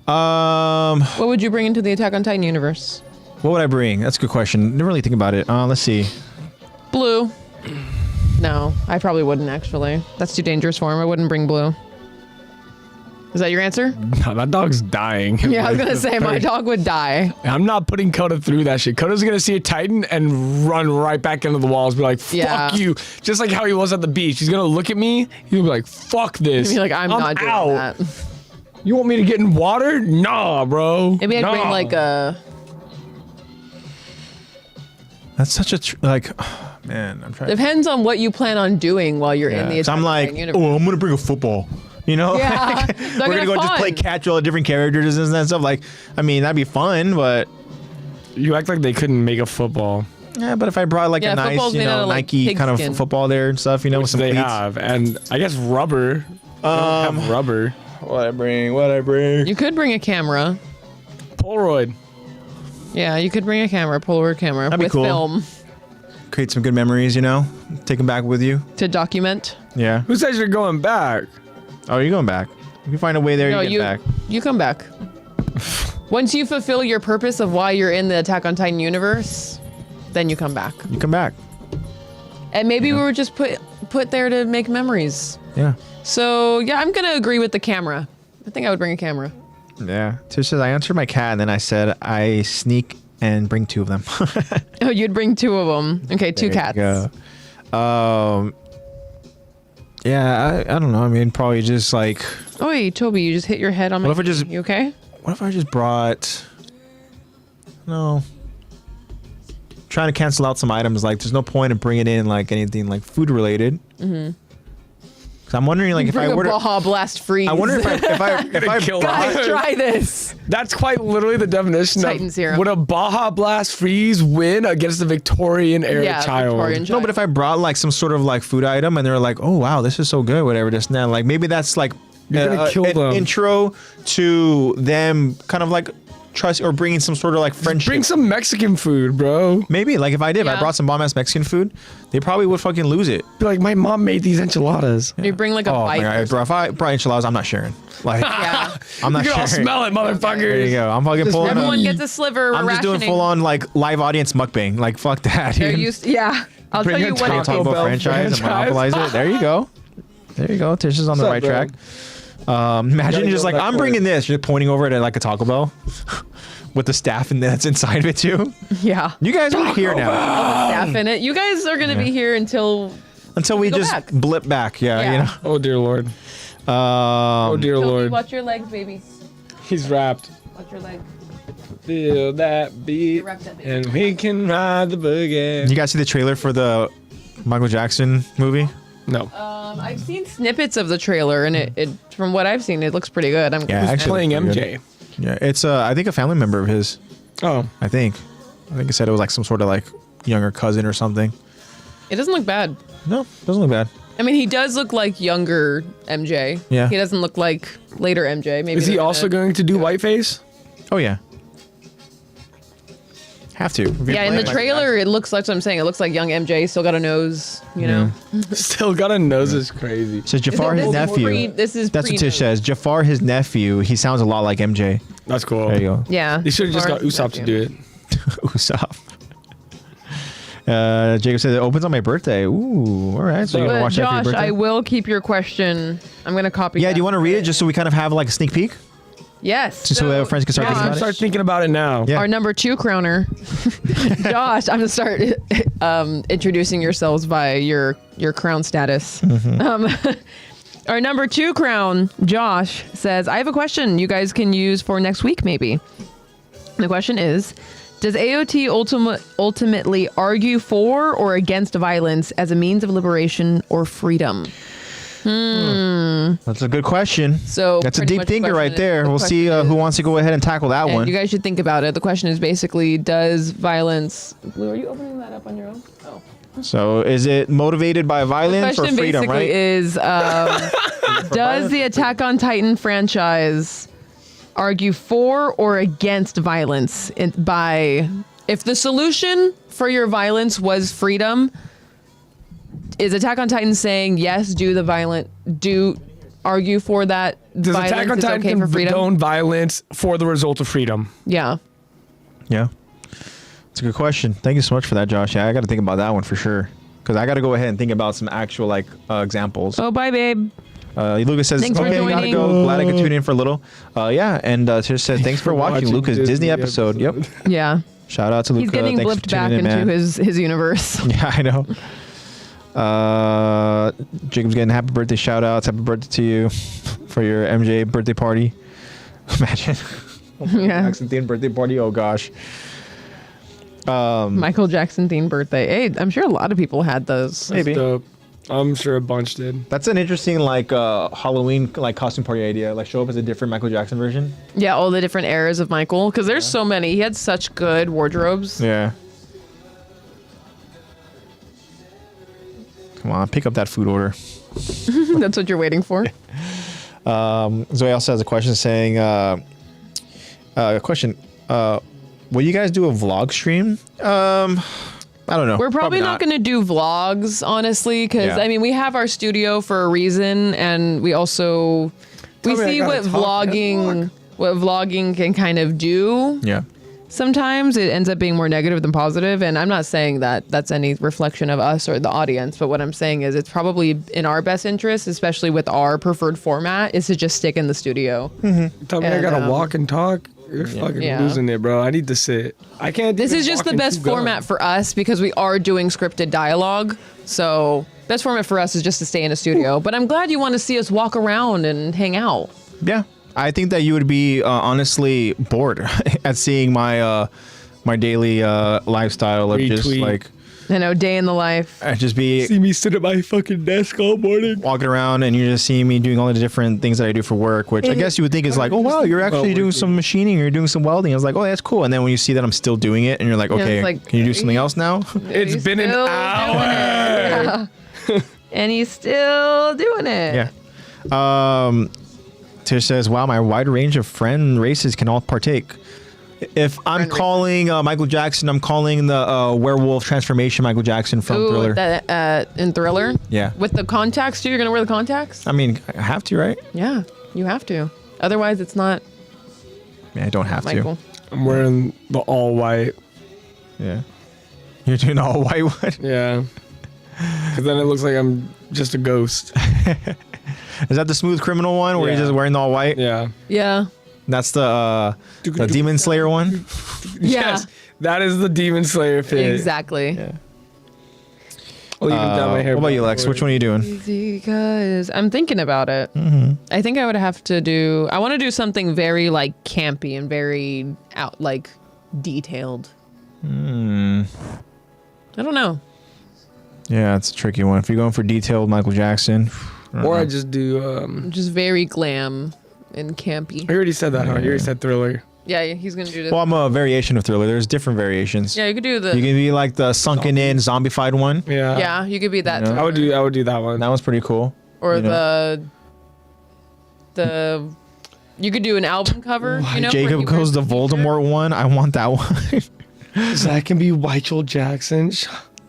What would you bring into the Attack on Titan universe? What would I bring? That's a good question. Didn't really think about it. Let's see. Blue. No, I probably wouldn't actually. That's too dangerous for him. I wouldn't bring blue. Is that your answer? No, that dog's dying. Yeah, I was gonna say my dog would die. I'm not putting Coda through that shit. Coda's gonna see a Titan and run right back into the walls. Be like, "Fuck Yeah. you!" Just like how he was at the beach. He's gonna look at me. He'll be like, "Fuck this!" I'd be like, I'm not doing out. that. You want me to get in water? Nah, bro. Maybe I'd nah. bring like a. That's such a man. I'm trying. Depends on what you plan on doing while you're in the So Attack I'm on like, Titan universe. oh, I'm gonna bring a football. You know, Yeah, Like, they're we're gonna go gonna just play fun. catch all the different characters and that stuff. Like, I mean, that'd be fun, but You act like they couldn't make a football. yeah. But if I brought like Yeah, a nice, football's made out of, like, Nike kind of pigskin. football there and stuff, with Which some they cleats. have, and I guess rubber. They don't have rubber. What I bring? You could bring a camera. Polaroid. Yeah, you could bring a camera, Polaroid camera That'd be with cool. film Create some good memories, take them back with you. to document. Yeah. Who says you're going back? Oh, you're going back. If you find a way there, No, you get back. you come back. Once you fulfill your purpose of why you're in the Attack on Titan universe, then you come back. You come back. And maybe we were just put there to make memories. Yeah. So yeah, I'm gonna agree with the camera. I think I would bring a camera. Yeah. Tish says I answered my cat, and then I said I sneak and bring 2 of them. Oh, you'd bring 2 of them. Okay, 2 cats. There you go. Yeah, I don't know. I mean, probably just like, Oh, wait, Toby, you just hit your head on my. What if I just- You okay? what if I just brought? No. Trying to cancel out some items. Like, there's no point in bringing in like anything like food related. Mm-hmm. Cause I'm wondering, like, if Bring I a were to, Baja Blast freeze. I wonder if I kill Guys, try this. That's quite literally the definition Titan of serum. would a Baja Blast freeze win against the Victorian era Yeah, child? Victorian No, child. but if I brought like some sort of like food item and they're like, oh wow, this is so good, whatever, this and that, like maybe that's like You're gonna kill an them. intro to them kind of like trust or bringing some sort of like friendship. Bring some Mexican food, bro. Maybe like if I did, if I Yeah. brought some bomb ass Mexican food, they probably would fucking lose it. Be like, my mom made these enchiladas. You bring like a Oh my bite. god, bro! If I brought enchiladas, I'm not sharing. Like, Yeah. I'm not You can all sharing. smell it, motherfuckers. There you go. I'm fucking pulling. Everyone gets a sliver. I'm just doing full on like live audience mukbang. Like fuck that, They're dude. used. Yeah. I'll tell you what. Taco Bell franchise and monopolize it. There you go. There you go. Tish is on the right track. Imagine you're just like, I'm bringing this. You're pointing over at like a Taco Bell with the staff and that's inside of it too. Yeah. You guys are here now. All the staff in it. You guys are gonna be here until we just back. blip back. Yeah. You know. Oh dear Lord. Oh dear Toby, Lord. watch your legs, baby. He's wrapped. Watch your legs. Feel that beat, and we can ride the boogie. You guys see the trailer for the Michael Jackson movie? No. I've seen snippets of the trailer, and it from what I've seen, it looks pretty good. Yeah, Who's actually playing looks MJ? pretty good. Yeah, it's I think a family member of his. Oh. I think it said it was like some sort of like younger cousin or something. It doesn't look bad. No, doesn't look bad. I mean, he does look like younger MJ. Yeah. He doesn't look like later MJ. Maybe. Is he also going to do whiteface? Oh yeah. Have to. If you're Yeah, in the playing Michael trailer, it looks like what I'm saying. It looks like young MJ. Still got a nose, you know. Still got a nose is crazy. Jackson. So Jafar, his nephew. This is That's what Tish pre-nose. says. Jafar, his nephew. He sounds a lot like MJ. That's cool. There you go. Yeah. They should have just got Jafar's Usopp to nephew. do it. Usopp. Jacob says it opens on my birthday. Ooh, all right. So you're gonna But watch that for your Josh, birthday? I will keep your question. I'm gonna copy. Yeah. that. Do you want to read it just so we kind of have like a sneak peek, Yes. just so our friends can start thinking I'm about it? start thinking about it now. Yeah. Our number 2 crowner, Josh. I'm gonna start introducing yourselves by your crown status. Our number 2 crown, Josh, says, I have a question you guys can use for next week, maybe. The question is, does AOT ultimately argue for or against violence as a means of liberation or freedom? That's a good question. So That's a pretty deep much the thinker right question there. is- We'll the see question who is- wants to go ahead and tackle that And one. you guys should think about it. The question is basically, does violence... Blue, are you opening that up on your own? Oh. So is it motivated by The violence or question freedom, basically right? is, does the Attack on Titan franchise argue for or against violence if the solution for your violence was freedom, is Attack on Titan saying, yes, argue for that Does violence Attack on is Titan okay for freedom? condone violence for the result of freedom? Yeah. Yeah. It's a good question. Thank you so much for that, Josh. Yeah, I got to think about that one for sure. Because I got to go ahead and think about some actual like examples. Oh, bye, babe. Lucas says, Thanks for okay, gotta joining. go. Glad I could tune in for a little. Yeah, and Tish said, thanks for watching Lucas Disney episode. Yep. Yeah. Shout out to Lucas. He's getting Thanks for blipped back tuning in, into man. his universe. Yeah, I know. Jacob's getting happy birthday shout outs. Happy birthday to you for your MJ birthday party. Imagine. Yeah. Jackson themed birthday party. Oh gosh. Michael Jackson themed birthday. Hey, I'm sure a lot of people had those. Maybe. Dope. I'm sure a bunch did. That's an interesting like Halloween like costume party idea. Like show up as a different Michael Jackson version. Yeah, all the different eras of Michael. Because there's so many. He had such good wardrobes. Yeah. Come on, pick up that food order. That's what you're waiting for. Zoe also has a question saying, will you guys do a vlog stream? I don't know. We're probably not going to do vlogs, honestly, because Yeah. I mean, we have our studio for a reason, and we also Tell me I see gotta talk and what vlogging can kind of do. Yeah. Sometimes it ends up being more negative than positive, and I'm not saying that that's any reflection of us or the audience, but what I'm saying is it's probably in our best interest, especially with our preferred format, is to just stick in the studio. Tell me I And, gotta walk and talk. You're fucking Yeah. losing it, bro. I need to sit. I can't. This even is just walk the and best keep going. format for us because we are doing scripted dialogue. So best format for us is just to stay in a studio. But I'm glad you want to see us walk around and hang out. Yeah. I think that you would be honestly bored at seeing my my daily lifestyle of just Retweet. like I know, day in the life. just be See me sit at my fucking desk all morning. walking around and you're just seeing me doing all the different things that I do for work, which I guess you would think is like, oh wow, you're actually doing some machining, you're doing some welding. I was like, oh, that's cool. And then when you see that I'm still doing it, and you're like, it's okay, like, can you do something else now? It's He's been an still hour. doing it. And he's still doing it. Yeah. Tish says, wow, my wide range of friend races can all partake. If I'm Friend calling Michael Jackson, I'm calling the werewolf transformation Michael Jackson from Ooh, Thriller. in Thriller? Yeah. With the contacts too? You're going to wear the contacts? I mean, I have to, right? Yeah, you have to. Otherwise, it's not Yeah, I don't have Michael. I'm wearing the all white. to. Yeah. You're doing all white one? Yeah. Because then it looks like I'm just a ghost. Is that the Smooth Criminal one where Yeah. he's just wearing the all white? Yeah. Yeah. That's the Demon Slayer one. Yeah. Yes, that is the Demon Slayer fit. Exactly. Yeah. I'll even dye my hair What about you, black Lex? for Which it. one are you doing? Because I'm thinking about it. I think I would have to do. I want to do something very like campy and very out like detailed. I don't know. Yeah, it's a tricky one. If you're going for detailed Michael Jackson, Or I just do. Just very glam and campy. I already said that. Huh? You already said Thriller. Yeah, he's gonna do this. well, I'm a variation of Thriller. There's different variations. Yeah, you could do the. You can be like the sunken in, zombified one. Yeah. yeah, you could be that. You know? too. I would do that one. That one's pretty cool. Or you know. the. You could do an album cover. You know, where Jacob he goes wears the the t-shirt. Voldemort one. I want that one. So that can be Michael Jackson.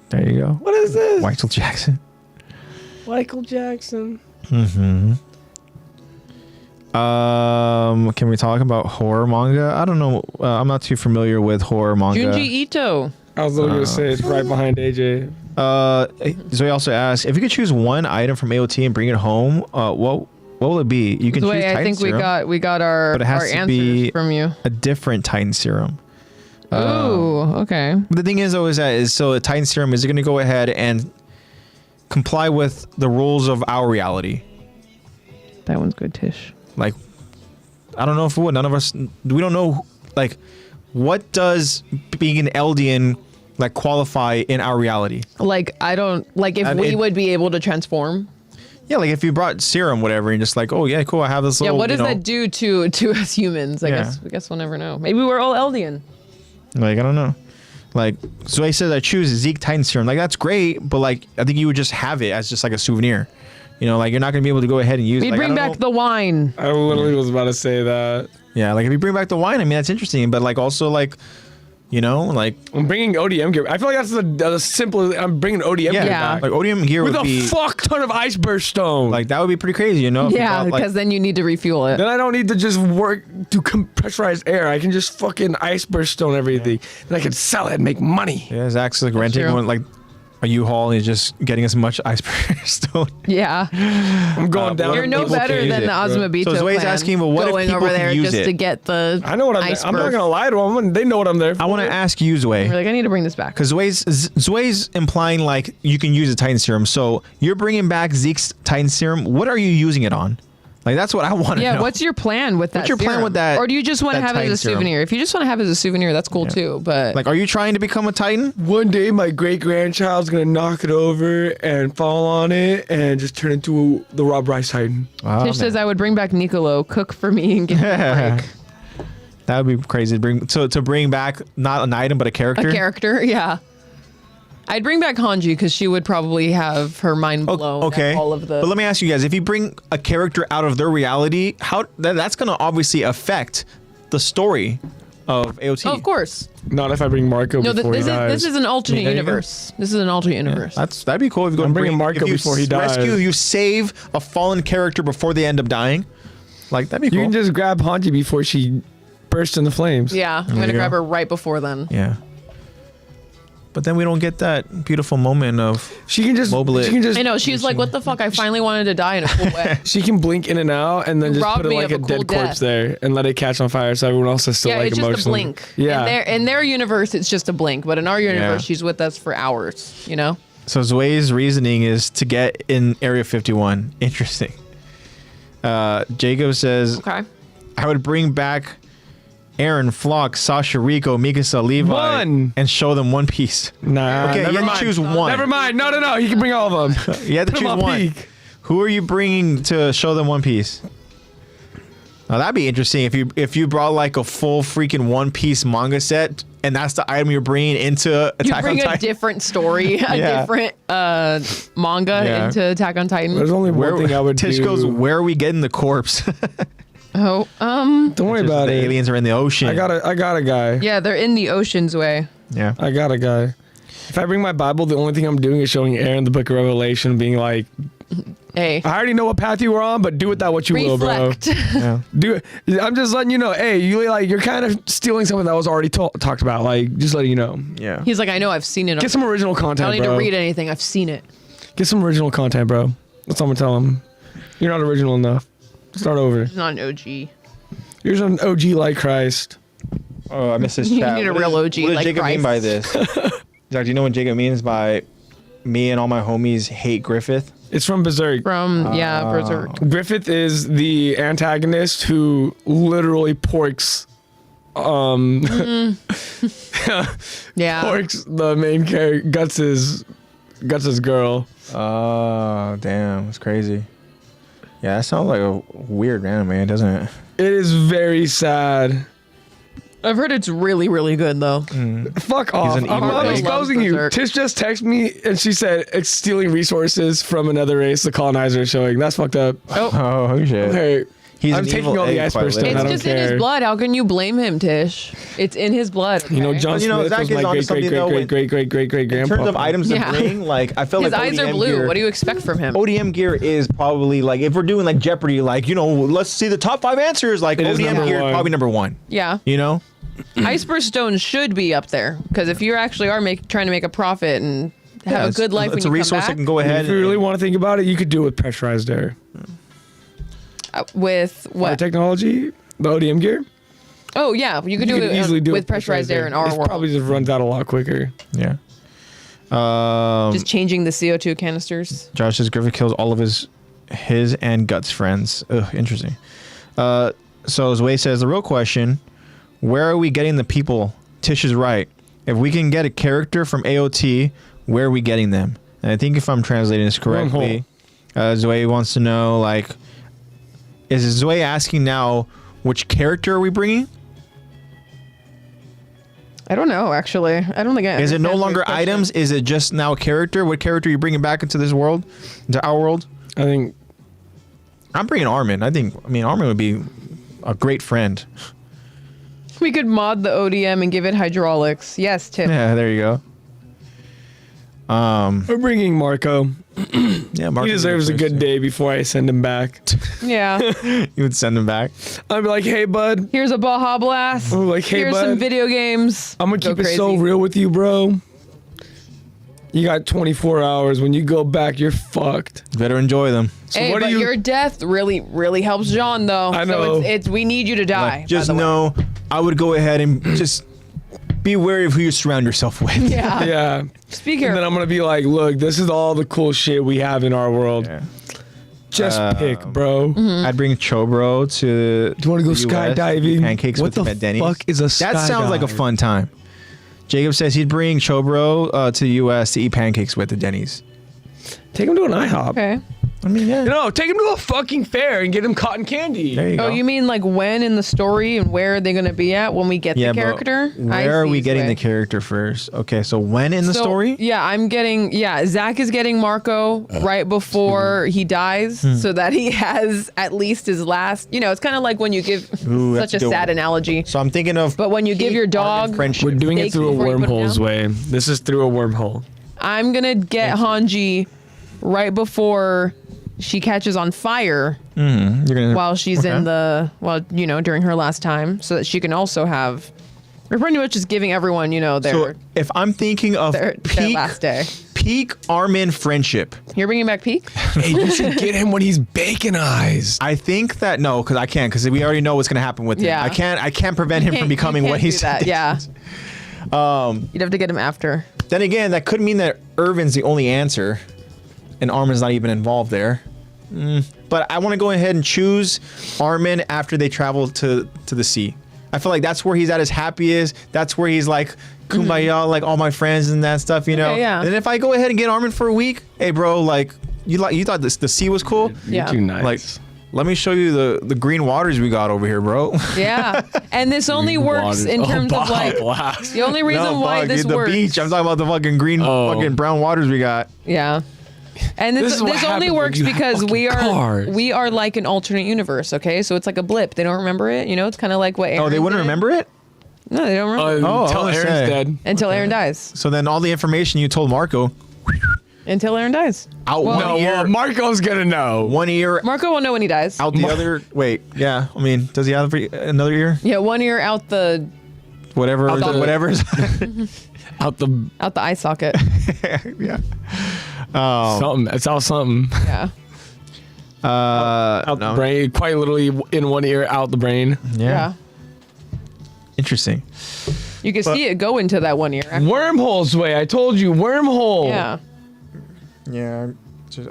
There you go. What is this? Michael Jackson. Michael Jackson. Can we talk about horror manga? I don't know. I'm not too familiar with horror manga. Junji Ito. I was literally gonna say it's right behind AJ. Zoe also asked if you could choose one item from AOT and bring it home. What will it be? You can The choose way Titan I think serum, we got our but it has our to answers be from you. a different Titan serum. Ooh, okay. The thing is, though, so a Titan serum is going to go ahead and comply with the rules of our reality. That one's good, Tish. Like, I don't know if it would. None of us, we don't know, like, what does being an Eldian, like, qualify in our reality? Like I don't like if And we it- would be able to transform. Yeah, like, if you brought serum, whatever, and just like, oh, yeah, cool, I have this Yeah, little, what does you know, that do to us humans? I Yeah. guess we'll never know. Maybe we're all Eldian. like, I don't know. Like, Zoe says I choose Zeke Titan serum. Like, that's great, but, like, I think you would just have it as just, like, a souvenir. You know, like, you're not going to be able to go ahead and use it. We'd Like, I bring don't back know. the wine. I literally was about to say that. Yeah, like, if you bring back the wine, I mean, that's interesting, but, like, also, like, you know, like, I'm bringing ODM gear. I feel like that's the simplest. I'm bringing ODM gear Yeah. back. like Odium gear With would a be, fuck ton of ice burst stone. like, that would be pretty crazy, you know? if you Yeah, brought, like- because then you need to refuel it. then I don't need to just work to pressurized air. I can just fucking ice burst stone everything. Then I can sell it and make money. Yeah, Zach's like renting true. one, like a U-Haul, and he's just getting as much ice stone. Yeah, I'm going down. what you're if no people better can use than it, the Osmobito So Zoe's clan. asking, but what if going people over can there use just it? to get the I know what I'm. I'm not iceberg. gonna lie to them. They know what I'm there for. I want to ask you, Zoe, We're like, I need to bring this back. because Zoe's implying like you can use a Titan serum. So you're bringing back Zeke's Titan serum. What are you using it on? Like, that's what I want to Yeah, know. what's your plan with that? What's your plan serum? with that- Or do you just want to that have it as Titan a serum? souvenir? If you just want to have it as a souvenir, that's cool too. But Like, are you trying to become a Titan? One day, my great grandchild's gonna knock it over and fall on it and just turn into the Rob Rice Titan. Oh, Tish says I would bring back Nicolo, cook for me, and give me a break. that would be crazy to bring back not an item but a character. A character, yeah. I'd bring back Hanji because she would probably have her mind blown. Okay. At all of the. But let me ask you guys: if you bring a character out of their reality, that's going to obviously affect the story of AOT. Oh, of course. Not if I bring Marco No, before he this dies. is an alternate There you go. universe. This is an alternate universe. That'd be cool if you go I'm and bringing Marco if you before he dies. rescue, you save a fallen character before they end up dying. Like, that'd be You cool. can just grab Hanji before she bursts into flames. Yeah, I'm you gonna go. grab her right before then. Yeah. But then we don't get that beautiful moment of She can just. Mobile it. She can just. I know she's like, "What the fuck? I finally wanted to die in a cool way." She can blink in and out and then just robbed put it me like of a a cool dead corpse death. there and let it catch on fire so everyone else is still Yeah, like it's just a emotionally. blink. Yeah. In their universe, it's just a blink. But in our universe, Yeah. she's with us for hours. You know. So Zoe's reasoning is to get in Area 51. Interesting. Jacob says, Okay. I would bring back Aaron, Flock, Sasha, Rico, Mikasa, Levi, One. and show them One Piece. Nah. Okay, never you had mind. to choose one. Never mind. No. You can bring all of them. You had to Put 'em choose on one. peak. Who are you bringing to show them One Piece? Now that'd be interesting if you brought like a full freaking One Piece manga set, and that's the item you're bringing into You Attack on bring a Titan. different story, a Yeah. different manga Yeah. into Attack on Titan. There's only one thing I would Tish do. goes, where are we getting the corpse? Oh, Don't worry Just about the it. aliens are in the ocean. I got a guy. yeah, they're in the ocean's way. Yeah. I got a guy. If I bring my Bible, the only thing I'm doing is showing Aaron the Book of Revelation, being like, Hey, I already know what path you were on, but do with that what you will, bro. reflect. Yeah. Do it. I'm just letting you know. Hey, you're kind of stealing something that was already talked about. Like, just letting you know. Yeah. He's like, I know, I've seen it. Get some original I content, don't need bro. to read anything. I've seen it. Get some original content, bro. That's all I'm gonna tell him. You're not original enough. Start over. It's not an OG. You're an OG like Christ. Oh, I missed this You chat. need a What real does- OG What does like Jacob mean Christ. by this? Zach, do you know what Jacob means by me and all my homies hate Griffith? It's from Berserk. From Berserk. Griffith is the antagonist who literally porks Yeah. porks the main character Guts' girl. Oh, damn. It's crazy. Yeah, that sounds like a weird anime, doesn't it? It is very sad. I've heard it's really, really good though. Fuck off. an I'm evil not egg. exposing you. Berserk. Tish just texted me and she said it's stealing resources from another race the colonizer is showing. That's fucked up. Oh, shit. Hey, He's I'm an taking evil all the egg, iceberg quite stuff. It's I don't just in care. his blood. How can you blame him, Tish? It's in his blood. You know, okay? John You know, Smith Zach was is my onto great, something, great, though, great, when- great, great, great, great, great In terms of grandpa. items to Yeah. bring, like, I feel His like eyes are ODM blue. gear, What do you expect from him? ODM gear is probably, like, if we're doing, like, Jeopardy, like, you know, let's see the top 5 answers, like, It is ODM number gear is one. probably number 1. Yeah. You know? Iceberg Stone should be up there because if you actually are trying to make a profit and have a good life when it's you a resource come that back can go ahead If you really want to think about it, you could do it with pressurized air. with Our what? technology, the ODM gear, Oh yeah, you could you do could it easily do it with pressurized air in our It world. probably just runs out a lot quicker. Yeah. Just changing the CO2 canisters. Josh says Griffith kills all of his and Guts friends. Ugh, interesting. So Zway says the real question: where are we getting the people? Tish is right. If we can get a character from AOT, where are we getting them? And I think if I'm translating this correctly, Zway wants to know, like, is Zway asking now which character are we bringing? I don't know actually. I don't think I. Is it no understand longer your question. items? Is it just now a character? What character are you bringing back into this world, into our world? I think I'm bringing Armin. I mean, Armin would be a great friend. We could mod the ODM and give it hydraulics. Yes, Tim. Yeah, there you go. we're bringing Marco. Yeah, Mark He deserves a good day before I send him back. Yeah. You would send him back. I'd be like, hey, bud. Here's a Baja Blast. Oh, like, hey, Here's bud. some video games. I'm going to Go keep it so crazy. real with you, bro. You got 24 hours. When you go back, you're fucked. Better enjoy them. So Hey, what but do you... your death really, really helps John, though. I So know. it's we need you to die. Like, just by the way. know, I would go ahead and just be wary of who you surround yourself with. Yeah. Yeah. Speak And here. then I'm going to be like, look, this is all the cool shit we have in our world. Yeah. Just pick, bro. I'd bring Chobro to. Do you want to go the US, skydiving? Pancakes What with the him at Denny's. fuck is a That sounds like a skydive? fun time. Jacob says he'd bring Chobro to the US to eat pancakes with the Denny's. Take him to an IHOP. Okay. I mean, yeah. No, take him to a fucking fair and get him cotton candy. There you go. Oh, you mean like when in the story and where are they going to be at when we get yeah, the character? but I where are see, we getting Sway. the character first? Okay, so when in the So, story? Yeah, I'm getting. Yeah, Zach is getting Marco right before he dies, so that he has at least his last. You know, it's kind of like when you give Ooh, that's such a a good sad one. analogy. So I'm thinking of. But when you give your dog, friendship. We're doing it Steak through a before you put it wormhole's down? way. This is through a wormhole. I'm gonna get Hanji right before she catches on fire You're gonna. while she's okay. in the during her last time, so that she can also have. We're pretty much just giving everyone So their if I'm thinking of their peak last day. peak Armin friendship, You're bringing back Peak. Hey, you should get him when he's bacon eyes. I think that no, because I can't, because we already know what's gonna happen with him. Yeah. I can't prevent him from becoming You what can't he's. do that, yeah. You'd have to get him after. Then again, that could mean that Irvin's the only answer, and Armin's not even involved there. But I want to go ahead and choose Armin after they travel to the sea. I feel like that's where he's at his happiest. That's where he's like kumbaya, like all my friends and that stuff, you know. Okay, yeah. And if I go ahead and get Armin for a week, hey bro, like you thought the sea was cool? Yeah. You're too nice. Like, let me show you the green waters we got over here, bro. Yeah, and this only works in terms of like blast. the only reason No, why fuck, this dude, the works. beach. I'm talking about the fucking green, fucking brown waters we got. Yeah. And This this is what only happens when works you have because we fucking are cars. we are like an alternate universe, okay? So it's like a blip. They don't remember it, you know? It's kind of like what Aaron Oh, they wouldn't did. remember it? No, they don't remember Oh, Until I was Aaron's gonna say. dead. until Aaron dies. So then all the information you told Marco Until Aaron dies. Out Well, No, one ear. well, Marco's gonna know. One ear. Marco will know when he dies. Out the other. Wait. Yeah. I mean, does he have another ear? Yeah, one ear out the Whatever. Whatever's. Out the eye socket. Yeah. something. It's all something. Yeah. Out the brain. Quite literally in one ear, out the brain. Yeah. Interesting. You can see it go into that one ear. actually. Wormholes way. I told you, wormhole. Yeah. Yeah.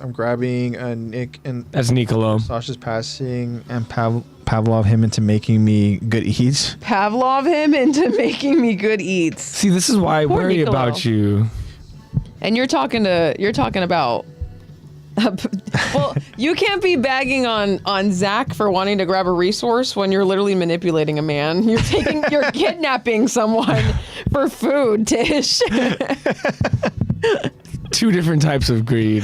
I'm grabbing Nick and That's Nicolo. Sasha's passing and Pavlov him into making me good eats. Pavlov him into making me good eats. See, this is why I Poor worry Nicolo. about you. And you're talking about well, you can't be bagging on Zach for wanting to grab a resource when you're literally manipulating a man. You're kidnapping someone for food, Tish. Two different types of greed.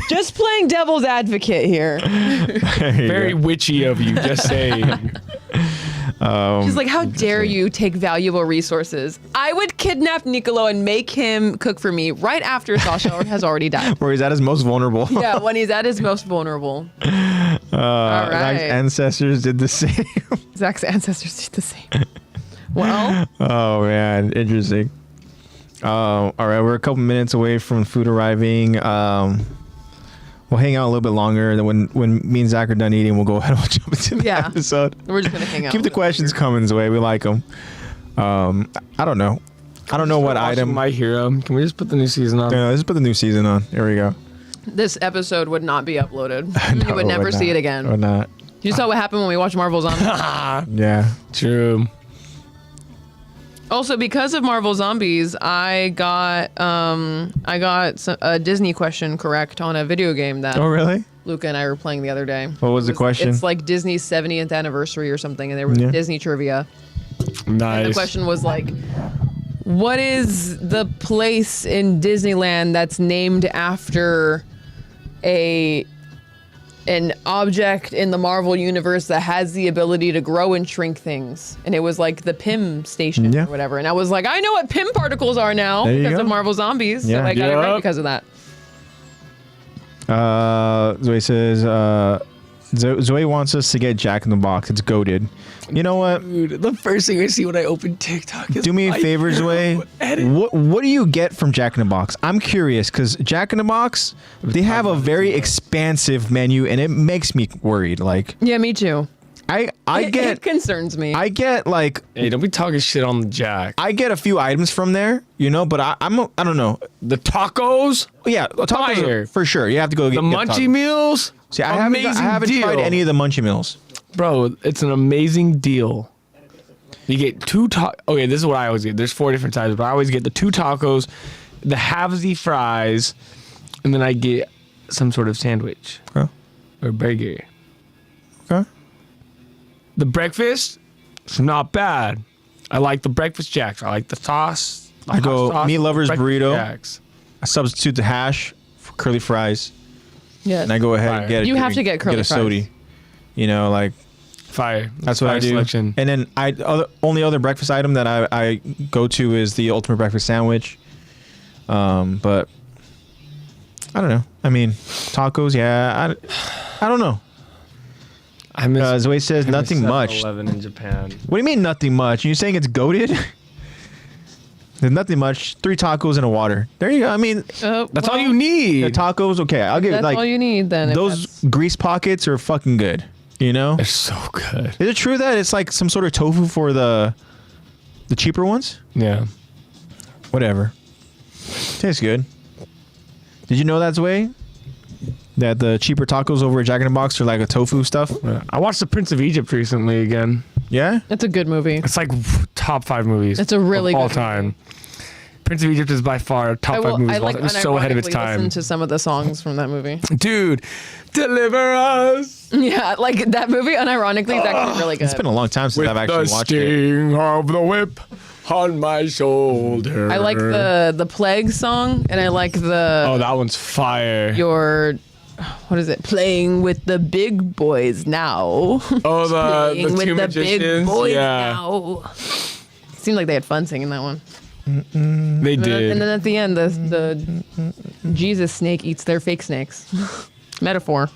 Just playing devil's advocate here. Very witchy of you, just saying. She's like, how dare you take valuable resources? I would kidnap Nicolo and make him cook for me right after Sasha has already died. Where he's at his most vulnerable. Yeah, when he's at his most vulnerable. All right. Zach's ancestors did the same. Zach's ancestors did the same. Well. Oh man, interesting. All right, we're a couple minutes away from food arriving. We'll hang out a little bit longer. Then when me and Zach are done eating, we'll go ahead and we'll jump into the episode. We're just gonna hang out. Keep the questions coming, Zoe. We like them. I don't know. I don't know what item. My Hero. Can we just put the new season on? Yeah, let's put the new season on. Here we go. This episode would not be uploaded. No, You would never see it again. Or not. You saw what happened when we watched Marvel Zombies. Yeah. True. Also, because of Marvel Zombies, I got a Disney question correct on a video game that Oh really? Luca and I were playing the other day. What was the question? It's like Disney's 70th anniversary or something, and there was Disney trivia. Nice. And the question was like, what is the place in Disneyland that's named after an object in the Marvel universe that has the ability to grow and shrink things? And it was like the Pym station or whatever. And I was like, I know what Pym particles are now There you because go. of Marvel Zombies. Yeah. So I got it right because of that. Zoe says Zoe wants us to get Jack in the Box. It's goated. You know what? Dude, the first thing I see when I open TikTok is Do me a favor, Zoe. What do you get from Jack in the Box? I'm curious because Jack in the Box, they have a very expansive menu and it makes me worried. Like, Yeah, me too. it concerns me. I get like Hey, don't be talking shit on the Jack. I get a few items from there, you know, but I don't know. The tacos, Yeah, tacos Fire. for sure. You have to go get the get munchie tacos. meals. See, I haven't deal. tried any of the munchie meals. Bro, it's an amazing deal. You get two Okay, this is what I always get. There's 4 different types, but I always get the 2 tacos, the halvesy fries, and then I get some sort of sandwich Okay. or burger. Okay. The breakfast, it's not bad. I like the breakfast jacks. I like the sauce. the I hot go sauce, meat lovers breakfast burrito. Jacks. I substitute the hash for curly fries, yeah. and I go ahead Fire. and get You have to get curly a fries. sody. You know, like Fire. that's what Fire I do. Selection. And then only other breakfast item that I go to is the ultimate breakfast sandwich. But I don't know. I mean, tacos. Yeah, I don't know. I miss Zoe says nothing much. 7-Eleven in Japan. What do you mean nothing much? You saying it's goated? There's nothing much. 3 tacos and a water. There you go. I mean, That's all you need. the tacos. Okay, I'll give it That's like all you need then. if those that's- grease pockets are fucking good. You know? They're so good. Is it true that it's like some sort of tofu for the cheaper ones? Yeah. Whatever. Tastes good. Did you know that's the way? That the cheaper tacos over at Jack in the Box are like a tofu stuff? I watched The Prince of Egypt recently again. Yeah? It's a good movie. It's like top 5 movies. It's a really of all good time. Prince of Egypt is by far top 5 movies of all time. It's so ahead of its time. Listen to some of the songs from that movie. Dude, deliver us Yeah, like that movie. Unironically, is actually really good. It's been a long time since with I've actually the watched it. sting of the whip on my shoulder. I like the Plague song, and I like the Oh, that one's fire. what is it? Playing with the big boys now. Oh, the Playing two with the big magicians. boys Yeah. now. Seemed like they had fun singing that one. They did. And then at the end, the Jesus snake eats their fake snakes. Metaphor.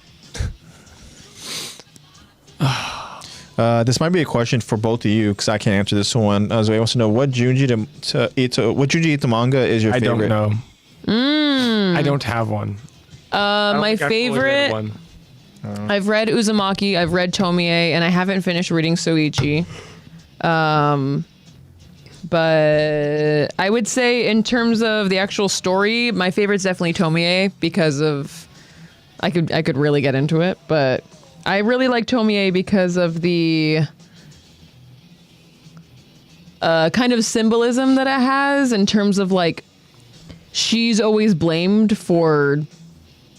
This might be a question for both of you because I can't answer this one. I wants to know what Junji Ito manga is your favorite? I don't know. I don't have one. My favorite. I've read Uzumaki, I've read Tomie, and I haven't finished reading Soichi. But I would say in terms of the actual story, my favorite's definitely Tomie because of I could really get into it, but I really like Tomie because of the kind of symbolism that it has in terms of like she's always blamed for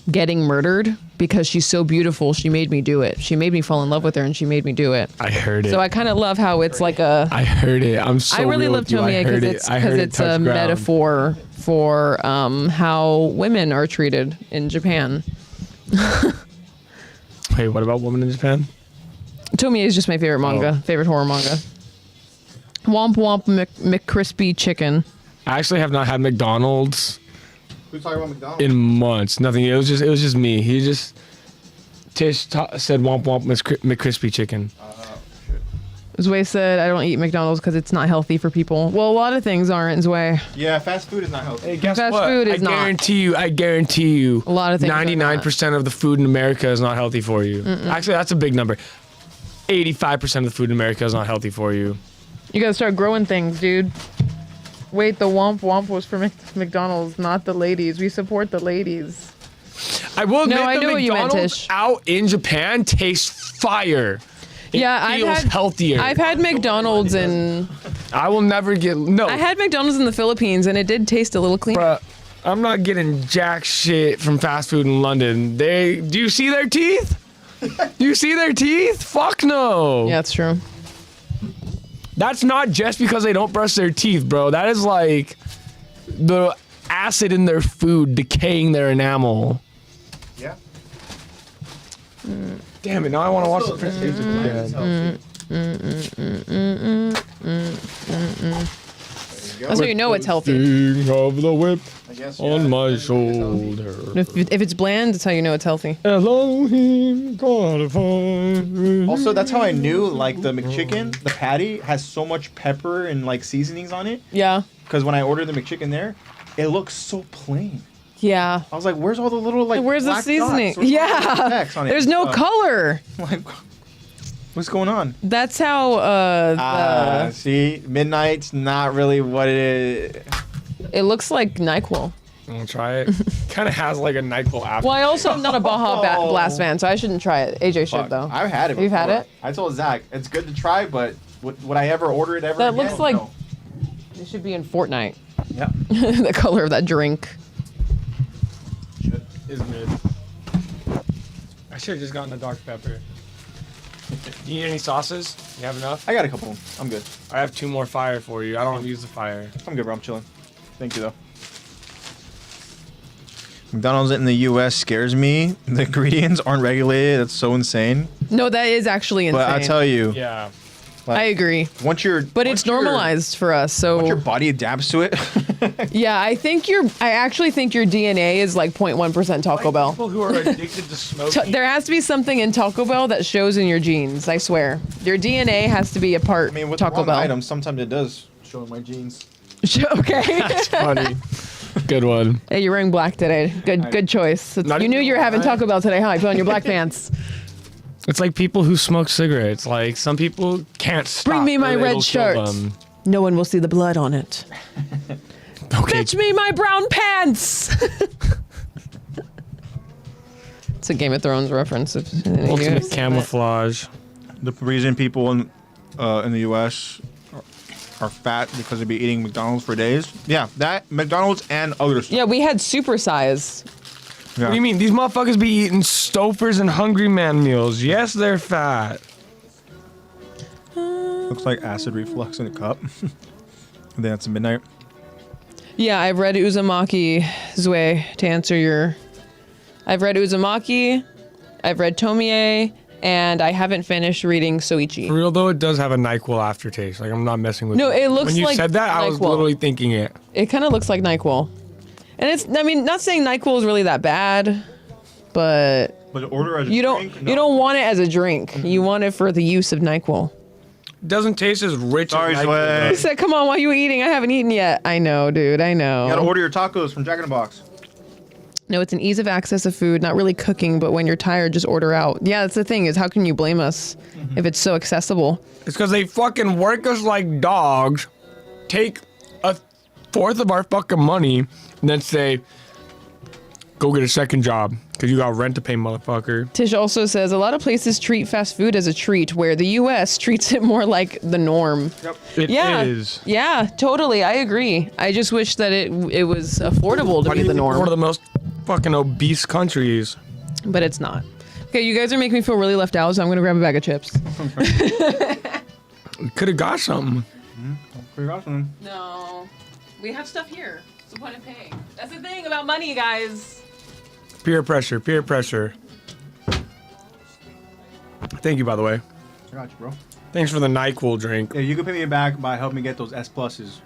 getting murdered because she's so beautiful. She made me do it. She made me fall in love with her, and she made me do it. I heard it. So I kind of love how it's like a. I heard it. I'm so. I really real love with you. Tomie because it's a metaphor for how women are treated in Japan. Wait, what about Woman in Japan? Tomie is just my favorite manga, favorite horror manga. Womp Womp McCrispy Chicken. I actually have not had McDonald's. Who's talking about McDonald's? In months, nothing. It was just me. He just said Womp Womp McCrispy Chicken. Zwei said, I don't eat McDonald's because it's not healthy for people. Well, a lot of things aren't, Zwei. Yeah, fast food is not healthy. Hey, guess Fast what? food is I guarantee you. A lot of things are 99% of the food in America is not healthy for you. Actually, that's a big number. 85% of the food in America is not healthy for you. You gotta start growing things, dude. Wait, the Womp Womp was for McDonald's, not the ladies. We support the ladies. I will admit I the know what you meant, McDonald's Tish. out in Japan tastes fire. It feels healthier. I've had McDonald's in. I will never get I had McDonald's in the Philippines, and it did taste a little clean. Bruh, I'm not getting jack shit from fast food in London. Do you see their teeth? Do you see their teeth? Fuck no. Yeah, it's true. That's not just because they don't brush their teeth, bro. That is like the acid in their food decaying their enamel. Yeah. Damn it, now I want to watch the Prince again. That's how you know it's healthy. King of the whip I guess, on my shoulder. If it's bland, that's how you know it's healthy. Elohim, God of all. Also, that's how I knew, like, the McChicken, the patty, has so much pepper and, like, seasonings on it. Yeah. Because when I ordered the McChicken there, it looks so plain. Yeah. I was like, where's all the little, like, Where's the black seasoning? dots? Where's all the Yeah. specks on it? There's no color. Like, what's going on? That's how See, Midnight's not really what it is. it looks like NyQuil. I'm gonna try it. Kind of has like a NyQuil after. Well, I also am not a Baja Blast fan, so I shouldn't try it. AJ should though. I've had it. You've had before. it? I told Zach it's good to try, but would I ever order it ever? That again? looks like No. it should be in Fortnite. Yeah. The color of that drink. Is mid. I should have just gotten a Dr. Pepper. You need any sauces? You have enough? I got a couple. I'm good. I have 2 more fire for you. I don't use the fire. I'm good, bro. I'm chilling. Thank you, though. McDonald's in the U.S. scares me. The ingredients aren't regulated. That's so insane. No, that is actually insane. But I tell you, Yeah. I agree. once you're, But it's normalized for us, so Once your body adapts to it. yeah, I actually think your DNA is like 0.1% Taco Bell. People who are addicted to smoking. There has to be something in Taco Bell that shows in your genes, I swear. Your DNA has to be a part I mean, with Taco the wrong Bell. items, sometimes it does show in my genes. Okay. That's funny. Good one. Hey, you're wearing black today. Good choice. Not You knew even you were having lying. Taco Bell today, huh? You put on your black pants. It's like people who smoke cigarettes. Like some people can't stop. Bring me my or red it'll kill shirt. them. No one will see the blood on it. Okay. Fetch me my brown pants. It's a Game of Thrones reference. If any of you have Ultimate seen camouflage. The reason people in the U.S. are fat because they be eating McDonald's for days. Yeah, that McDonald's and other that. stuff. Yeah, we had supersize. Yeah. What do you mean? These motherfuckers be eating Stouffer's and Hungry Man meals. Yes, they're fat. Looks like acid reflux in a cup. And then it's midnight. Yeah, I've read Uzumaki, Zwei, to answer your... I've read Uzumaki, I've read Tomie, and I haven't finished reading Soichi. For real though, it does have a NyQuil aftertaste. Like I'm not messing with No, you. it looks when you like said that, I was NyQuil. literally thinking it. It kind of looks like NyQuil. And it's, I mean, not saying NyQuil is really that bad, but order as a you don't drink? No. you don't want it as a drink. You want it for the use of NyQuil. Doesn't taste as rich Sorry, as NyQuil Sway. He does. said, "Come on, why are you eating? I haven't eaten yet." I know, dude. I know. You gotta order your tacos from Jack in the Box. No, it's an ease of access of food, not really cooking, but when you're tired, just order out. Yeah, that's the thing is, how can you blame us if it's so accessible? It's because they fucking work us like dogs, take a fourth of our fucking money, and then say, go get a second job, because you got rent to pay, motherfucker. Tish also says, a lot of places treat fast food as a treat, where the U.S. treats it more like the norm. Yep. It Yeah, is. yeah, totally. I agree. I just wish that it was affordable to Why do be you the think we're norm, one of the most fucking obese countries? but it's not. Okay, you guys are making me feel really left out, so I'm gonna grab a bag of chips. We could have got something. Pretty awesome. No, we have stuff here. What's the point of paying? That's the thing about money, guys. Peer pressure, peer pressure. Thank you, by the way. I got you, bro. Thanks for the NyQuil drink. Yeah, you can pay me back by helping me get those S pluses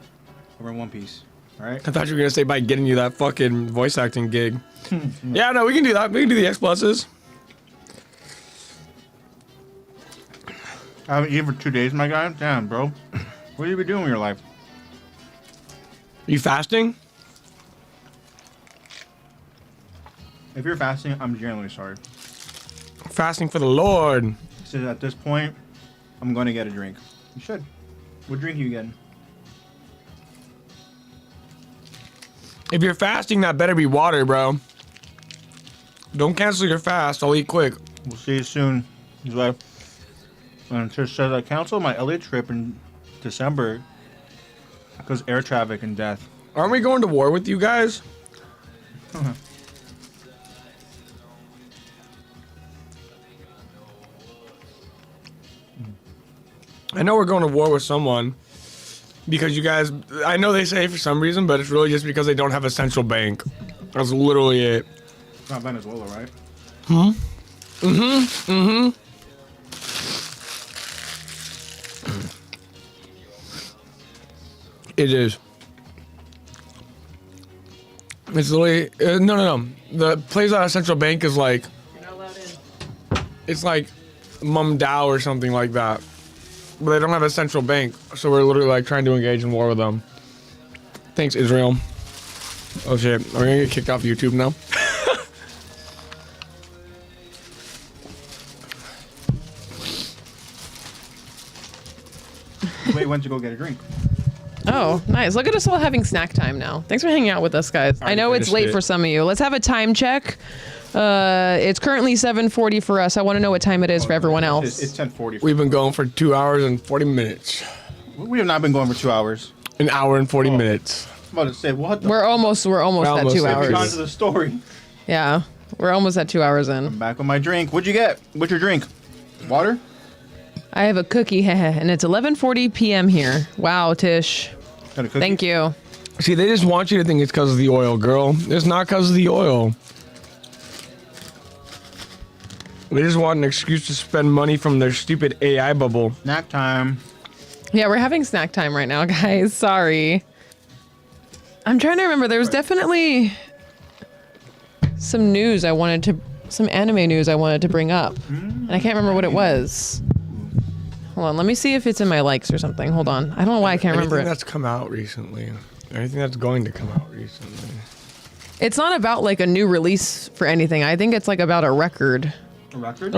over in One Piece. All right. I thought you were gonna say by getting you that fucking voice acting gig. Yeah, no, we can do that. We can do the X pluses. I haven't eaten for 2 days, my guy. Damn, bro. What have you been doing with your life? You fasting? If you're fasting, I'm genuinely sorry. Fasting for the Lord. So at this point, I'm going to get a drink. You should. What drink are you getting? If you're fasting, that better be water, bro. Don't cancel your fast. I'll eat quick. We'll see you soon. His wife. And Trish says, I canceled my LA trip in December because air traffic and death. Aren't we going to war with you guys? I know we're going to war with someone because you guys, I know they say for some reason, but it's really just because they don't have a central bank. That's literally it. It's not Venezuela, right? It is. It's literally, no. The place out of central bank is like, You're not allowed in. it's like Mum Dao or something like that. But they don't have a central bank, so we're literally like trying to engage in war with them. Thanks, Israel. Oh shit, are we gonna get kicked off YouTube now? Wait, went to go get a drink. Oh, nice. Look at us all having snack time now. Thanks for hanging out with us, guys. I know it's finished late it. for some of you. Let's have a time check. It's currently 7:40 for us. I want to know what time it is for everyone else. It's 10:40. We've been going for 2 hours and 40 minutes. We have not been going for 2 hours. An hour and 40 minutes. I'm about to say, what the We're almost at almost 2 there. We've gone hours. to the story. Yeah, we're almost at 2 hours in. Back with my drink. What'd you get? What's your drink? Water? I have a cookie, and it's 11:40 p.m. here. Wow, Tish. Got a cookie? Thank you. See, they just want you to think it's because of the oil, girl. It's not because of the oil. They just want an excuse to spend money from their stupid AI bubble. Snack time. Yeah, we're having snack time right now, guys. Sorry. I'm trying to remember. There was definitely some anime news I wanted to bring up, and I can't remember what it was. Hold on, let me see if it's in my likes or something. Hold on. I don't know why I can't remember Anything it. that's come out recently. Anything that's going to come out recently. It's not about like a new release for anything. I think it's like about a record. A record?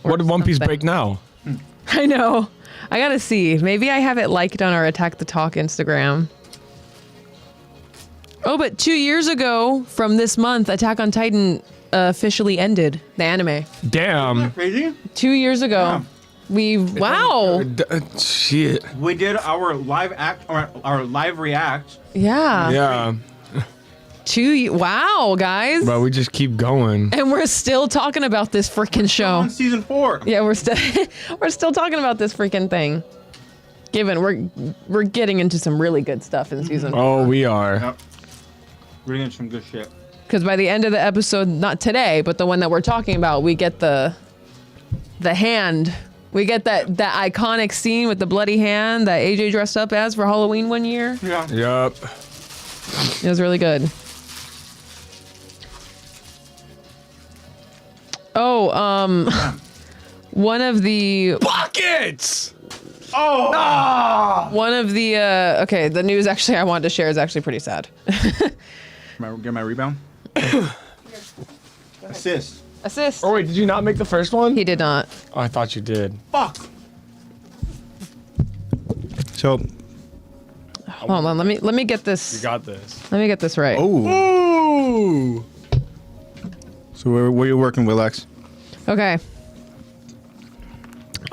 What did One Piece something. break now? I know. I gotta see. Maybe I have it liked on our Attack the Talk Instagram. Oh, but 2 years ago from this month, Attack on Titan officially ended, the anime. Damn. Crazy? 2 years ago. Wow. Shit. We did our live act, or our live react. Yeah. Yeah. Wow, guys. But we just keep going. And we're still talking about this freaking show. On season 4. Yeah, we're still talking about this freaking thing. Given we're getting into some really good stuff in season. Oh, we are. Yep. We're getting some good shit. Because by the end of the episode, not today, but the one that we're talking about, we get the hand. We get that iconic scene with the bloody hand that AJ dressed up as for Halloween one year. Yeah. Yep. It was really good. Oh, one of the Buckets! one of the okay, the news actually I wanted to share is actually pretty sad. Get my rebound. Assist. Assist. Oh, wait, did you not make the first one? He did not. Oh, I thought you did. Fuck. So. Hold on, let me get this. You got this. Let me get this right. Oh. Ooh! So where you working with, Lex? Okay.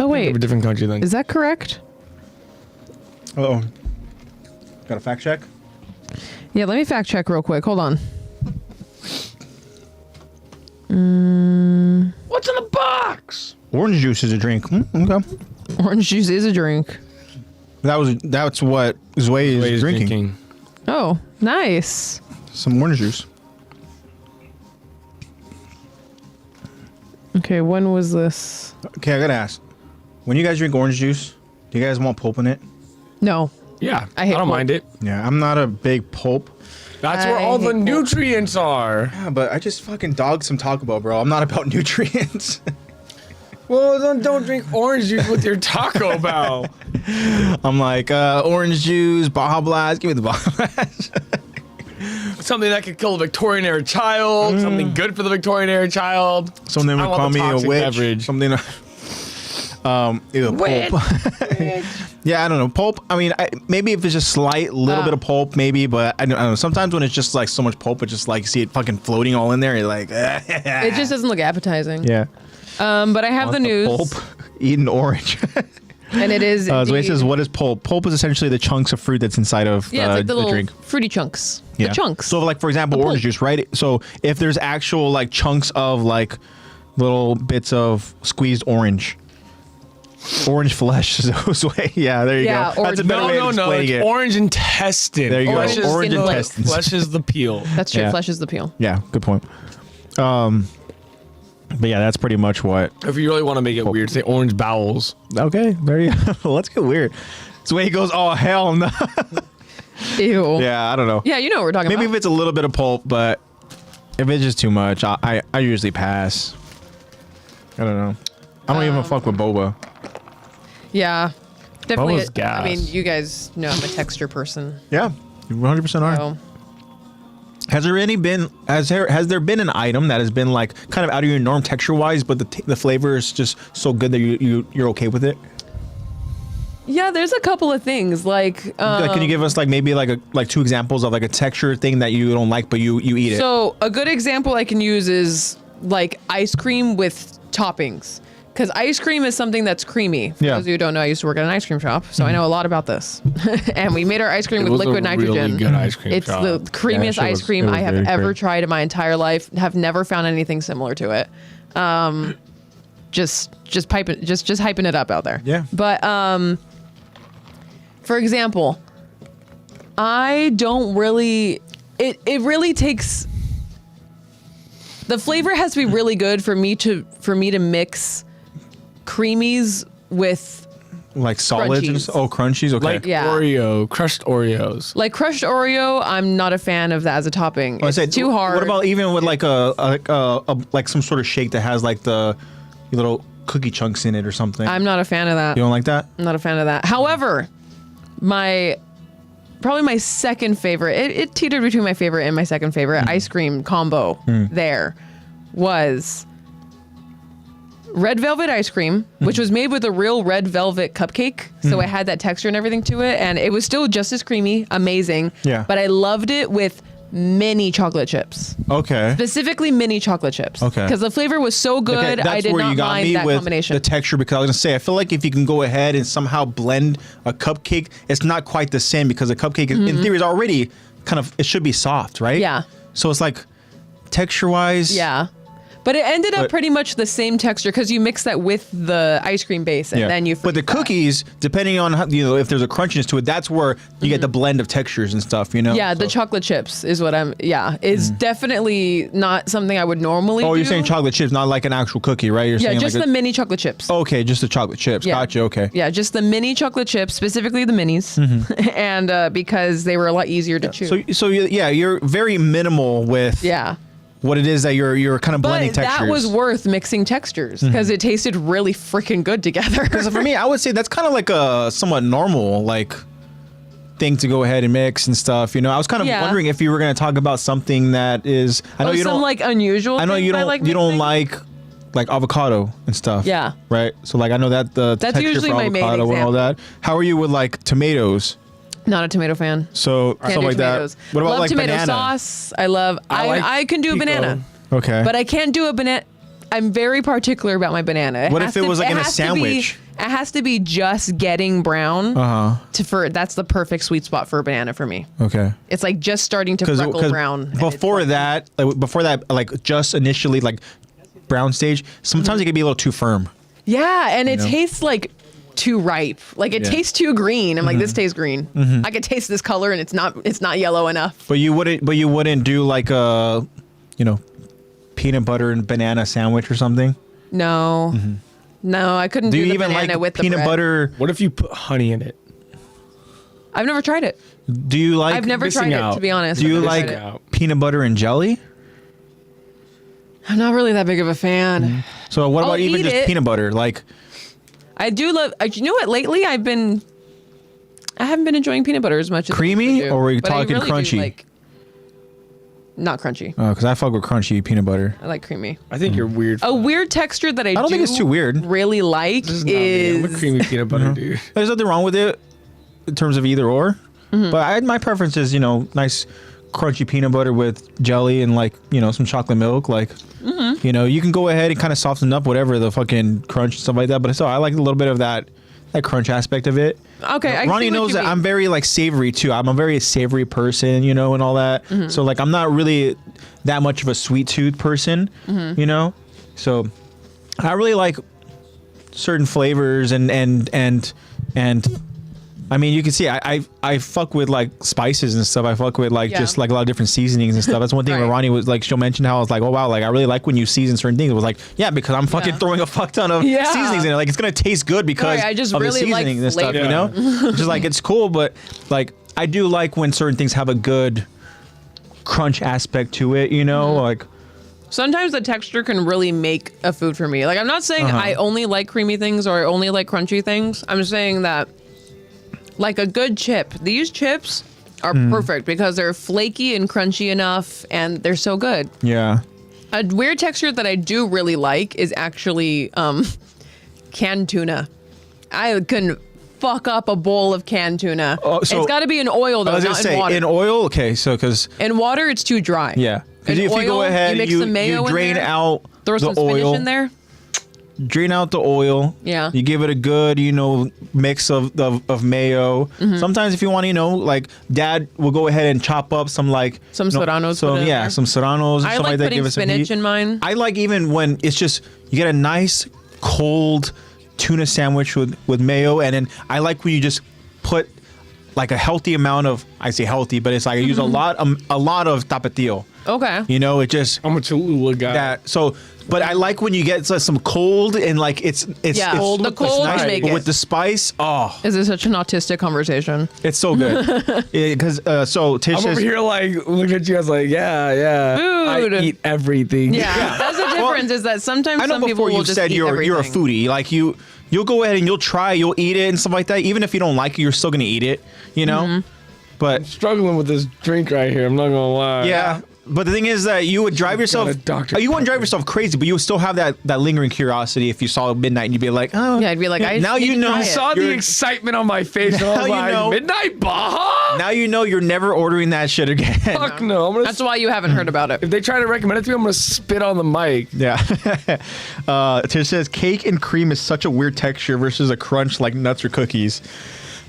Oh Have wait, a different country then. is that correct? Uh-oh. Got a fact check? Yeah, let me fact check real quick. Hold on. What's in the box? Orange juice is a drink. Okay. Orange juice is a drink. That's what Zway is drinking. Oh, nice. Some orange juice. Okay, when was this? Okay, I gotta ask. When you guys drink orange juice, do you guys want pulp in it? No. Yeah, I hate don't pulp. mind it. Yeah, I'm not a big pulp. That's where I all the hate pulp. nutrients are. Yeah, but I just fucking dog some Taco Bell, bro. I'm not about nutrients. Well, then don't drink orange juice with your Taco Bell. I'm like, orange juice, Baja Blast. Give me the Baja Blast. Something that could kill a Victorian era child. Something good for the Victorian era child. Something I would want call the me a toxic witch. beverage. Something. Either pulp. Yeah, I don't know. Pulp. I mean, maybe if it's just slight little bit of pulp, maybe. But I don't know. Sometimes when it's just like so much pulp, it's just like see it fucking floating all in there. You're like, It just doesn't look appetizing. yeah. But I have the news. Pulp. Eating orange. And it is. So it indeed- says, what is pulp? Pulp is essentially the chunks of fruit that's inside of Yeah, it's like the little drink. fruity chunks. Yeah. The chunks. So like, for example, The orange pulp. juice, right? So if there's actual like chunks of like little bits of squeezed orange flesh. Yeah, there you Yeah, go. That's a orange- better way of No. explaining It's it. orange intestine. There you Orange go. is Orange skin flake. intestines. Flesh is the peel. That's true. Yeah. Flesh is the peel. Yeah, good point. But yeah, that's pretty much what. If you really want to make it weird, say orange bowels. Okay, there you go. Let's get weird. So when he goes, oh hell no. Ew. Yeah, I don't know. Yeah, you know what we're talking Maybe about. if it's a little bit of pulp, but if it's just too much, I usually pass. I don't know. I don't even fuck with boba. Yeah. Definitely. Boba's gas. I mean, you guys know I'm a texture person. Yeah, you 100% are. So. Has there been an item that has been like kind of out of your norm texture wise, but the flavor is just so good that you're okay with it? Yeah, there's a couple of things like. Like, can you give us like maybe like two examples of like a texture thing that you don't like but you eat it? So a good example I can use is like ice cream with toppings. Because ice cream is something that's creamy. For Yeah. those of you who don't know, I used to work at an ice cream shop, so I know a lot about this. And we made our ice cream It with was a liquid really nitrogen. good ice cream It's shop. the creamiest shit ice was- cream it was I have very ever good. tried in my entire life. Have never found anything similar to it. Just hyping it up out there. Yeah. But for example, I don't really. It really takes. The flavor has to be really good for me to mix creamies with like solids and crunchies. oh crunchies. Okay. Like Yeah. Oreo, crushed Oreos. like crushed Oreo. I'm not a fan of that as a topping. I It's said, too hard. What about even with like a like some sort of shake that has like the little cookie chunks in it or something? I'm not a fan of that. You don't like that? I'm not a fan of that. However, probably my second favorite, it teetered between my favorite and my second favorite ice cream combo there was red velvet ice cream, which was made with a real red velvet cupcake. So it had that texture and everything to it. And it was still just as creamy, amazing. Yeah. But I loved it with mini chocolate chips. Okay. Specifically mini chocolate chips. Okay. Because the flavor was so good, Okay, that's I did where you not got mind me that with combination. the texture, because I was gonna say I feel like if you can go ahead and somehow blend a cupcake, it's not quite the same because a cupcake in theory is already kind of, it should be soft, right? Yeah. So it's like texture wise. Yeah. But it ended up pretty much the same texture because you mix that with the ice cream base and then you. But the cookies, depending on how, if there's a crunchiness to it, that's where you get the blend of textures and stuff. Yeah, the chocolate chips is what I'm. Yeah, it's definitely not something I would normally. Oh, do. you're saying chocolate chips, not like an actual cookie, right? You're saying just like the mini chocolate chips. Okay, just the chocolate chips. Yeah. Gotcha. Okay. Yeah, just the mini chocolate chips, specifically the minis, and because they were a lot easier to chew. So you're very minimal with. Yeah. What it is that you're kind of blending textures. That was worth mixing textures because it tasted really freaking good together. Because for me, I would say that's kind of like a somewhat normal thing to go ahead and mix and stuff. I was kind of wondering if you were going to talk about something that is. I know you don't like unusual. I know you don't. You don't like avocado and stuff. Yeah. Right. So I know that the that's texture usually for my main avocado and all example. that. How are you with tomatoes? Not a tomato fan. So Can't something do like tomatoes. that. What about love tomato banana? sauce? I can do a banana. Okay. But I can't do a banana. I'm very particular about my banana. What if it was in a sandwich? It has to be just getting brown. That's the perfect sweet spot for a banana for me. Okay. It's just starting to freckle brown. Before that, just initially brown stage, sometimes it can be a little too firm. Yeah, and it tastes too ripe. It tastes too green. I'm this tastes green. I could taste this color and it's not yellow enough. But you wouldn't do a peanut butter and banana sandwich or something? No. No, I couldn't do the banana with the peanut bread. butter? What if you put honey in it? I've never tried it. Do you like I've never tried it, to be honest. Do you like peanut butter and jelly? I'm not really that big of a fan. So what I'll about even eat just it. peanut butter? I do love. You know what? Lately, I haven't been enjoying peanut butter as much as creamy, I used to do, or were you but I talking really do crunchy? Not crunchy. Oh, because I fuck with crunchy peanut butter. I like creamy. I think you're weird. A weird texture that I don't think it's too weird. Really like This is not me. I'm a creamy peanut butter dude. There's nothing wrong with it in terms of either or. But my preference is nice crunchy peanut butter with jelly and some chocolate milk. You can go ahead and kind of soften up whatever the fucking crunch and stuff like that. But still, I like a little bit of that crunch aspect of it. Okay, Ronnie knows that I'm very savory too. I'm a very savory person, and all that. So I'm not really that much of a sweet tooth person, So I really like certain flavors and I mean, you can see I fuck with spices and stuff. I fuck with just a lot of different seasonings and stuff. That's one thing where Ronnie was she'll mention how I was oh wow, I really like when you season certain things. It was yeah, because I'm fucking throwing a fuck ton of seasonings in it. It's gonna taste good because I just of really the seasonings and stuff. Just it's cool, but I do like when certain things have a good crunch aspect to it. Sometimes the texture can really make a food for me. I'm not saying I only like creamy things or I only like crunchy things. I'm saying that. A good chip. These chips are perfect because they're flaky and crunchy enough and they're so good. Yeah. A weird texture that I do really like is actually canned tuna. I couldn't fuck up a bowl of canned tuna. It's got to be in oil though, not in water. In oil? Okay, so because... In water, it's too dry. Yeah. Because if oil, you go ahead, you mix some mayo you drain in there, out throw some the spinach oil. in there. Drain out the oil. Yeah. You give it a good, mix of mayo. Sometimes if you want, Dad will go ahead and chop up some some serranos. Some serranos. I something like that. putting Give it some spinach heat. in mine. I like even when it's just you get a nice cold tuna sandwich with mayo, and then I like when you just put a healthy amount of. I say healthy, but it's I use a lot of tapatio. Okay. It just. I'm a Cholula guy. That so. But I like when you get some cold and it's cold. The cold nice, make but it. with the spice. Oh, Is this such an autistic conversation? it's so good. Because Tish I'm over says, here looking at you. I was yeah. Food. I eat everything. Yeah. That's the difference is that sometimes I know some people before will you just said eat you're a everything. foodie. You'll go ahead and you'll eat it and stuff like that. Even if you don't like it, you're still gonna eat it. But Struggling with this drink right here. I'm not gonna lie. yeah. But the thing is that you would drive yourself. a Dr. You wouldn't drive yourself crazy, but you would still have that lingering curiosity if you saw midnight and you'd be like, oh. Yeah, I'd be like, I now need you to know. try I it. saw the You're- excitement on my face. Now I was you like, know. Midnight Baja? Now you're never ordering that shit again. Fuck no. That's why you haven't heard about it. If they try to recommend it to me, I'm gonna spit on the mic. Yeah. Tish says cake and cream is such a weird texture versus a crunch like nuts or cookies.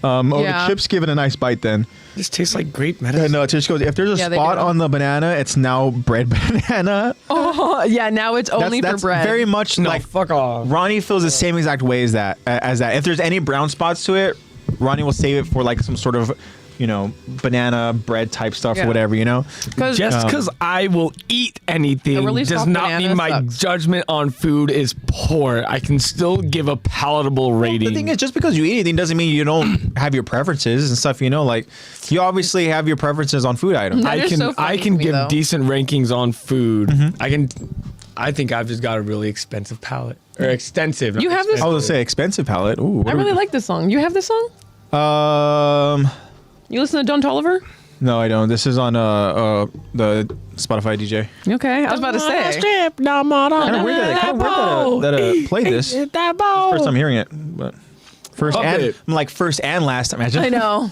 Yeah. The chips give it a nice bite then. This tastes like grape medicine. No, it just goes. If there's a Yeah, they spot do. on the banana, it's now bread banana. Oh, yeah. Now it's only That's for bread. very much No, like fuck off. Ronnie feels the same exact way as that. If there's any brown spots to it, Ronnie will save it for like some sort of, banana bread type stuff Yeah. or whatever. Just because I will eat anything A really does soft not banana mean my sucks. judgment on food is poor. I can still give a palatable rating. The thing is, just because you eat anything doesn't mean you don't have your preferences and stuff. Like you obviously have your preferences on food items. That is so funny I can to me, give though. decent rankings on food. I think I've just got a really expensive palate. Or extensive. not You have this- I was gonna say expensive palate. Ooh, I really like this song. You have this song? You listen to Don Toliver? No, I don't. This is on the Spotify DJ. Okay, I was about to say. Kind of weird that played this. First time hearing it, but first Love and it. I'm like first and last time. I know.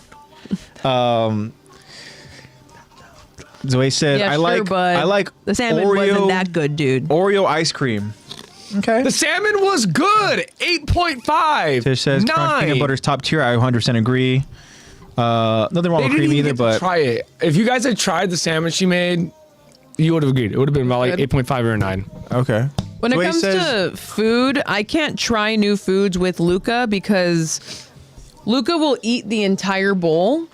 Zoe said, Yeah, I sure, like bud. I like The salmon Oreo, wasn't that good, dude. Oreo ice cream. Okay. The salmon was good. 8.5. Tish says crunch peanut butter's top tier. I 100% agree. Nothing wrong They with didn't cream even either, get to but try it. If you guys had tried the salmon she made, you would have agreed. It would have been about like Good. 8.5 or a 9. okay. When it Zoe comes says- to food, I can't try new foods with Luca because Luca will eat the entire bowl.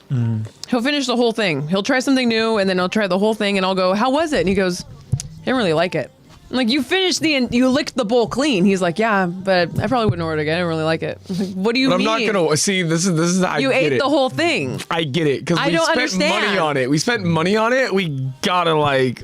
He'll finish the whole thing. He'll try something new and then he'll try the whole thing and I'll go, "How was it?" And he goes, "I didn't really like it." I'm like, "You finished you licked the bowl clean." He's like, "Yeah, but I probably wouldn't order it again. I didn't really like it." I'm like, "What do you But I'm mean?" not gonna see. This is how You I get ate it. the whole thing. I get it because I we don't spent understand. money on it. We spent money on it. We gotta like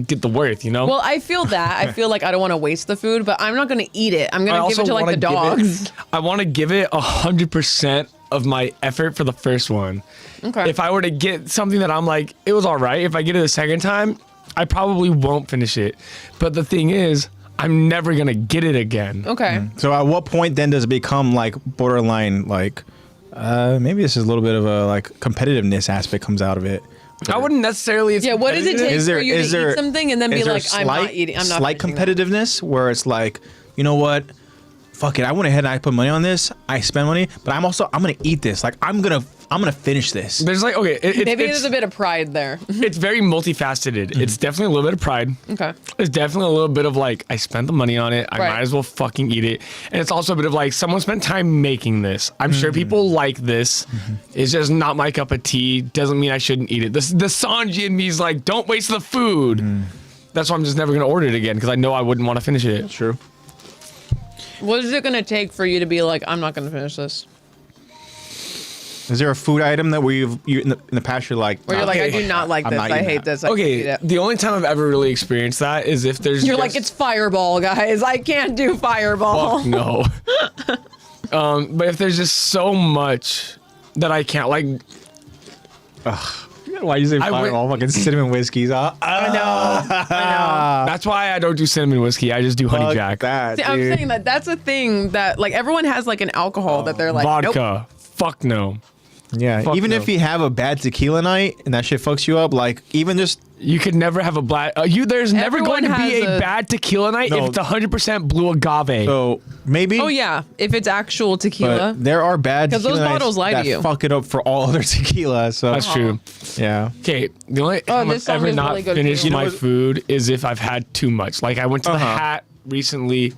get the worth, Well, I feel that. I feel like I don't want to waste the food, but I'm not going to eat it. I'm going to give it to like the dogs. I want to give it 100% of my effort for the first one. Okay. If I were to get something that I'm like, it was all right. If I get it a second time, I probably won't finish it. But the thing is, I'm never gonna get it again. Okay. So at what point then does it become like borderline like maybe this is a little bit of a like competitiveness aspect comes out of it? I wouldn't necessarily. Yeah, what does it take Is there- for you is to there- eat something and then be Is there like, I'm not eating, I'm not slight finishing that. competitiveness where it's like, you know what? Fuck it. I went ahead and I put money on this. I spent money, but I'm gonna eat this. Like I'm gonna finish this. There's like Maybe it's, there's a bit of pride there. it's very multifaceted. It's definitely a little bit of pride. Okay. It's definitely a little bit of like, I spent the money on it. I Right. might as well fucking eat it. And it's also a bit of like, someone spent time making this. I'm sure people like this. It's just not my cup of tea. Doesn't mean I shouldn't eat it. The Sanji in me is like, don't waste the food. That's why I'm just never going to order it again because I know I wouldn't want to finish it. True. What is it going to take for you to be like, I'm not going to finish this? Is there a food item that you in the past you're like, Where you're like, I Okay. do not like I'm this. not I eating hate that. this. I can't eat Okay, it. the only time I've ever really experienced that is if there's You're like, just- it's Fireball, guys. I can't do Fireball. Fuck no. But if there's just so much that I can't like, why you say I would- Fireball? Fucking cinnamon whiskeys. I know. that's why I don't do cinnamon whiskey. I just do honey jack, That, See, I'm dude. saying that's a thing that like everyone has like an alcohol that they're like, vodka. Nope. Fuck no. Yeah, Fuck even no. if you have a bad tequila night and that shit fucks you up, like even just You could never have a black. There's never Everyone going to be has a a- bad tequila night No. if it's 100% blue agave. so maybe. Oh yeah, if it's actual tequila. But there are bad 'Cause those tequila nights bottles lie to that you. fuck it up for all other tequila. So That's true. yeah. Okay, the only time this I've song ever is not really good finished too. You know my what- food is if I've had too much. Like I went to the Uh-huh. Hat recently.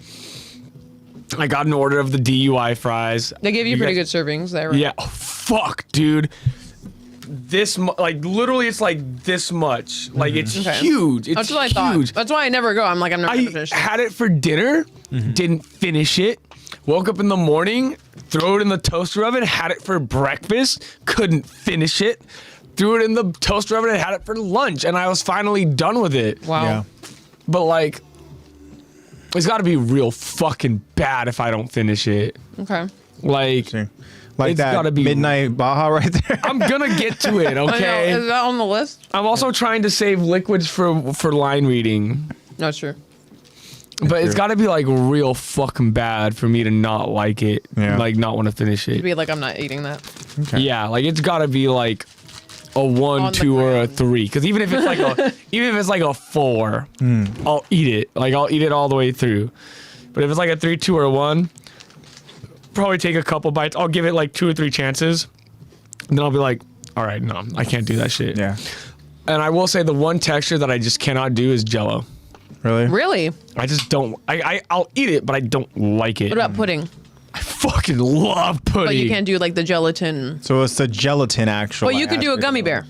I got an order of the DUI fries. They give you pretty guys- good servings there. Right? Yeah. Oh, fuck, dude. Like literally, it's like this much. Like it's Okay. huge. It's That's what I huge. thought. That's why I never go. I'm like, I'm never gonna I finish it. had it for dinner, didn't finish it. Woke up in the morning, threw it in the toaster oven, had it for breakfast, couldn't finish it. Threw it in the toaster oven and had it for lunch, and I was finally done with it. Wow. Yeah. But like, it's got to be real fucking bad if I don't finish it. Okay. Like, Like It's that gotta be- midnight Baja right there. I'm gonna get to it, I know. okay? Is that on the list? I'm also trying to save liquids for line reading. No, it's true. But it's got to be like real fucking bad for me to not like it, Yeah. like not want to finish To it. be like, I'm not eating that. Yeah, like it's got to be like a 1, On the 2, or a ground. 3. Because even if it's like a 4, I'll eat it. Like I'll eat it all the way through. But if it's like a 3, 2, or a 1, probably take a couple bites. I'll give it like 2 or 3 chances. And then I'll be like, all right, no, I can't do that shit. Yeah. And I will say the one texture that I just cannot do is Jello. Really? Really? I just don't. I'll eat it, but I don't like it. What about pudding? I fucking love pudding. But you can't do like the gelatin. So it's the gelatin actual. Well, you could do a gummy bear.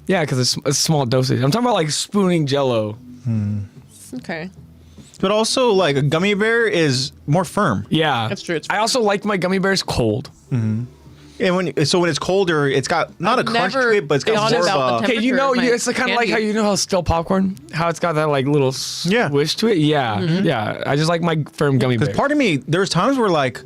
Yeah, because it's a small dosage. I'm talking about like spooning Jello. Okay. But also, like, a gummy bear is more firm. Yeah, That's true, it's I also like my gummy bears cold. And when it's colder, it's got not a crunch to never it, but it's got thought more about of the a. Okay, you know, Temperature of it's kind of my like how candy. you know how stale popcorn, how it's got that like little swish to it. Yeah, yeah. I just like my firm gummy bear. Because part of me, there's times where like,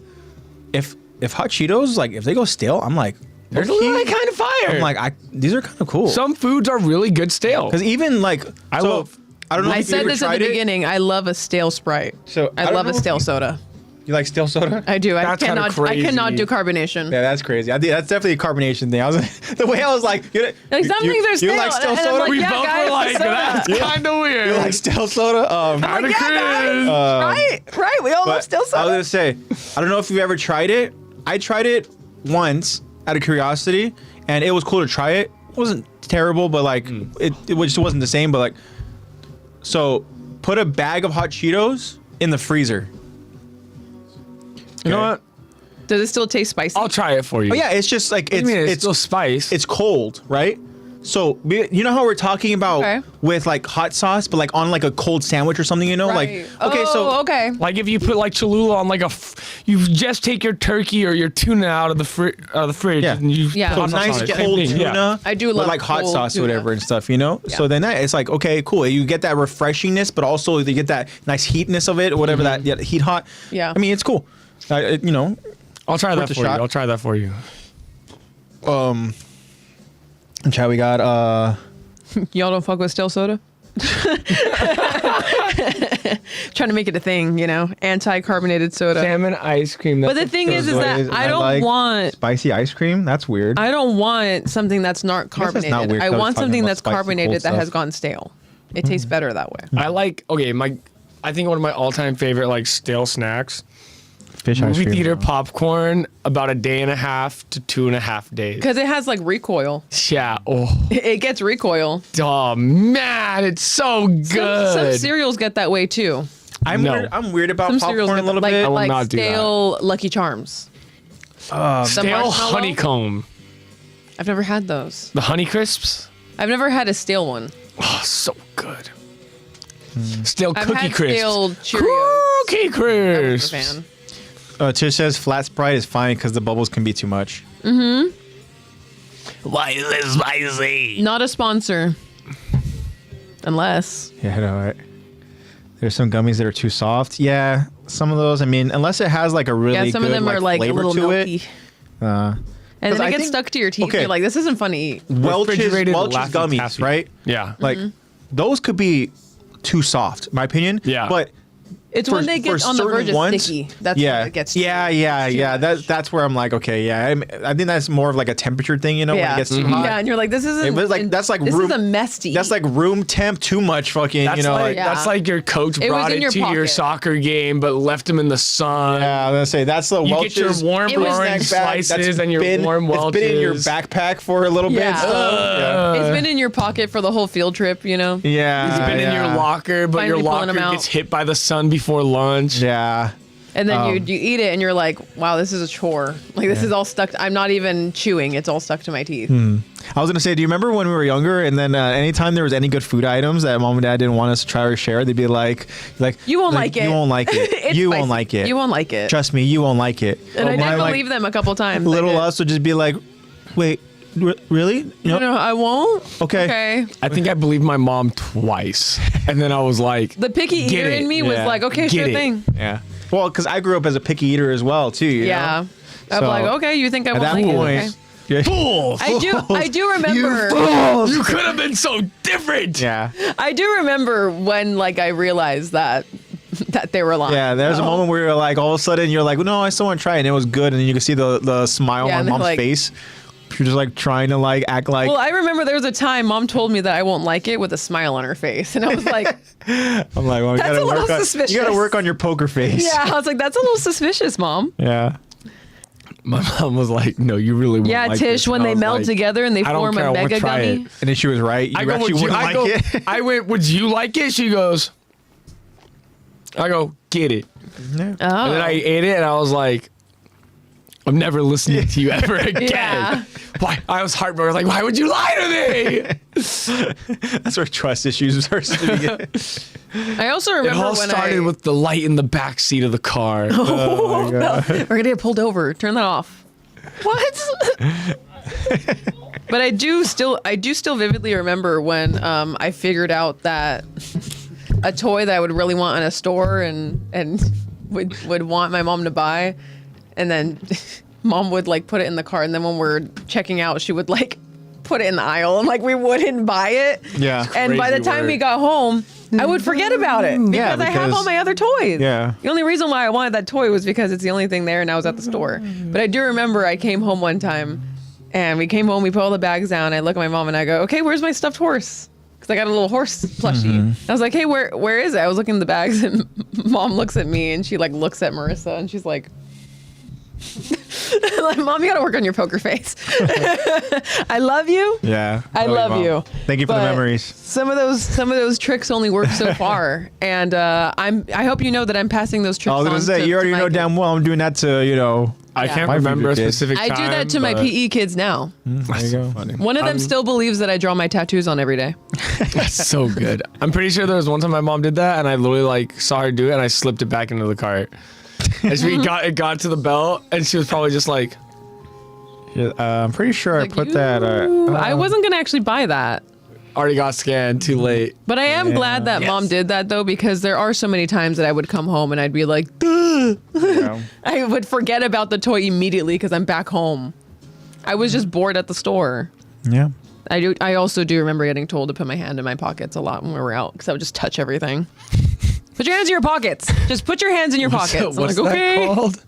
if hot Cheetos, like if they go stale, I'm like, There's a low-key, little kind of fire. I'm like, these are kind of cool. Some foods are really good stale. Because even like, I love- don't know. I if you said ever this at tried the it. beginning. I love a stale Sprite. So, I I don't love know a if stale you- soda. You like stale soda? I do. That's kinda I cannot crazy. do carbonation. Yeah, that's crazy. I think that's definitely a carbonation thing. I was the way I was like, Like some things are you stale. like stale and I'm soda? like, we yeah, both guys, were like, soda. that's kind of weird. You like stale soda? Kind of yeah, guys. cringe. Right. We all love But stale I was soda. gonna say, I don't know if you've ever tried it. I tried it once out of curiosity, and it was cool to try it. It wasn't terrible, but like it just wasn't the same. But like, so put a bag of hot Cheetos in the freezer. You know what? Does it still taste spicy? I'll try it for you. Oh yeah, it's just like I mean, it's it's still spice. it's cold, right? So you know how we're talking about Okay. with like hot sauce, but like on like a cold sandwich or something, you know, Right. like okay, so okay. like if you put like Cholula on like you just take your turkey or your tuna out of the fridge Yeah. and you Yeah. put so hot sauce nice on it. Same cold thing, tuna. yeah. I do with love like hot cold sauce or tuna. whatever and stuff, you know. Yeah. So then it's like okay, cool. You get that refreshingness, but also you get that nice heatness of it, or whatever that heat hot. Yeah. I mean, it's cool. You know, I'll try that Worth a for you. shot. I'll try that for you. and Chad, we got Y'all don't fuck with stale soda? Trying to make it a thing, you know, anti-carbonated soda. Salmon ice cream. But the thing is that I don't want spicy ice cream. That's weird. I don't want something that's not guess that's carbonated. not weird, I 'cause I was want talking something about that's spicy, cold carbonated that has stuff. gone stale. It tastes better that way. I like I think one of my all-time favorite like stale snacks. Fish ice Movie cream. theater popcorn, about a day and a half to 2.5 days. Because it has like recoil. Yeah. Oh, It gets recoil. oh man, it's so good. Some cereals get that way too. I'm No. weird. I'm weird about Some cereals popcorn a get little like, bit. will like not do that. stale Lucky Charms. The Stale marshmallow? honeycomb. I've never had those. The Honey Crisps. I've never had a stale one. Oh, so good. Stale I've Cookie had Crisps. stale Cheerios. Cookie I'm a Crisps. fan. Tish says flat Sprite is fine because the bubbles can be too much. Why is it spicy? Not a sponsor. Unless. Yeah, I know, right? There's some gummies that are too soft. Yeah, some of those. I mean, unless it has like a really Yeah, some good of them are like a flavor little to milky. it. And then 'cause it I gets think- stuck to your teeth. okay. You're like, this isn't fun to eat. Refrigerated Welch's Laffy gummies, Taffy. right? Yeah. Like those could be too soft, in my opinion. Yeah. But It's for- when they for get on the verge certain of ones, sticky. That's yeah, when it gets yeah. That's where I'm like, okay, yeah. I think that's more of like a temperature thing, you know, when it gets too hot. Yeah, and you're like, this isn't. It was like that's like this room. is a mess to eat. That's like room temp too much, fucking. That's you know, like, Yeah. that's like your coach It was brought in it your to your pocket. soccer game, but left him in the sun. yeah, I was gonna say that's the You Welch's. get your warm It was- orange snack bag slices that's and your been- warm Welch's. It's been in your backpack for a little Yeah. bit. So, It's been in your pocket for the whole field trip, you know. yeah. It's been in your locker, but your Finally pulling locker them out. gets hit by the sun before lunch. Yeah. And then you eat it, and you're like, wow, this is a chore. Like this is all stuck. I'm not even chewing. It's all stuck to my teeth. I was gonna say, do you remember when we were younger, and then anytime there was any good food items that mom and dad didn't want us to try or share, they'd be like, You won't like it. You won't like it. It's You spicy. won't like it. You won't like it. Trust me, you won't like it. And I My, did like, believe them a couple times. I Little did. us would just be like, wait, really? No, I won't. Okay. Okay. I think I believed my mom twice. And then I was like, The picky Get eater it. in me was Yeah. like, okay, Get sure it. thing. Yeah. Well, because I grew up as a picky eater as well, too. You Yeah. know? I'm So, like, okay, you think I At won't that like point, it? Okay. fools! I do remember. You could have been so different. yeah. I do remember when like I realized that they were lying. Yeah, there's a moment where you're like, all of a sudden, you're like, no, I still want to try it. And it was good. And then you can see the smile Yeah, on and they're mom's like- face. You're just like trying to like act like. Well, I remember there was a time mom told me that I won't like it with a smile on her face, and I was like, I'm like, well, you That's gotta a little work on, suspicious. you gotta work on your poker face. yeah, I was like, that's a little suspicious, mom. Yeah. My mom was like, "No, you really won't." Yeah, like Tish, this. when And I they was melt like, together and they I don't form care, a I wanna mega try gummy. it. And then she was right. You I go, actually would you, wouldn't I like go, it. I went, would you like it? She goes, I go, get it. Oh. And then I ate it and I was like, I'm never listening to you ever again. Yeah. Why? I was heartbroken. I was like, why would you lie to me? That's where trust issues are. I also It remember all when started with the light in the back seat of the car. Oh my God. we're gonna get pulled over. Turn that off. What? But I do still vividly remember when I figured out that a toy that I would really want in a store and would want my mom to buy, and then mom would like put it in the car, and then when we're checking out, she would like put it in the aisle, and like we wouldn't buy it. Yeah. And by the Crazy time work. we got home, I would forget about it because I have because- all my other toys. Yeah. The only reason why I wanted that toy was because it's the only thing there and I was at the store. But I do remember I came home one time and we came home, we put all the bags down. I look at my mom and I go, okay, where's my stuffed horse? Because I got a little horse plushie. I was like, hey, where is it? I was looking in the bags and mom looks at me and she like looks at Marissa and she's like, like, Mom, you gotta work on your poker face. I love you. Yeah. I love you. Thank you for the But memories. Some of those tricks only work so far, and I hope you know that I'm passing those tricks. I was on gonna say, you already my know kids. damn well I'm doing that to, I Yeah. can't My remember a future kid. specific I time. do that to my but PE kids now. there you go. One of them still believes that I draw my tattoos on every day. That's so good. I'm pretty sure there was one time my mom did that and I literally like saw her do it and I slipped it back into the cart. As we got to the belt and she was probably just like, Yeah, I'm pretty sure Like, I put that. I wasn't gonna actually buy that. already got scanned, too late. But I am glad that Mom did that though, because there are so many times that I would come home and I'd be like, duh. I would forget about the toy immediately because I'm back home. I was just bored at the store. Yeah. I also do remember getting told to put my hand in my pockets a lot when we were out because I would just touch everything. Put your hands in your pockets. Just put your hands in your pockets. I'm What's like, that okay. called?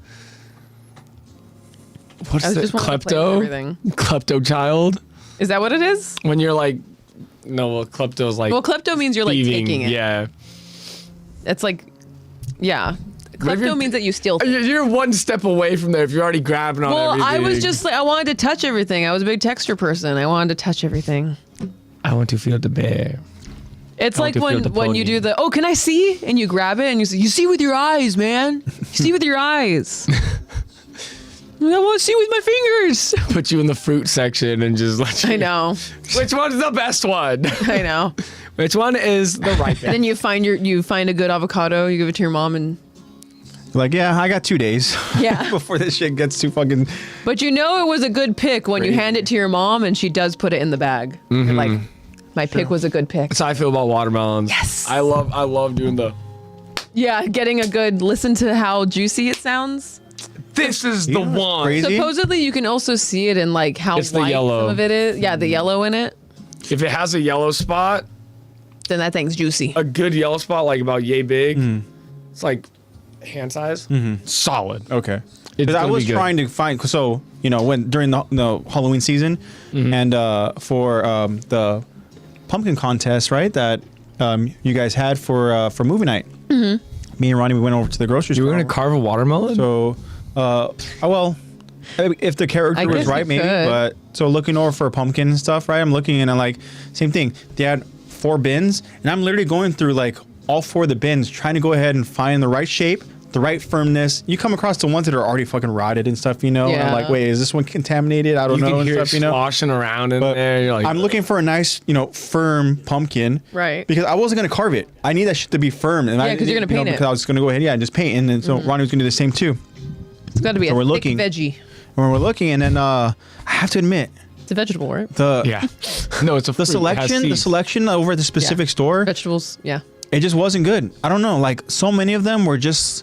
What's I the just wanted to play with klepto? everything. Klepto child? Is that what it is? When you're like, no, well, klepto's like Well, klepto means you're like thieving. taking it. Yeah. It's like, yeah. But if Klepto you're- means that you steal things. You're one step away from there if you're already grabbing on Well, everything. I was just like, I wanted to touch everything. I was a big texture person. I wanted to touch everything. I want to feel the bear. It's I like want to feel the when you pony. do the, oh, can I see? And you grab it and you say, you see with your eyes, man. You see with your eyes. I want to see with my fingers. Put you in the fruit section and just let you. I know. Which one's the best one? I know. Which one is the right one? Then you find a good avocado, you give it to your mom, and Like, yeah, I got 2 days. Yeah. Before this shit gets too fucking. but you know it was a good pick when you Crazy. hand it to your mom and she does put it in the bag. You're like, my pick was a good pick. That's how I feel about watermelons. Yes. I love doing the. Yeah, getting a good listen to how juicy it sounds. This is the Yeah, one. crazy. Supposedly you can also see it in like how It's the white yellow. some of it is. Yeah, the yellow in it. If it has a yellow spot, Then that thing's juicy. a good yellow spot, like about yay big, it's like hand size. Solid. Okay. It's Because I gonna was be good. trying to find, so, when during the Halloween season and for the pumpkin contest, right, that you guys had for movie night. Me and Ronnie, we went over to the grocery You store. were gonna carve a watermelon? So, well, if the character I was guess right, you maybe. could. But so looking over for pumpkin and stuff, right? I'm looking and I'm like, same thing. They had 4 bins, and I'm literally going through like all 4 of the bins, trying to go ahead and find the right shape, the right firmness. You come across the ones that are already fucking rotted and stuff, And I'm Yeah. like, wait, is this one contaminated? I don't you know can and hear stuff, it sloshing around in But there. You're like, I'm looking for a nice, firm pumpkin. Right. Because I wasn't gonna carve it. I need that shit to be firm. And Yeah, 'cause you're gonna paint it. Because I was gonna go ahead, and just paint. And then so Ronnie was gonna do the same too. It's got to be So a we're thick looking. veggie. When we're looking, and then I have to admit, It's a vegetable, right? the yeah. No, it's a the fruit. It has selection seeds. over at the specific Yeah. store, Vegetables, yeah. it just wasn't good. I don't know, like so many of them were just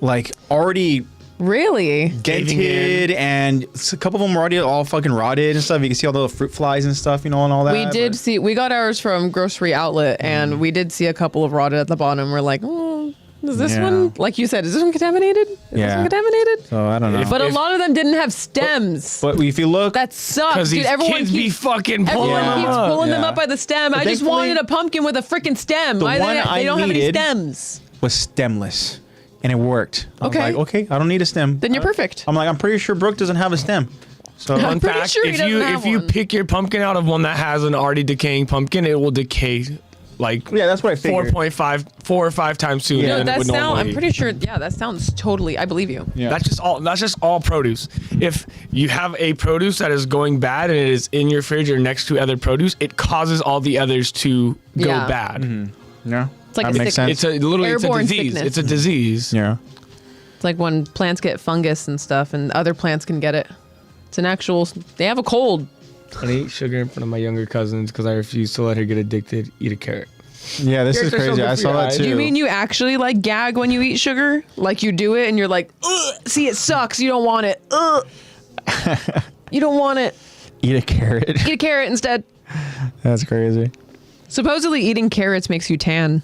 like already Really? Caving dented, and a couple of them were already all fucking rotted and stuff. You can see all the fruit flies and stuff, and all that. We did but- see, we got ours from Grocery Outlet, and we did see a couple of rotted at the bottom. We're like, oh, is this Yeah. one, like you said, is this one contaminated? Is this Yeah. one contaminated? So I don't know. But a lot of them didn't have stems. But if you look, That sucks, Because dude. these Everyone kids be keeps, fucking pulling everyone them keeps up. pulling them Yeah. up by the stem. I just thankfully, wanted a pumpkin with a freaking stem. the Why one they I don't have any needed- stems? was stemless. and it worked. I was Okay. like, okay, I don't need a stem. Then you're perfect. I'm like, I'm pretty sure Brooke doesn't have a stem. So Fun pretty fact: sure he doesn't have if you one. pick your pumpkin out of one that has an already decaying pumpkin, it will decay like yeah, that's what I figured. 4 or 5 times sooner Yeah. No, than it that would sound. normally. I'm pretty sure. Yeah, that sounds totally. I believe you. Yeah. That's just all produce. If you have a produce that is going bad and it is in your fridge or next to other produce, it causes all the others to go Yeah. bad. Yeah. It's like that a makes sickness. sense. It's a literally Airborne it's a disease. sickness. It's a disease. Yeah. It's like when plants get fungus and stuff, and other plants can get it. It's an actual. They have a cold. I eat sugar in front of my younger cousins because I refuse to let her get addicted. Eat a carrot. Yeah, this is Carrots are so crazy. good I for saw your that eyes. too. Do you mean you actually like gag when you eat sugar? Like you do it and you're like, ugh, see, it sucks. You don't want it. Ugh. You don't want it. eat a carrot? Eat a carrot instead. That's crazy. Supposedly eating carrots makes you tan.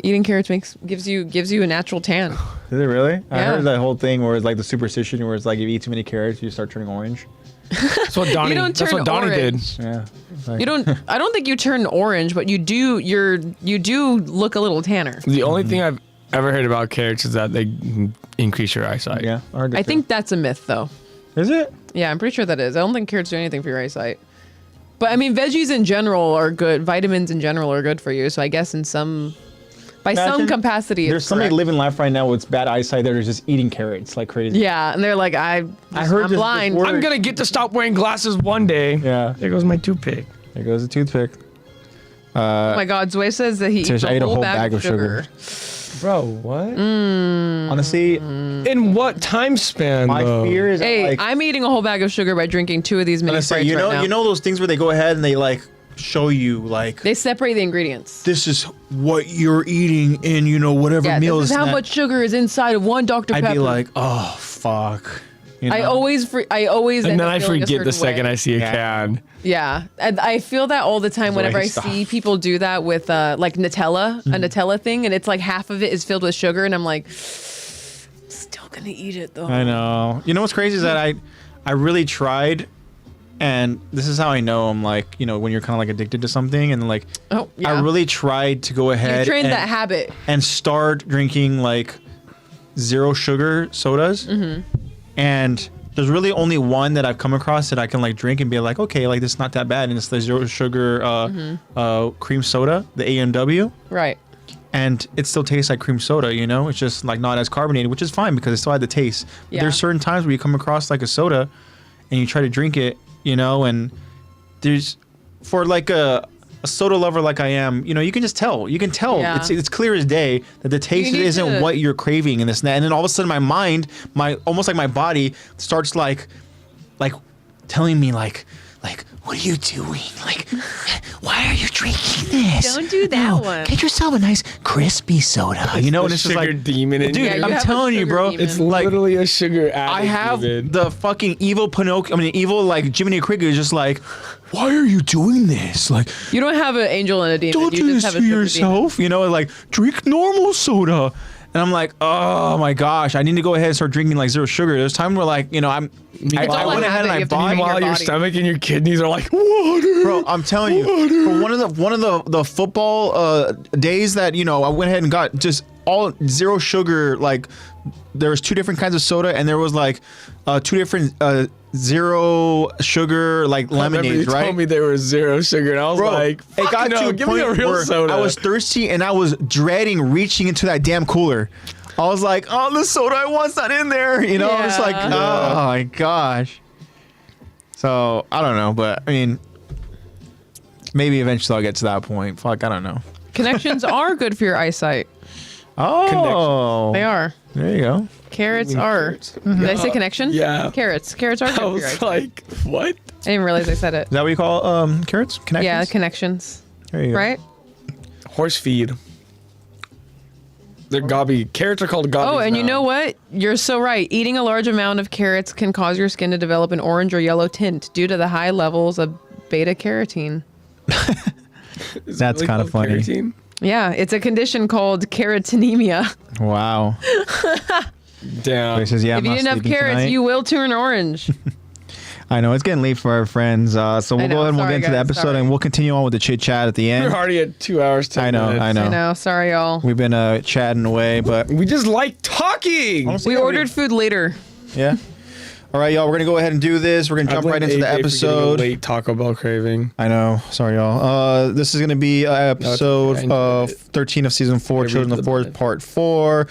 Eating carrots gives you a natural tan. Is it really? I Yeah. heard that whole thing where it's like the superstition where it's like if you eat too many carrots, you start turning orange. That's what Donnie. don't That's turn what Donnie did. orange. Yeah. Like, You don't. I don't think you turn orange, but you do. You do look a little tanner. The only thing I've ever heard about carrots is that they increase your eyesight. Yeah. heard that I too. think that's a myth, though. Is it? Yeah, I'm pretty sure that is. I don't think carrots do anything for your eyesight. But I mean, veggies in general are good. Vitamins in general are good for you. So I guess by some Imagine capacity, There's it's somebody correct. living life right now with bad eyesight that are just eating carrots like crazy. Yeah, and they're like, I heard I'm this blind. before. I'm gonna get to stop wearing glasses one day. Yeah. There goes my toothpick. There goes a toothpick. Oh my God, Zoe says that he Tish, eats I ate a whole bag of sugar. sugar. Bro, what? Honestly, In what time span? my though? fear is that, Hey, like, I'm eating a whole bag of sugar by drinking 2 of these mini honestly, Sprites right now. you know those things where they go ahead and they like show you like They separate the ingredients. this is what you're eating in whatever Yeah, meal this is how that. much sugar is inside of one Dr. I'd Pepper. be like, oh fuck. You I know? always And end then up I feeling a forget the certain second way. I see a Yeah. can. Yeah, and I feel that all the time Zoe, whenever I stop. see people do that with like Nutella, a Nutella thing, and it's like half of it is filled with sugar, and I'm like, still gonna eat it though. I know. You know what's crazy is that I really tried, and this is how I know I'm like when you're kind of like addicted to something, and like Oh yeah, I really tried to go you ahead trained and, that habit. and start drinking like 0 sugar sodas, and there's really only one that I've come across that I can like drink and be like, okay, like this is not that bad, and it's the 0 sugar cream soda, the AMW. Right. And it still tastes like cream soda, it's just like not as carbonated, which is fine because it still had the taste. But Yeah. there's certain times where you come across like a soda and you try to drink it, and there's for like a soda lover like I am, you can just tell. You can tell. Yeah. It's clear as day that the taste need isn't to- what you're craving and this and that. And then all of a sudden my mind, almost like my body starts like telling me like what are you doing? Like, why are you drinking this? Don't do that No, one. Get yourself a nice crispy soda. And the it's just sugar like, demon in dude, you. Yeah, you I'm have a telling you, sugar bro. demon. It's like literally a sugar addict. I have dude. the fucking evil evil like Jiminy Cricket is just like, why are you doing this? Like, You don't have an angel and a demon. don't you do just this have to a sugar demon. yourself. Like drink normal soda. And I'm like, oh my gosh, I need to go ahead and start drinking like 0 sugar. There's time where like, I all went a ahead habit, and you I have to bought be Meanwhile, your body. stomach and your kidneys are like water. Bro, I'm telling you, for one of the football days that I went ahead and got just all 0 sugar. Like there was 2 different kinds of soda, and there was like 2 different 0 sugar like lemonades, You right? told me they were 0 sugar, and I was Bro, like, it got no, to a give me point a real where soda. I was thirsty and I was dreading reaching into that damn cooler. I was like, oh, the soda I want's not in there. I was like, Yeah. oh my gosh. So I don't know, but I mean, maybe eventually I'll get to that point. Fuck, I don't know. Connections are good for your eyesight. Oh, They are. There you go. Carrots are. Did I say connection? yeah. Carrots. Carrots are good I for your was eyesight. like, what? I didn't realize I said it. Is that what you call carrots? Connections? Yeah, connections. There you go. Right? Horse feed. They're gobby. Carrots are called gobbies. Oh, and you now. know what? You're so right. Eating a large amount of carrots can cause your skin to develop an orange or yellow tint due to the high levels of beta carotene. Is it That's kinda called funny. carotene? Yeah, it's a condition called carotenemia. Wow. Damn. He says, yeah, If you didn't have carrots, you will turn orange. I know it's getting late for our friends, so we'll go ahead and we'll get into the episode, and we'll continue on with the chit chat at the end. We're already at 2 hours. 10 minutes. I know. Sorry, y'all. We've been chatting away, but we just like talking. Honestly, we ordered food later. Yeah. All right, y'all. We're gonna go ahead and do this. We're gonna jump right into the episode. Late Taco Bell craving. I know. Sorry, y'all. This is gonna be episode 13 of season 4, Children of the Forest, part 4.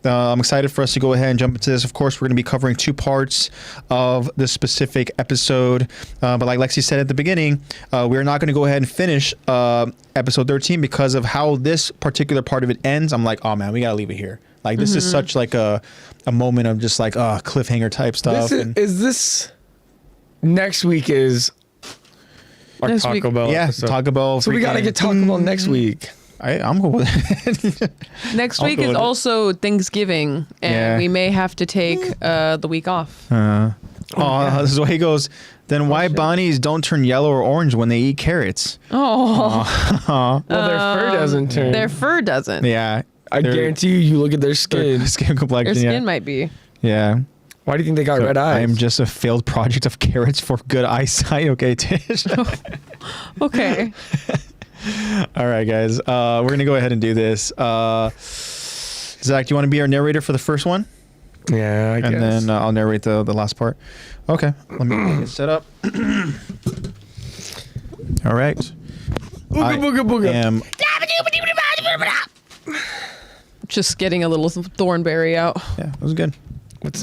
I'm excited for us to go ahead and jump into this. Of course, we're going to be covering 2 parts of this specific episode. But like Lexy said at the beginning, we're not going to go ahead and finish episode 13 because of how this particular part of it ends. I'm like, oh man, we got to leave it here. Like this is such like a moment of just like cliffhanger type stuff. Is this next week is our Next Taco week. Bell episode. Taco Bell. So we got to get Taco Bell next week. I'm cool with it. Next week is also Thanksgiving, and we may have to take the week off. This is what he goes. Then why bunnies don't turn yellow or orange when they eat carrots? Well, their fur doesn't turn. Their fur doesn't. Yeah. I guarantee you look at their skin. Skin complexion. Their skin might be. Yeah. Why do you think they got red eyes? I am just a failed project of carrots for good eyesight. Okay, Tish. Okay. All right, guys. We're going to go ahead and do this. Zach, do you want to be our narrator for the first one? Yeah, I guess. And then I'll narrate the last part. Okay. Let me get it set up. All right. Booga, booga. Am Just getting a little thornberry out. yeah, that was good. What's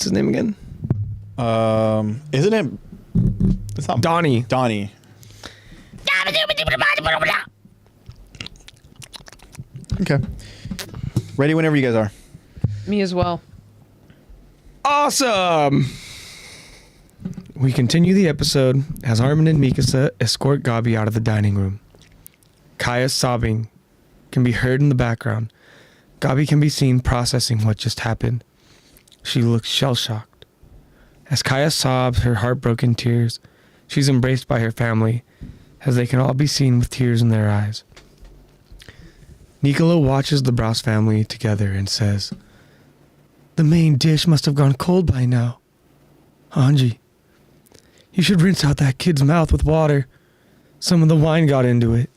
his name again? Isn't it? It's not Donnie. Donnie. Okay. Ready whenever you guys are. Me as well. Awesome. We continue the episode as Armin and Mikasa escort Gabi out of the dining room. Kaya's sobbing can be heard in the background. Gabi can be seen processing what just happened. She looks shell-shocked. As Kaya sobs her heartbroken tears, she's embraced by her family, as they can all be seen with tears in their eyes. Nicolo watches the Browse family together and says, "The main dish must have gone cold by now. Hanji, you should rinse out that kid's mouth with water. Some of the wine got into it."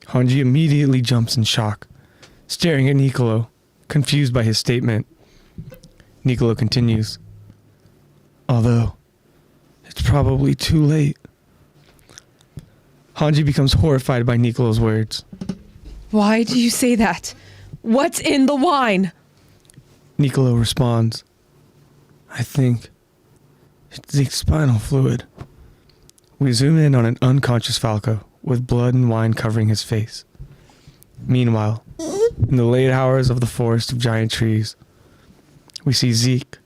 Hanji immediately jumps in shock, staring at Nicolo, confused by his statement. Nicolo continues, "Although, it's probably too late." Hanji becomes horrified by Nicolo's words. Why do you say that? What's in the wine? Nicolo responds, "I think it's Zeke's spinal fluid." We zoom in on an unconscious Falco with blood and wine covering his face. Meanwhile, in the late hours of the forest of giant trees, we see Zeke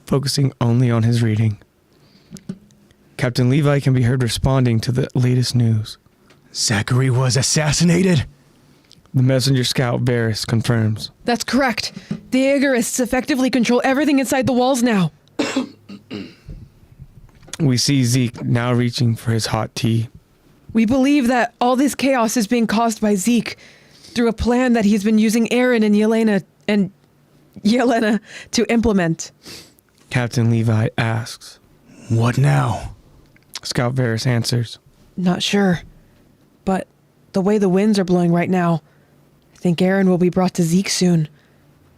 focusing only on his reading. Captain Levi can be heard responding to the latest news. Zachary was assassinated. The messenger scout Varys confirms. That's correct. The Jaegerists effectively control everything inside the walls now. We see Zeke now reaching for his hot tea. We believe that all this chaos is being caused by Zeke through a plan that he's been using Aaron and Yelena to implement. Captain Levi asks. What now? Scout Varys answers. Not sure. But the way the winds are blowing right now, I think Aaron will be brought to Zeke soon.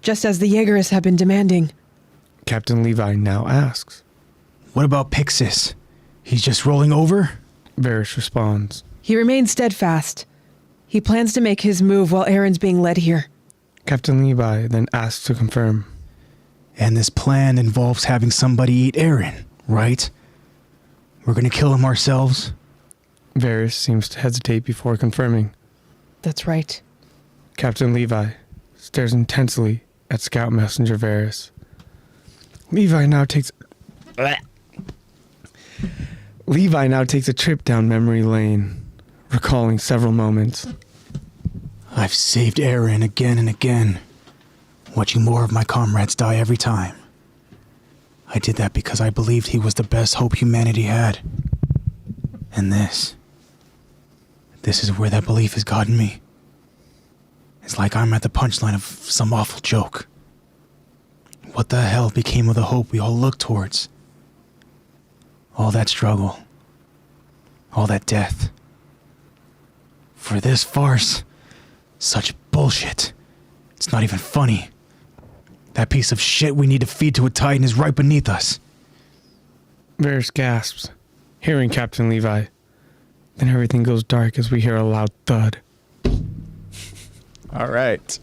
Just as the Jaegerists have been demanding. Captain Levi now asks. What about Pixis? He's just rolling over? Varys responds. He remains steadfast. He plans to make his move while Aaron's being led here. Captain Levi then asks to confirm. And this plan involves having somebody eat Aaron, right? We're gonna kill him ourselves? Varys seems to hesitate before confirming. That's right. Captain Levi stares intensely at Scout Messenger Varys. Levi now takes a trip down memory lane, recalling several moments. I've saved Aaron again and again, watching more of my comrades die every time. I did that because I believed he was the best hope humanity had. And this is where that belief has gotten me. It's like I'm at the punchline of some awful joke. What the hell became of the hope we all looked towards? All that struggle. All that death. For this farce. Such bullshit. It's not even funny. That piece of shit we need to feed to a Titan is right beneath us. Varys gasps, hearing Captain Levi. Then everything goes dark as we hear a loud thud. All right.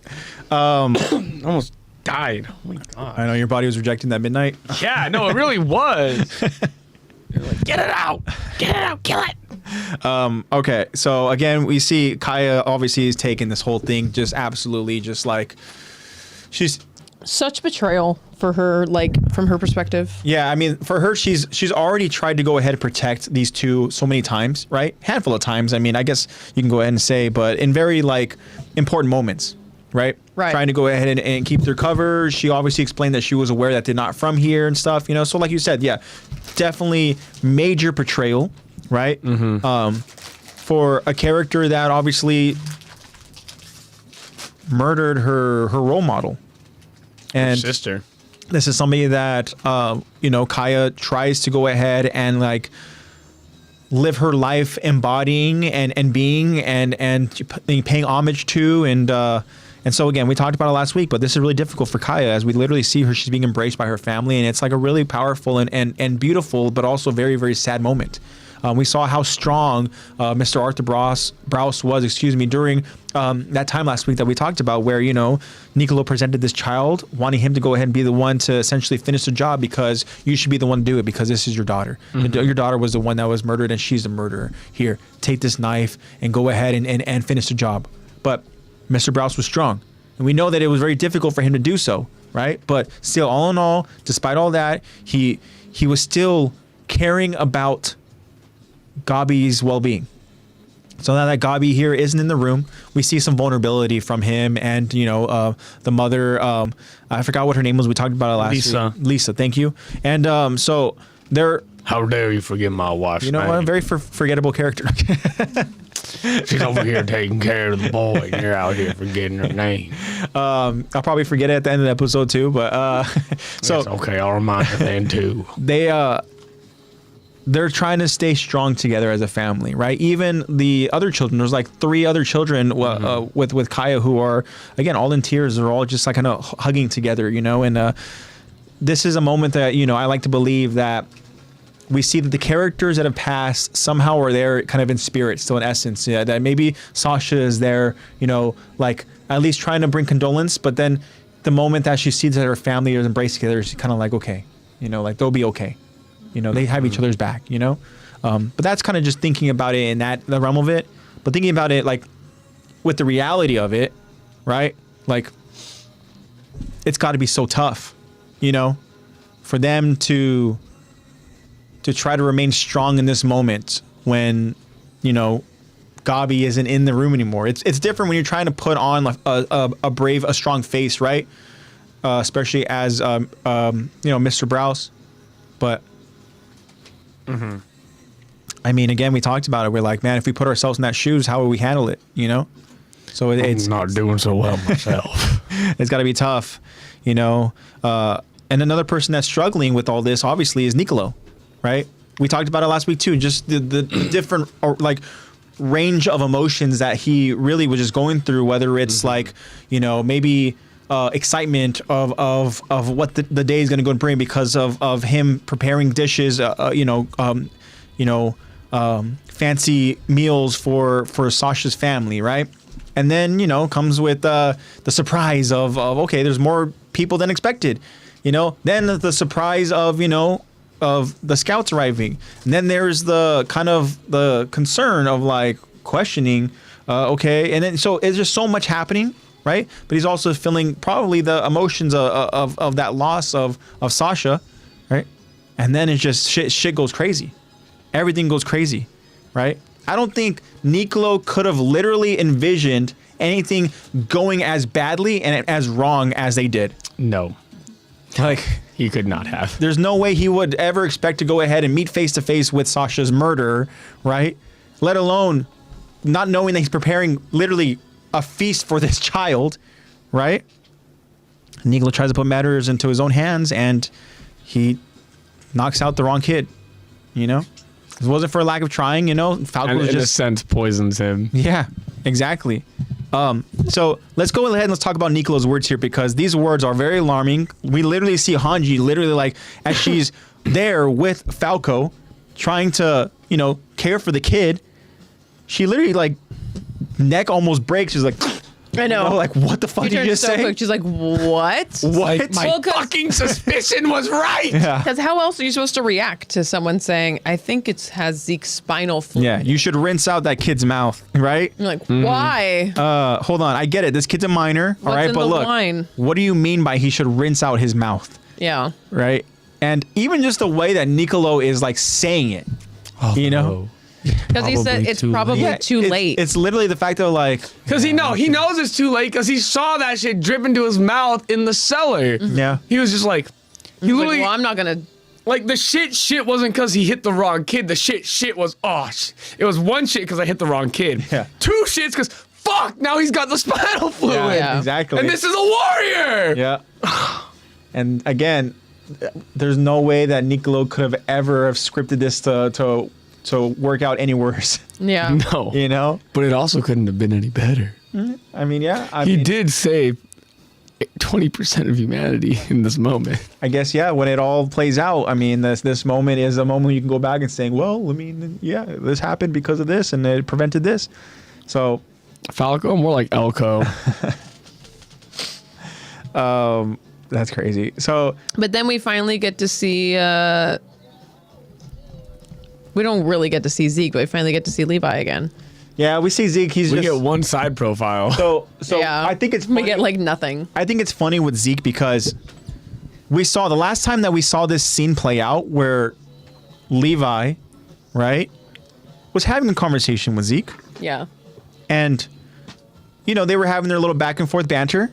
Almost died. Oh my god. I know your body was rejecting that midnight. Yeah, no, it really was. Get it out. Get it out. Kill it. Okay, so again, we see Kaya obviously is taking this whole thing just absolutely just like she's Such betrayal for her, like from her perspective. yeah, I mean, for her, she's already tried to go ahead and protect these two so many times, right? Handful of times. I mean, I guess you can go ahead and say, but in very like important moments, right? Right. Trying to go ahead and keep their cover. She obviously explained that she was aware that they're not from here and stuff, you know. So like you said, yeah, definitely major betrayal, right? For a character that obviously murdered her role model. And Sister. this is somebody that you know, Kaya tries to go ahead and like live her life embodying and being and paying homage to and so again, we talked about it last week, but this is really difficult for Kaya as we literally see her, she's being embraced by her family, and it's like a really powerful and beautiful but also very, very sad moment. We saw how strong Mr. Arthur Browse was, during that time last week that we talked about, where, you know, Nicolo presented this child, wanting him to go ahead and be the one to essentially finish the job because you should be the one to do it because this is your daughter. Your daughter was the one that was murdered and she's the murderer. Here, take this knife and go ahead and finish the job. But Mr. Browse was strong. And we know that it was very difficult for him to do so, right? But still, all in all, despite all that, he was still caring about Gabi's well-being. So now that Gabi here isn't in the room, we see some vulnerability from him and, you know, the mother, I forgot what her name was. We talked about it last week. Lisa, thank you. And so they're... How dare you forget my wife's name? You know what? A very forgettable character. She's over here taking care of the boy, and you're out here forgetting her name. I'll probably forget it at the end of the episode too, but so... It's okay, I'll remind her then too. They're trying to stay strong together as a family, right? Even the other children, there's like 3 other children with Kaya who are, again, all in tears. They're all just like kind of hugging together, you know? And this is a moment that, you know, I like to believe that we see that the characters that have passed somehow are there kind of in spirit, still in essence. Yeah, that maybe Sasha is there, you know, like at least trying to bring condolence, but then the moment that she sees that her family is embraced together, she's kind of like, okay, you know, like they'll be okay. You know, they have each other's back, you know? But that's kind of just thinking about it in the realm of it. But thinking about it, like, with the reality of it, right? Like, it's got to be so tough, you know? For them to try to remain strong in this moment when, you know, Gabi isn't in the room anymore. It's different when you're trying to put on like a strong face, right? Especially as, you know, Mr. Browse. But... I mean, again, we talked about it. We're like, man, if we put ourselves in that shoes, how would we handle it? You know? So it's not doing so well myself. It's got to be tough, you know? And another person that's struggling with all this, obviously, is Nicolo, right? We talked about it last week, too. Just the different, like, range of emotions that he really was just going through, whether it's like, you know, maybe... excitement of what the day is going to go and bring because of him preparing dishes, fancy meals for Sasha's family, right? And then, you know, comes with the surprise of okay, there's more people than expected, you know. Then the surprise of, you know, of the scouts arriving, and then there's the kind of the concern of like questioning, okay, and then so it's just so much happening. Right, but he's also feeling probably the emotions of that loss of Sasha, right? And then it's just shit goes crazy, everything goes crazy, right? I don't think Nicolo could have literally envisioned anything going as badly and as wrong as they did. No, like he could not have. There's no way he would ever expect to go ahead and meet face to face with Sasha's murderer, right? Let alone not knowing that he's preparing literally a feast for this child, right? Nicolo tries to put matters into his own hands and he knocks out the wrong kid. You know, if it wasn't for a lack of trying. You know, Falco And was in a just sense, poisons him. yeah, exactly. So let's go ahead and let's talk about Nicolo's words here because these words are very alarming. We literally see Hanji literally like as she's there with Falco, trying to care for the kid. She literally like neck almost breaks. She's like. I know. Like, what the fuck did you just say? Quick. She's like, what? What? My fucking suspicion was right. Yeah. Because how else are you supposed to react to someone saying, I think it has Zeke's spinal fluid? Yeah, you should rinse out that kid's mouth, right? You're like, why? Hold on, I get it. This kid's a minor, all right? in But the look, wine? what do you mean by he should rinse out his mouth, Yeah. right? And even just the way that Nicolo is like saying it, you know? Because he said it's probably too late. It's literally the fact of like... Because he knows it's too late because he saw that shit drip into his mouth in the cellar. Yeah. He was just like, he literally, well, I'm not going to... like the shit wasn't because he hit the wrong kid. The shit was, it was one shit because I hit the wrong kid. Yeah. Two shits because, fuck, now he's got the spinal fluid. Yeah. Exactly. And this is a warrior. Yeah. And again, there's no way that Nicolo could have ever have scripted this to work out any worse. Yeah. No. You know? But it also couldn't have been any better. I mean, yeah. He did save 20% of humanity in this moment. I guess, yeah, when it all plays out, I mean, this moment is a moment you can go back and saying, well, I mean, yeah, this happened because of this and it prevented this. So... Falco, more like Elko. That's crazy. So... But then we finally get to see... we don't really get to see Zeke, but we finally get to see Levi again. Yeah, we see Zeke. We get one side profile. So yeah. I think it's funny. We get like nothing. I think it's funny with Zeke because we saw the last time that we saw this scene play out where Levi, right, was having a conversation with Zeke. Yeah. And, they were having their little back and forth banter.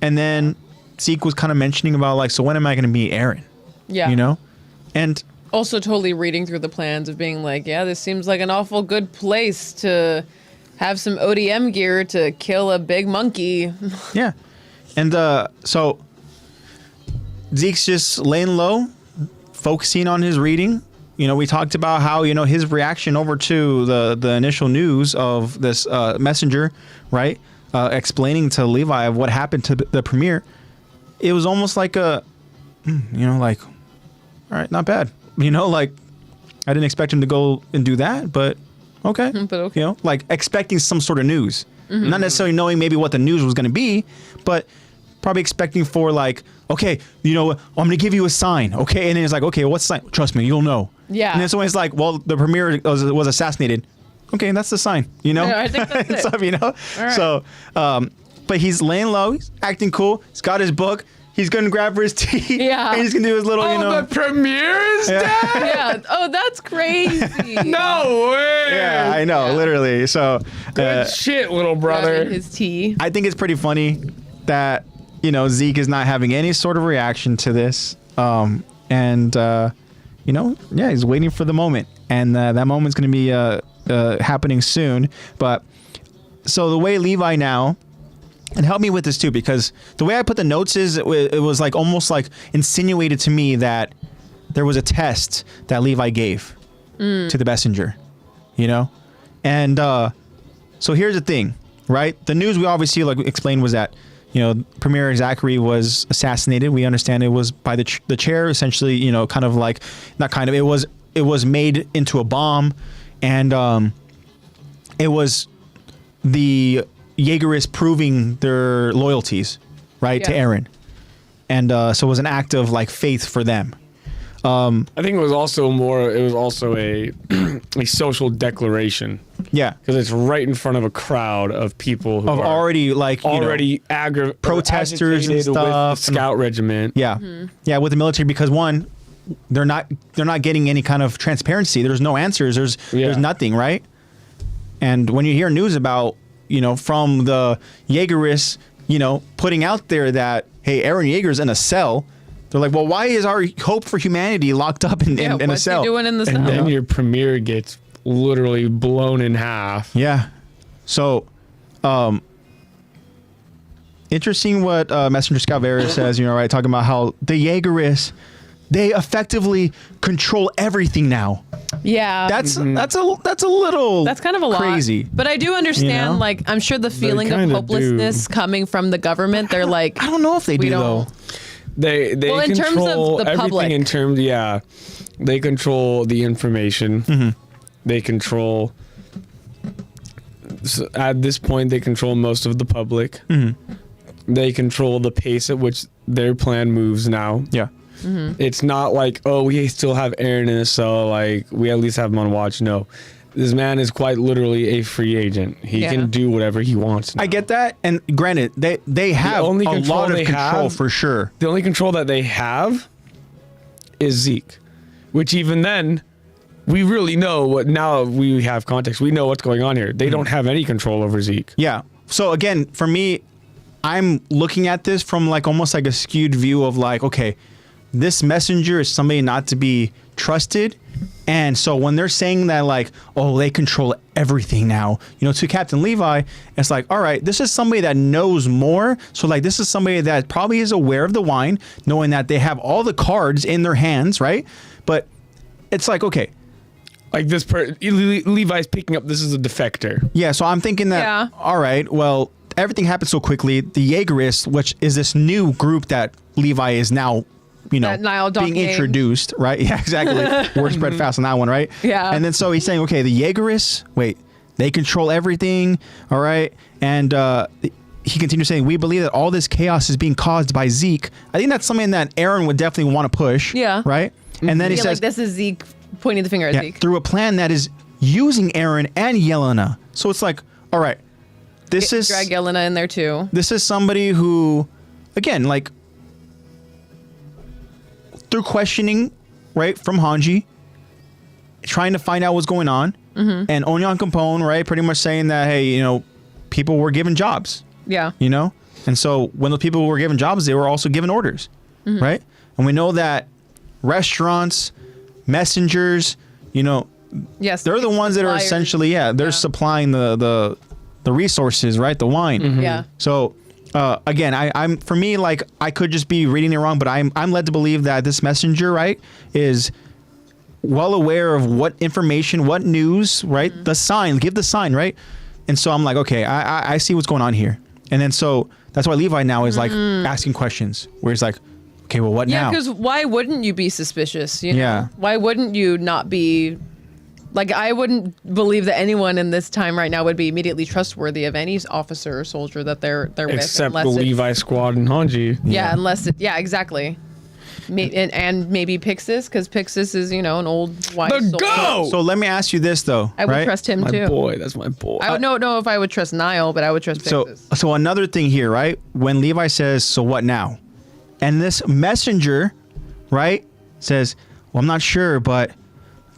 And then Zeke was kind of mentioning about like, so when am I going to meet Eren? Yeah. And... Also totally reading through the plans of being like, yeah, this seems like an awful good place to have some ODM gear to kill a big monkey. Yeah. And so Zeke's just laying low, focusing on his reading. We talked about how, his reaction over to the initial news of this messenger, right? Explaining to Levi of what happened to the premiere. It was almost like like, all right, not bad. Like, I didn't expect him to go and do that, but okay. But okay. Like expecting some sort of news. Mm-hmm. Not necessarily knowing maybe what the news was going to be, but probably expecting for like, okay, I'm going to give you a sign, okay? And then it's like, okay, what's the sign? Trust me, you'll know. Yeah. And then someone's like, well, the premier was assassinated. Okay, that's the sign, Yeah, I think that's it. Stuff, All right. So, but he's laying low, he's acting cool, he's got his book. He's going to grab for his tea. Yeah. And he's going to do his little, the premiere is dead? Yeah. Oh, that's crazy. No way. Yeah, I know, literally. So, Good shit, little brother. Grabbing his tea. I think it's pretty funny that, Zeke is not having any sort of reaction to this. He's waiting for the moment. And that moment's going to be happening soon. But so the way Levi now... And help me with this too, because the way I put the notes is it was like almost like insinuated to me that there was a test that Levi gave to the messenger, And so here's the thing, right? The news we obviously like explained was that, Premier Zachary was assassinated. We understand it was by the chair, essentially, kind of like, not kind of, it was made into a bomb, and it was the Jaegerists proving their loyalties, right, to Eren. And so it was an act of like faith for them. I think it was also a a social declaration. Yeah. Because it's right in front of a crowd of people who are already like protesters protesters and stuff. With the scout regiment. Yeah. Yeah, with the military, because one, they're not getting any kind of transparency. There's no answers. There's nothing, right? And when you hear news about from the Jaegerists, putting out there that, hey, Eren Yeager's in a cell. They're like, well, why is our hope for humanity locked up in a cell? What's he doing in the cell? And then your premier gets literally blown in half. Yeah. So, interesting what Messenger Scout Vera says, right, talking about how the Jaegerists, they effectively control everything now. Yeah. That's a little That's kind of a lot. crazy. But I do understand, know? like, I'm sure the feeling of kinda hopelessness coming from the government, they're like, I don't know if they we do don't- though. They Well, in terms of control the everything public. in terms, yeah. They control the information. Mm-hmm. They control. So at this point, they control most of the public. Mm-hmm. They control the pace at which their plan moves now. Yeah. It's not like, oh, we still have Aaron in a cell, like we at least have him on watch. No, this man is quite literally a free agent. He Yeah. can do whatever he wants now. I get that, and granted, they have only a control lot of they control have- for sure. The only control that they have is Zeke, which even then, we really know what. Now we have context. We know what's going on here. They don't have any control over Zeke. Yeah. So again, for me, I'm looking at this from like almost like a skewed view of like, okay, this messenger is somebody not to be trusted. And so when they're saying that like, oh, they control everything now, you know, to Captain Levi, it's like, all right, this is somebody that knows more. So like, this is somebody that probably is aware of the wine, knowing that they have all the cards in their hands, right? But it's like, okay, Like this, Levi's picking up. This is a defector. yeah, so I'm thinking that, Yeah. all right, well, everything happened so quickly. The Jaegerists, which is this new group that Levi is now, you know, That Nile being Donkey. introduced, right? Yeah, exactly. Word spread fast on that one, right? Yeah. And then so he's saying, okay, the Jaegerists, wait, they control everything, all right? And he continues saying, we believe that all this chaos is being caused by Zeke. I think that's something that Aaron would definitely want to push. Yeah. Right? And then he Yeah, says, like, this is Zeke pointing the finger at yeah, Zeke. through a plan that is using Aaron and Yelena. So it's like, all right, this is Drag Yelena in there too. this is somebody who, again, like through questioning, right, from Hanji, trying to find out what's going on, and Onyan Capone, right, pretty much saying that, hey, you know, people were given jobs, Yeah. you know, and so when the people were given jobs, they were also given orders, right, and we know that restaurants, messengers, you know, Yes. they're the ones that are suppliers. essentially, they're supplying the resources, right, the wine. Yeah. So again, I'm for me, like, I could just be reading it wrong, but I'm led to believe that this messenger, right, is well aware of what information, what news, right, the sign, give the sign, right, and so I'm like, okay, I see what's going on here, and then so that's why Levi now is like asking questions, where he's like, okay, well, what Yeah, now? because why wouldn't you be suspicious? You know? Yeah. Why wouldn't you not be? Like, I wouldn't believe that anyone in this time right now would be immediately trustworthy of any officer or soldier that they're with, Except the unless it- Levi squad and Hanji. Yeah, unless it. Yeah, exactly. And maybe Pixis, because Pixis is, you know, an old wise The soldier. go! So let me ask you this though, I would right? trust him My too. boy, that's my boy. I don't know if I would trust Niall, but I would trust So, Pixis. so another thing here, right? When Levi says, "So what now?" and this messenger, right, says, "Well, I'm not sure, but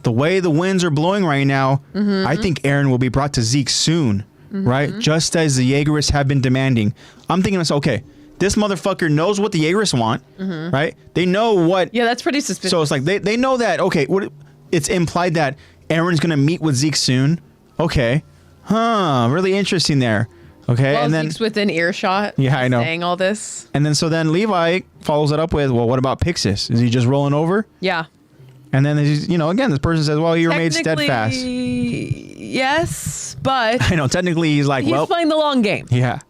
the way the winds are blowing right now, I think Aaron will be brought to Zeke soon, right? Just as the Jaegerists have been demanding." I'm thinking, okay, this motherfucker knows what the Jaegerists want, right? They know what. Yeah, that's pretty suspicious. So it's like they know that. Okay, what? It's implied that Aaron's gonna meet with Zeke soon. Okay, really interesting there. Okay, Well, and then Zeke's within earshot. Yeah, I know. Saying all this. and then so then Levi follows it up with, well, what about Pixis? Is he just rolling over? Yeah. And then he's, you know, again, this person says, well, he remained steadfast. Yes, but I know, technically he's like, he's well, playing the long game. yeah.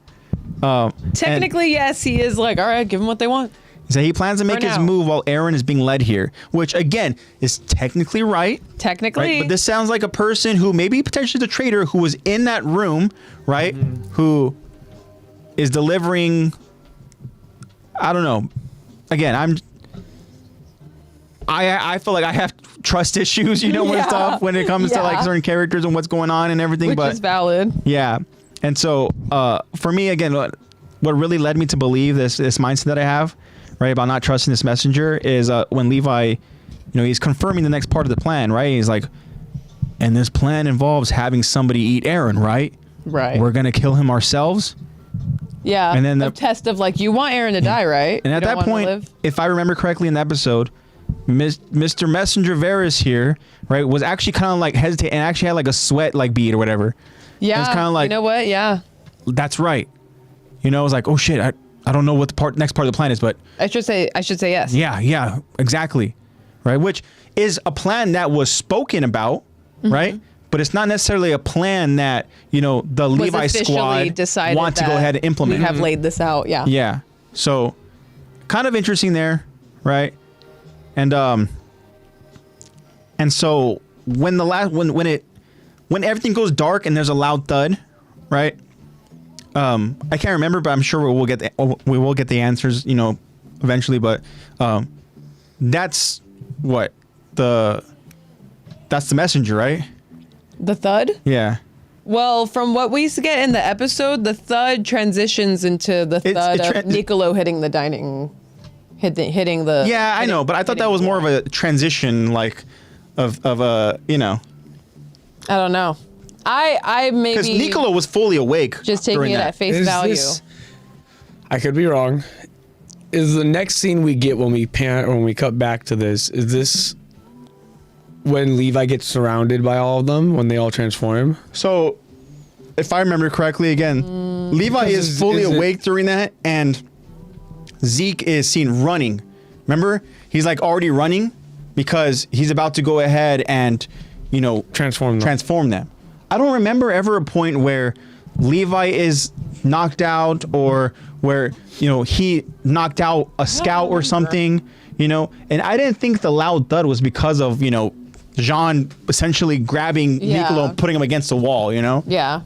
Technically, yes, he is like, all right, give him what they want. So he plans to make For his now. move while Aaron is being led here, which again is technically right. Technically, Right? But this sounds like a person who maybe potentially the traitor who was in that room, right? Who is delivering, I don't know. Again, I feel like I have trust issues, you know, when Yeah. stuff when it comes to like Yeah. certain characters and what's going on and everything. which but is valid. yeah. And so for me, again, what really led me to believe this mindset that I have, right, about not trusting this messenger is when Levi, you know, he's confirming the next part of the plan, right? He's like, and this plan involves having somebody eat Aaron, right? Right. We're going to kill him ourselves. Yeah. And then a test of like, you want Aaron to die, right? And You at don't that want him to point, live? if I remember correctly in the episode, Mr. Messenger Varys here, right, was actually kind of like hesitant and actually had like a sweat like bead or whatever. Yeah. It's kind of like, you know what? Yeah. that's right. You know, I was like, oh shit, I don't know what the next part of the plan is, but I should say yes. yeah, exactly, right? Which is a plan that was spoken about, right? But it's not necessarily a plan that the Levi squad want to go ahead and implement. We have laid this out, yeah. Yeah, so kind of interesting there, right? And so when everything goes dark and there's a loud thud, right? I can't remember, but I'm sure we will get the answers, eventually. But that's the messenger, right? The thud? Yeah. Well, from what we get in the episode, the thud transitions into the thud of Nicolo hitting the hitting the. Yeah, I know, but I thought that was more of a transition, like of I don't know. I maybe because Nicolo was fully awake. Just taking it at face value. I could be wrong. Is the next scene we get when we cut back to this? Is this when Levi gets surrounded by all of them when they all transform? So, if I remember correctly, again, Levi is fully awake during that, and Zeke is seen running. Remember, he's like already running because he's about to go ahead and transform them. I don't remember ever a point where Levi is knocked out or where he knocked out a scout or something, and I didn't think the loud thud was because of Jean essentially grabbing Nicolo and putting him against the wall, Yeah.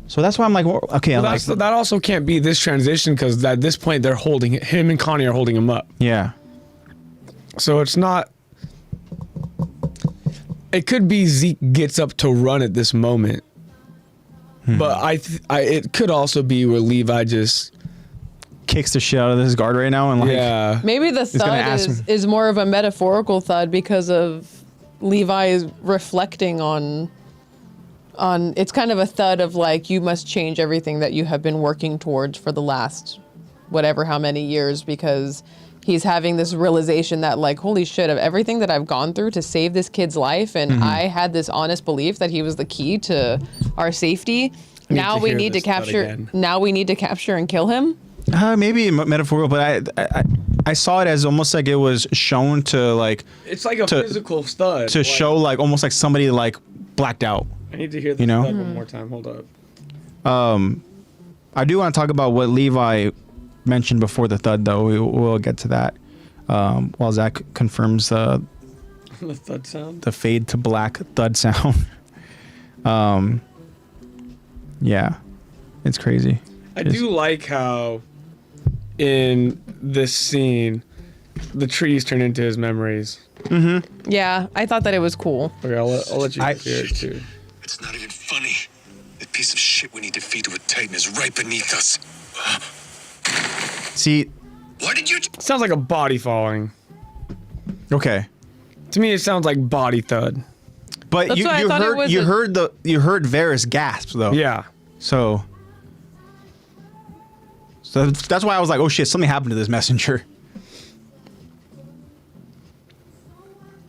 So that's why I'm like, well, okay. Well, that also can't be this transition because at this point they're holding him and Connie are holding him up. Yeah. So it's not. It could be Zeke gets up to run at this moment, but it could also be where Levi just kicks the shit out of this guard right now and maybe the thud is more of a metaphorical thud because of Levi is reflecting on it's kind of a thud of like, you must change everything that you have been working towards for the last whatever how many years, because he's having this realization that like, holy shit, of everything that I've gone through to save this kid's life, and I had this honest belief that he was the key to our safety. Now we need to capture and kill him. Maybe metaphorical, but I saw it as almost like it was shown to like. It's like a physical thud to show like almost like somebody like blacked out. I need to hear this thud one more time. Hold up. I do want to talk about what Levi mentioned before the thud, though. We'll get to that while Zach confirms the thud sound, the fade to black thud sound. Yeah, it's crazy. I do like how in this scene the trees turn into his memories. Yeah, I thought that it was cool. Okay, I'll let you hear it too. It's not even funny. The piece of shit we need to feed to a Titan is right beneath us. See, why did you? Sounds like a body falling. Okay. To me, it sounds like body thud. But you heard Varys gasp though. Yeah. So that's why I was like, oh shit, something happened to this messenger.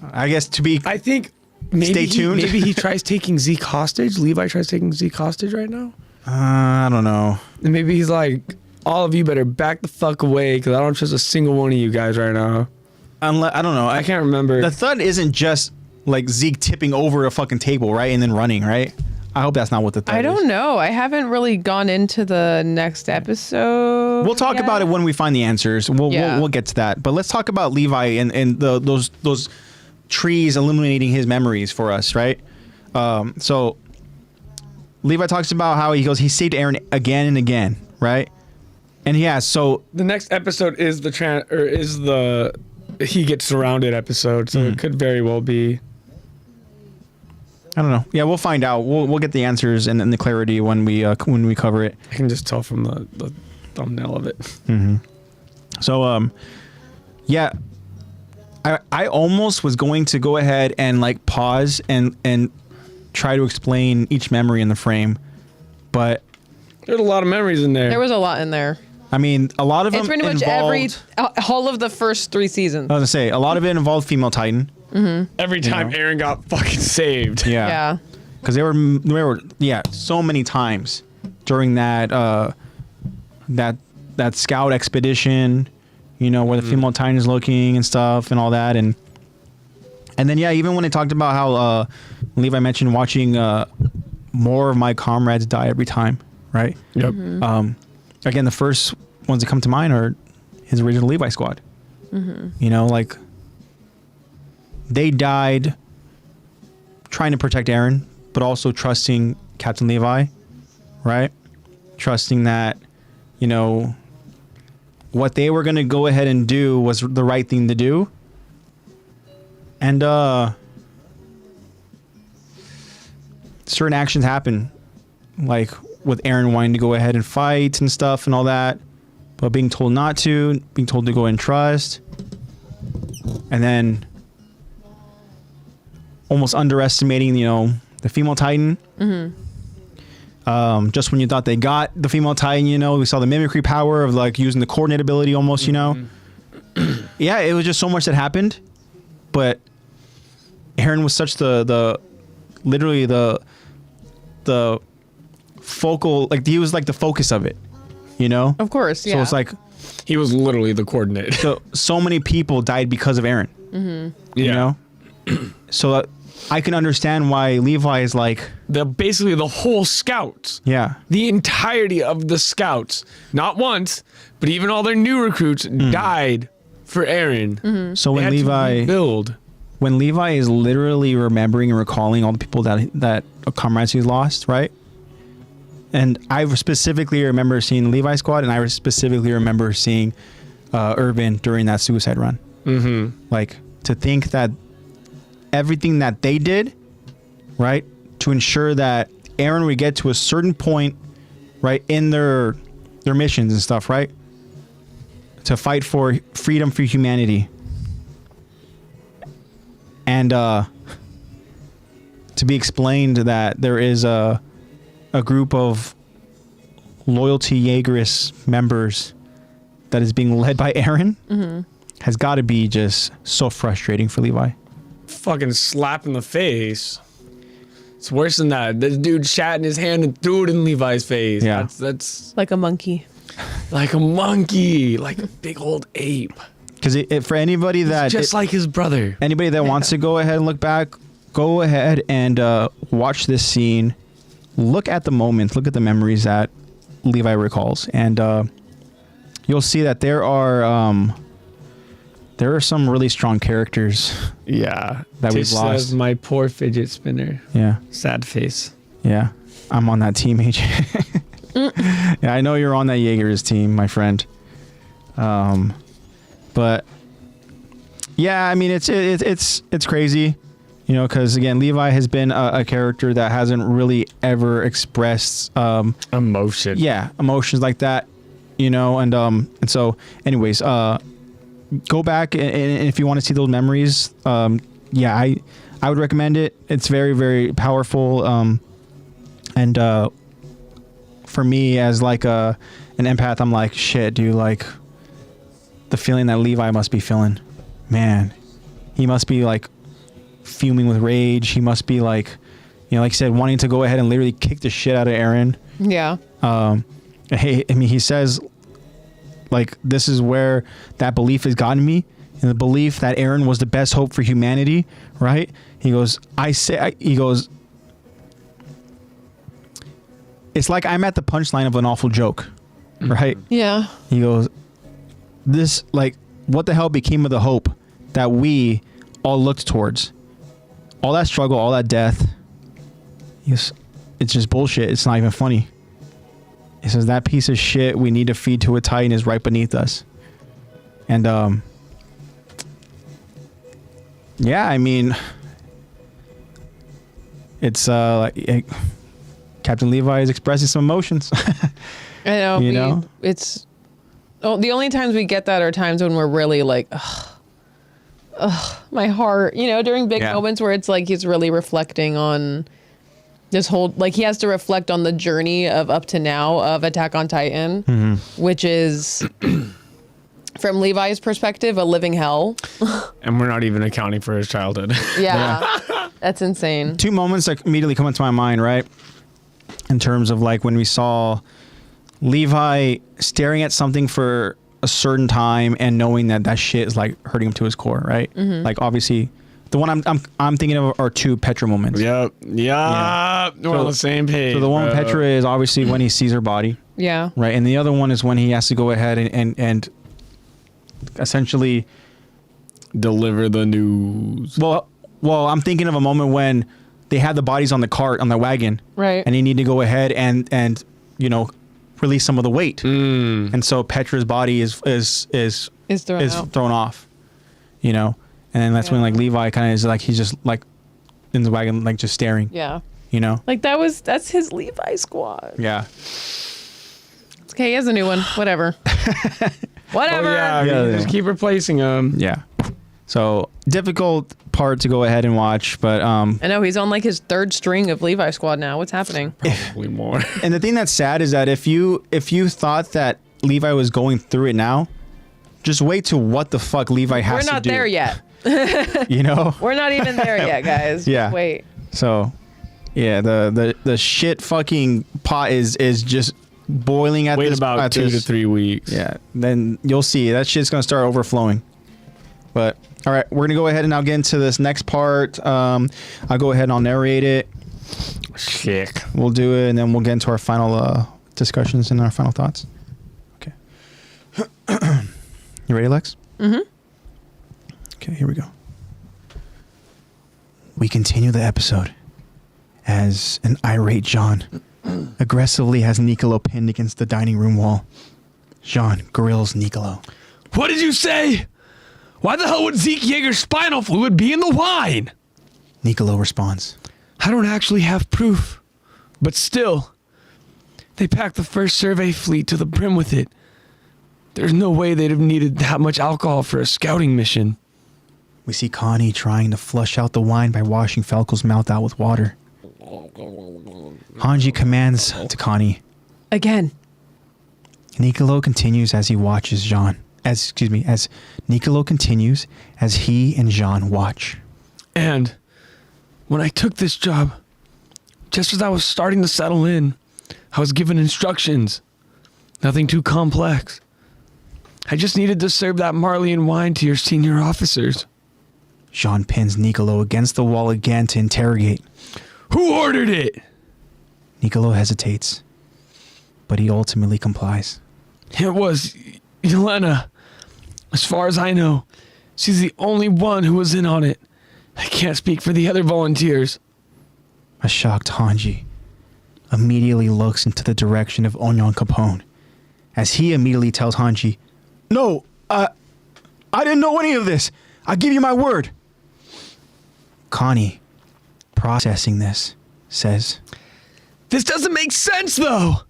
I guess I think maybe stay tuned. Maybe he tries taking Zeke hostage. Levi tries taking Zeke hostage right now. I don't know. And maybe he's like, all of you better back the fuck away because I don't trust a single one of you guys right now. I don't know. I can't remember. The thud isn't just like Zeke tipping over a fucking table, right? And then running, right? I hope that's not what the thud is. I don't know. I haven't really gone into the next episode. We'll talk about it when we find the answers. We'll get to that. But let's talk about Levi and those trees illuminating his memories for us, right? So Levi talks about how he saved Eren again and again, right? And so the next episode is the he gets surrounded episode, so it could very well be. I don't know. Yeah, we'll find out. We'll get the answers and the clarity when we cover it. I can just tell from the thumbnail of it. Mm-hmm. So yeah, I almost was going to go ahead and like pause and try to explain each memory in the frame, but there's a lot of memories in there. There was a lot in there. I mean, a lot of them. It's pretty much all of the first 3 seasons. I was gonna say a lot of it involved female Titan. Mm-hmm. Every time Eren got fucking saved. Yeah. Because there were so many times during that that scout expedition, you know, where the female Titan is looking and stuff and all that. And then, yeah, even when they talked about how Levi mentioned watching more of my comrades die every time, right? Yep. Again, the first ones that come to mind are his original Levi squad. You know, like, they died trying to protect Eren, but also trusting Captain Levi, right? Trusting that, you know, what they were going to go ahead and do was the right thing to do. And certain actions happen, like with Eren wanting to go ahead and fight and stuff and all that, but being told not to, being told to go and trust, and then almost underestimating, you know, the female Titan. Just when you thought they got the female Titan, you know, we saw the mimicry power of like using the coordinate ability almost, you know. Yeah, it was just so much that happened, but Eren was such the literally the focal, like he was like the focus of it, you know. Of course, yeah. So it's like He was literally the coordinator. so many people died because of Eren. You know, so I can understand why Levi is like Basically the whole scouts. Yeah. The entirety of the scouts, not once, but even all their new recruits died for Eren. So They had to build. when Levi is literally remembering and recalling all the people that comrades he's lost, right? And I specifically remember seeing Levi squad, and I specifically remember seeing Irvin during that suicide run. Like, to think that everything that they did, right, to ensure that Eren would get to a certain point, right, in their missions and stuff, right, to fight for freedom for humanity, and to be explained that there is a group of loyalty Jaegerist members that is being led by Eren, has got to be just so frustrating for Levi. Fucking slap in the face. It's worse than that. This dude shat in his hand and threw it in Levi's face. Yeah. That's Like a monkey. like a monkey, like a big old ape. Because for anybody that Just like his brother. anybody that wants to go ahead and look back, go ahead and watch this scene. Look at the moments. Look at the memories that Levi recalls, and you'll see that there are some really strong characters. Yeah. That we've Tish lost. says, my poor fidget spinner. Yeah, Sad face. yeah. I'm on that team, AJ. Yeah, I know you're on that Jaeger's team, my friend. But yeah, I mean, it's crazy, you know, because again, Levi has been a character that hasn't really ever expressed Emotion. yeah, emotions like that, you know, and so anyways, go back and if you want to see those memories, yeah, I would recommend it. It's very, very powerful, and for me as like an empath, I'm like, shit, dude, like the feeling that Levi must be feeling, man, he must be like fuming with rage. He must be like, you know, like I said, wanting to go ahead and literally kick the shit out of Eren. Yeah. Hey, I mean, he says, like, this is where that belief has gotten me, and the belief that Eren was the best hope for humanity, right? He goes, he goes, it's like I'm at the punchline of an awful joke, right? Yeah. He goes, this, like, what the hell became of the hope that we all looked towards? All that struggle, all that death, it's just bullshit. It's not even funny. He says that piece of shit we need to feed to a Titan is right beneath us. And yeah, I mean, it's Captain Levi is expressing some emotions. I know. You know? It's the only times we get that are times when we're really like, my heart, you know, during big moments where it's like he's really reflecting on this whole, like, he has to reflect on the journey of up to now of Attack on Titan, which is, from Levi's perspective, a living hell. And we're not even accounting for his childhood. Yeah. That's insane. Two moments that immediately come into my mind, right? In terms of like when we saw Levi staring at something for a certain time and knowing that shit is like hurting him to his core, right? Mm-hmm. Like obviously, the one I'm thinking of are two Petra moments. Yep. Yeah. We're on the same page. So the one with bro. Petra is obviously when he sees her body, Yeah. right? And the other one is when he has to go ahead and essentially deliver the news. Well, I'm thinking of a moment when they had the bodies on the cart on the wagon, Right. and they need to go ahead and release some of the weight, and so Petra's body is thrown off, and then that's when like Levi kind of is like he's just like in the wagon like just staring, Yeah. Like that's his Levi squad. Yeah. It's okay, he has a new one. Whatever. Whatever. Oh, yeah, just keep replacing them. Yeah. So difficult part to go ahead and watch, but I know he's on like his third string of Levi squad now. What's happening? Probably more. And the thing that's sad is that if you thought that Levi was going through it now, just wait till what the fuck Levi has to do. We're not there yet. We're not even there yet, guys. Yeah. Just wait. So, yeah, the shit fucking pot is just boiling at Wait this. about at 2 this, to 3 weeks. Yeah, then you'll see that shit's gonna start overflowing. But all right, we're gonna go ahead and now get into this next part. I'll go ahead and I'll narrate it. Sick. We'll do it, and then we'll get into our final discussions and our final thoughts. Okay. You ready, Lex? Mm-hmm. Okay, here we go. We continue the episode as an irate John aggressively has Nicolo pinned against the dining room wall. John grills Nicolo. What did you say? Why the hell would Zeke Yeager's spinal fluid be in the wine? Nicolo responds. I don't actually have proof, but still, they packed the first survey fleet to the brim with it. There's no way they'd have needed that much alcohol for a scouting mission. We see Connie trying to flush out the wine by washing Falco's mouth out with water. Hanji commands to Connie. Again. Nicolo continues as he watches Jean. As Nicolo continues as he and Jean watch. And when I took this job, just as I was starting to settle in, I was given instructions. Nothing too complex. I just needed to serve that Marleyan wine to your senior officers. Jean pins Nicolo against the wall again to interrogate. Who ordered it? Nicolo hesitates, but he ultimately complies. It was Yelena. As far as I know, she's the only one who was in on it. I can't speak for the other volunteers. A shocked Hanji immediately looks into the direction of Onyon Capone, as he immediately tells Hanji, "No, I didn't know any of this. I give you my word." Connie, processing this, says, This doesn't make sense, though.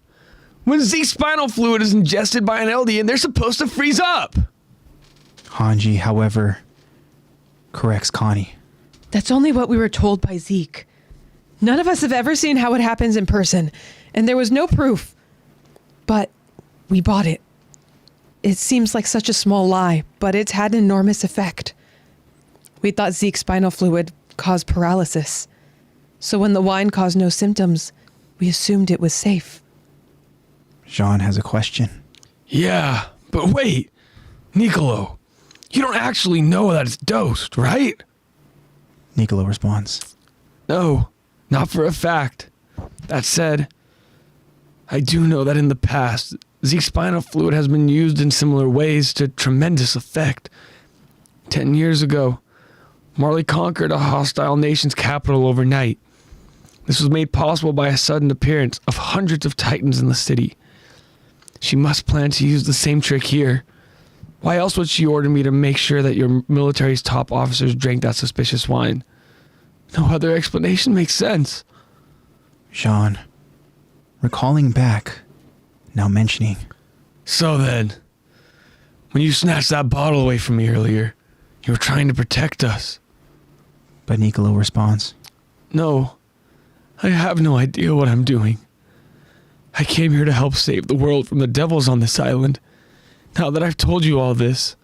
When Zeke's spinal fluid is ingested by an Eldian, they're supposed to freeze up. Hanji, however, corrects Connie. That's only what we were told by Zeke. None of us have ever seen how it happens in person, and there was no proof. But we bought it. It seems like such a small lie, but it's had an enormous effect. We thought Zeke's spinal fluid caused paralysis. So when the wine caused no symptoms, we assumed it was safe. Jean has a question. Yeah, but wait. Nicolo, you don't actually know that it's dosed, right? Nicolo responds. No, not for a fact. That said, I do know that in the past, Zeke's spinal fluid has been used in similar ways to tremendous effect. 10 years ago, Marley conquered a hostile nation's capital overnight. This was made possible by a sudden appearance of hundreds of Titans in the city. She must plan to use the same trick here. Why else would she order me to make sure that your military's top officers drank that suspicious wine? No other explanation makes sense. Jean, recalling back, now mentioning. So then, when you snatched that bottle away from me earlier, you were trying to protect us. But Nicolo responds. No, I have no idea what I'm doing. I came here to help save the world from the devils on this island. Now that I've told you all this,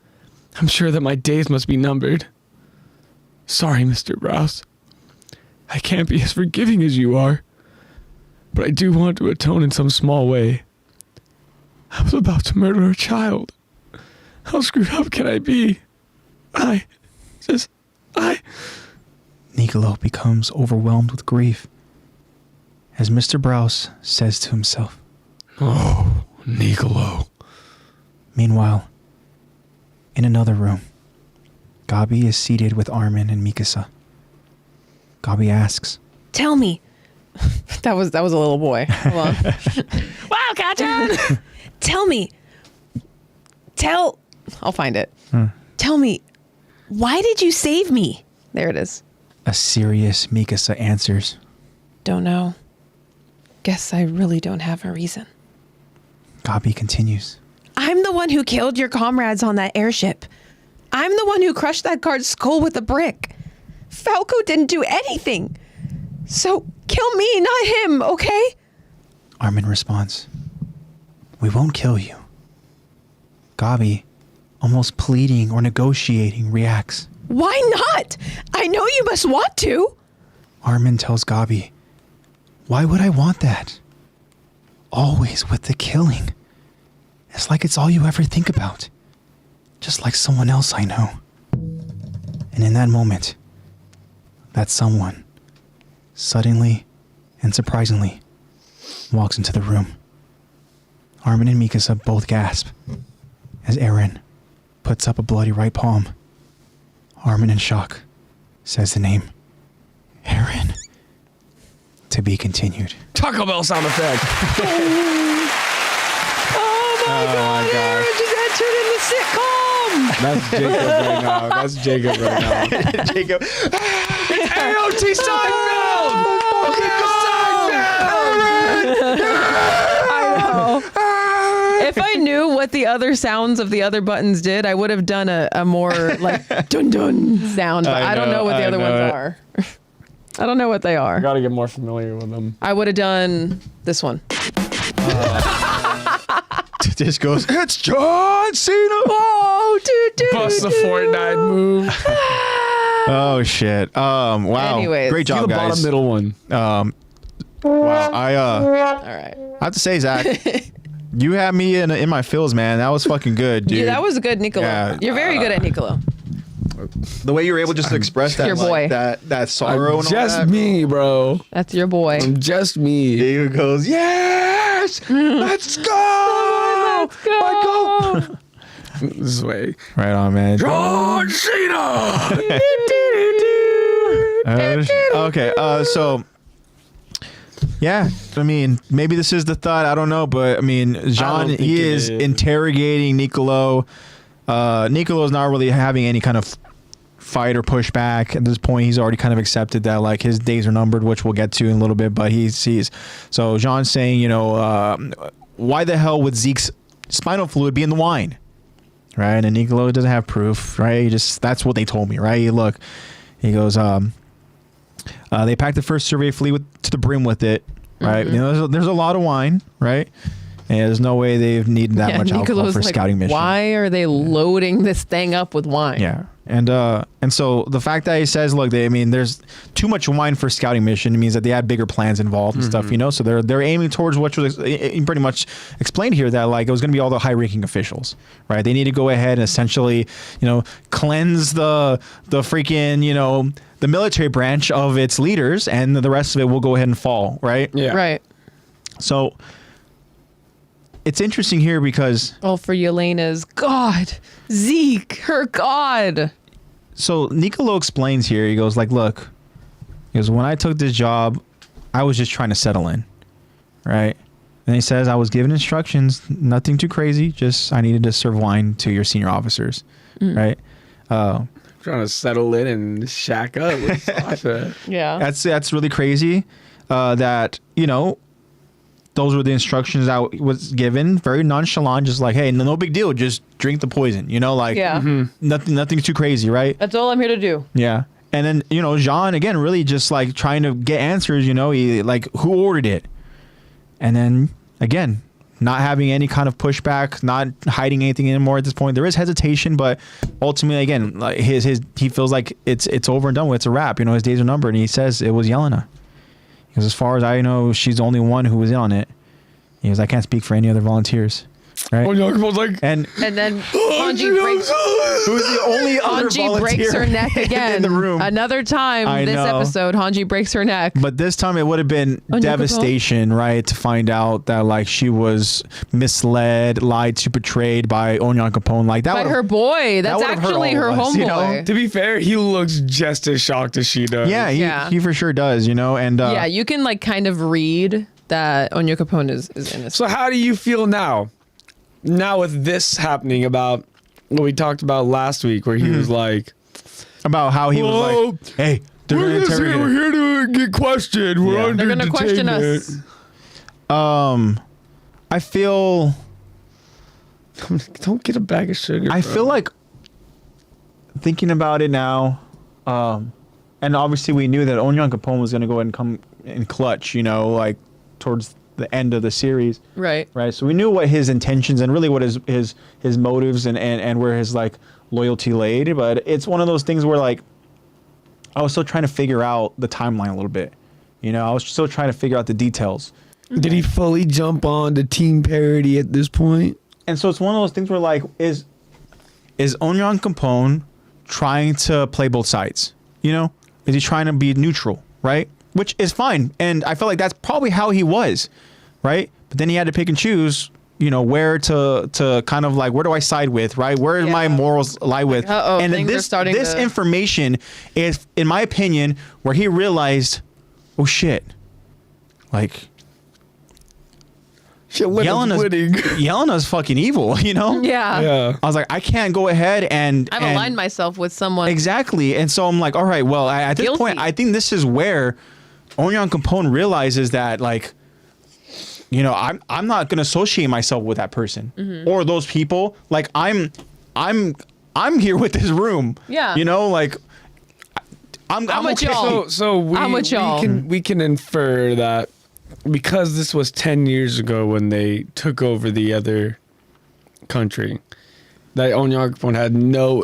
I'm sure that my days must be numbered. Sorry, Mr. Browse. I can't be as forgiving as you are, but I do want to atone in some small way. I was about to murder a child. How screwed up can I be? Nicolo becomes overwhelmed with grief as Mr. Browse says to himself, Oh, Nicolo. Meanwhile, in another room, Gabi is seated with Armin and Mikasa. Gabi asks, Tell me. that was a little boy. Hold on. Wow, Captain! Tell me. I'll find it. Tell me, why did you save me? There it is. a serious Mikasa answers, Don't know. Guess I really don't have a reason. Gabi continues, I'm the one who killed your comrades on that airship. I'm the one who crushed that guard's skull with a brick. Falco didn't do anything. So kill me, not him, okay? Armin responds, We won't kill you. Gabi, almost pleading or negotiating, reacts. Why not? I know you must want to. Armin tells Gabi, Why would I want that? Always with the killing. It's like it's all you ever think about. Just like someone else I know. And in that moment, that someone, suddenly and surprisingly, walks into the room. Armin and Mikasa both gasp as Eren puts up a bloody right palm. Armin, in shock, says the name, Eren. To be continued. Taco Bell sound effect. Oh my god, Eren just entered in the sitcom. That's Jacob right now. That's Jacob right now. Jacob. AOT Seinfeld! I know. If I knew what the other sounds of the other buttons did, I would have done a more like dun dun sound, but I don't know what the other ones are. I don't know what they are. Gotta get more familiar with them. I would have done this one. This goes, it's John Cena. Oh, Bust the Fortnite move. Oh, shit. Wow. Anyways. Great Do job, the guys. bottom middle one. Wow. All right. I have to say, Zach, you had me in my feels, man. That was fucking good, dude. Yeah, that was good, Nicolo. Yeah. You're very good at Nicolo. The way you were able just to express that, Your like, boy. that sorrow and all Just that. me, bro. That's your boy. I'm just me. He goes, yes, let's go. Let's go. This way. Right on, man. John Cena! Okay, so yeah, I mean, maybe this is the thought. I don't know, but I mean, Jean, think he it is is. interrogating Nicolo. Nicolo's not really having any kind of fight or pushback at this point. He's already kind of accepted that like his days are numbered, which we'll get to in a little bit. But he sees. So Jean's saying, you know, why the hell would Zeke's spinal fluid be in the wine? Right, and Nicolo doesn't have proof, right? He just, that's what they told me, right? Look, he goes, they packed the first survey fleet to the brim with it, right? Mm-hmm. You know, there's a lot of wine, right? And there's no way they've needed that much alcohol Nicolo's for a like, scouting mission. Why are they loading this thing up with wine? Yeah, and so the fact that he says, look, there's too much wine for a scouting mission means that they had bigger plans involved and stuff, you know. So they're aiming towards what was pretty much explained here, that like it was going to be all the high-ranking officials, right? They need to go ahead and essentially, you know, cleanse the freaking, you know, the military branch of its leaders, and the rest of it will go ahead and fall, right? Yeah. Right. So it's interesting here because Oh, for Yelena's God. Zeke, her God. so Nicolo explains here. He goes like, look, he goes, when I took this job, I was just trying to settle in, right? And he says I was given instructions, nothing too crazy, just I needed to serve wine to your senior officers, right? Trying to settle in and shack up with Sasha. Yeah. That's really crazy. That, you know, those were the instructions I was given, very nonchalant, just like, hey, no big deal, just drink the poison, you know, like Yeah. nothing too crazy, right? That's all I'm here to do. Yeah. And then, you know, Jean, again, really just like trying to get answers, you know, he like, who ordered it? And then, again, not having any kind of pushback, not hiding anything anymore at this point. There is hesitation, but ultimately, again, like he feels like it's over and done with. It's a wrap. You know, his days are numbered. And he says it was Yelena. Because as far as I know, she's the only one who was in on it. He goes, I can't speak for any other volunteers. Right? Onyankopon's like, And then Hanji breaks. who's the only other Hanji breaks volunteer her neck again. in the room. Another time I this know. episode, Hanji breaks her neck. But this time it would have been Onyekopon? devastation, right? To find out that like she was misled, lied to, betrayed by Onyankopon. Like that By would've- her boy. That's would've hurt actually all her of us, you know? homeboy. to be fair, he looks just as shocked as she does. Yeah, Yeah. he for sure does, you know. And Yeah, you can like kind of read that Onyankopon is innocent. So how do you feel now? Now with this happening about what we talked about last week, where he was like, about how he was Whoa, like, "Hey, they're gonna we're interrogate her." here to get questioned. We're Yeah. under They're gonna question us. detainment." I feel Don't get a bag of sugar. I bro. feel like thinking about it now, and obviously we knew that Onyankopon was gonna go ahead and come in clutch, you know, like towards the end of the series. Right. Right. So we knew what his intentions and really what his motives and where his like loyalty laid. But it's one of those things where like I was still trying to figure out the timeline a little bit. You know, I was still trying to figure out the details. Did he fully jump on to team parody at this point? And so it's one of those things where like is Onyankopon trying to play both sides? You know? Is he trying to be neutral, right? Which is fine. And I feel like that's probably how he was, right? But then he had to pick and choose, you know, where to kind of like, where do I side with, right? Where do my morals lie with? uh-oh, and things are this starting this to- information is, in my opinion, where he realized, oh shit, like Yelena's fucking evil, you know? Yeah. Yeah. I was like, I can't go ahead and I've and- aligned myself with someone. Exactly. And so I'm like, all right, well, at this Guilty. point, I think this is where Onyankopon realizes that, like, you know, I'm not going to associate myself with that person or those people. Like, I'm here with this room. Yeah. You know, like, I'm with okay. y'all. So I'm with y'all. we can infer that because this was 10 years ago when they took over the other country, that Onyankopon had no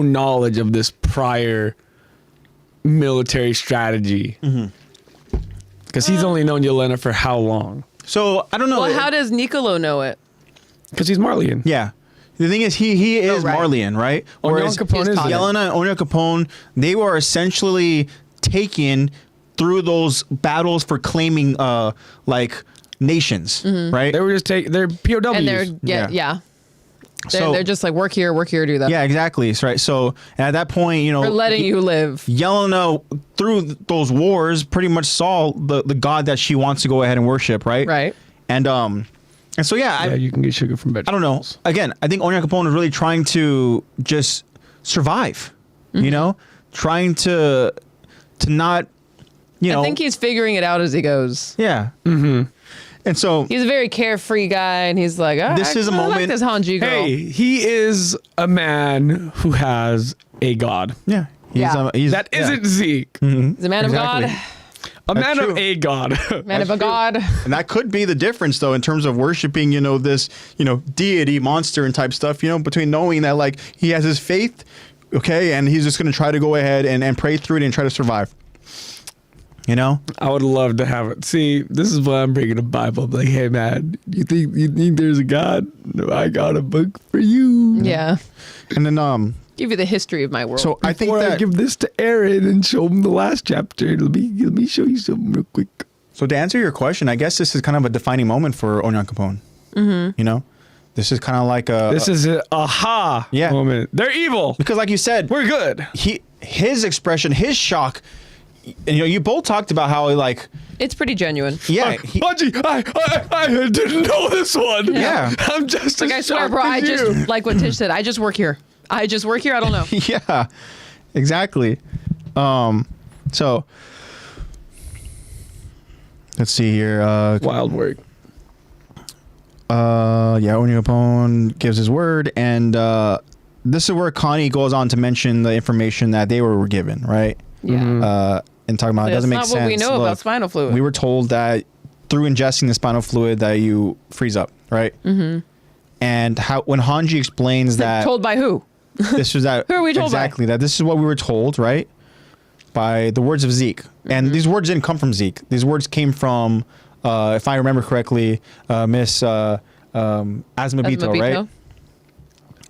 knowledge of this prior military strategy. Because he's only known Yelena for how long? So I don't know. Well, how does Nicolo know it? Because he's Marleyan. Yeah. The thing is, he is right. Marleyan, right? Whereas Onyankopon is Yelena and Onyankopon, they were essentially taken through those battles for claiming, like, nations, right? They were just they're POWs. And they're Yeah. yeah. So- They're just like work here, do that. Yeah, exactly. So, right. So at that point, you know, We're letting you live. Yelena through those wars pretty much saw the god that she wants to go ahead and worship, right? Right. And so yeah, yeah, you can get sugar from I vegetables. don't know. Again, I think Onyankopon is really trying to just survive. You know, trying to not, you know. I think he's figuring it out as he goes. Yeah. Mm-hmm. And so He's a very carefree guy, and he's like, oh, This is a I like moment- this Hanji girl. Hey, he is a man who has a god. yeah, Yeah. he's That yeah. isn't Zeke. He's a man Exactly. of God, A man true. of a god. man of a God. And that could be the difference, though, in terms of worshiping, you know, this, you know, deity, monster, and type stuff, you know, between knowing that, like, he has his faith, okay, and he's just going to try to go ahead and pray through it and try to survive. You know? I would love to have it. See, this is why I'm bringing a Bible. I'm like, hey, man, you think there's a God? No, I got a book for you. Yeah. And then, Give you the history of my world. so I think Before I that, give this to Aaron and show him the last chapter, let me show you something real quick. so to answer your question, I guess this is kind of a defining moment for Onyankopon. Mm-hmm. You know? This is kind of like a. This is an aha Yeah. moment. They're evil. Because, like you said, We're good. his expression, his shock, and, you know, you both talked about how, like, it's pretty genuine. yeah, Haji, I didn't know this one. Yeah. I'm just Like, I as swear, shocked bro, as I you. just, like what Tish said, I just work here. I don't know. yeah, exactly. So let's see here. Wild work. Yeah, Onyankopon gives his word, and this is where Connie goes on to mention the information that they were given, right? Yeah. And talking about it That's doesn't make not sense. what we know about spinal fluid. We were told that through ingesting the spinal fluid that you freeze up, right? Mm-hmm. And how when Hanji explains that Told by who? this was that Who are we told by? exactly that this is what we were told, right? By the words of Zeke, and these words didn't come from Zeke. These words came from, if I remember correctly, Miss Asmabito, right?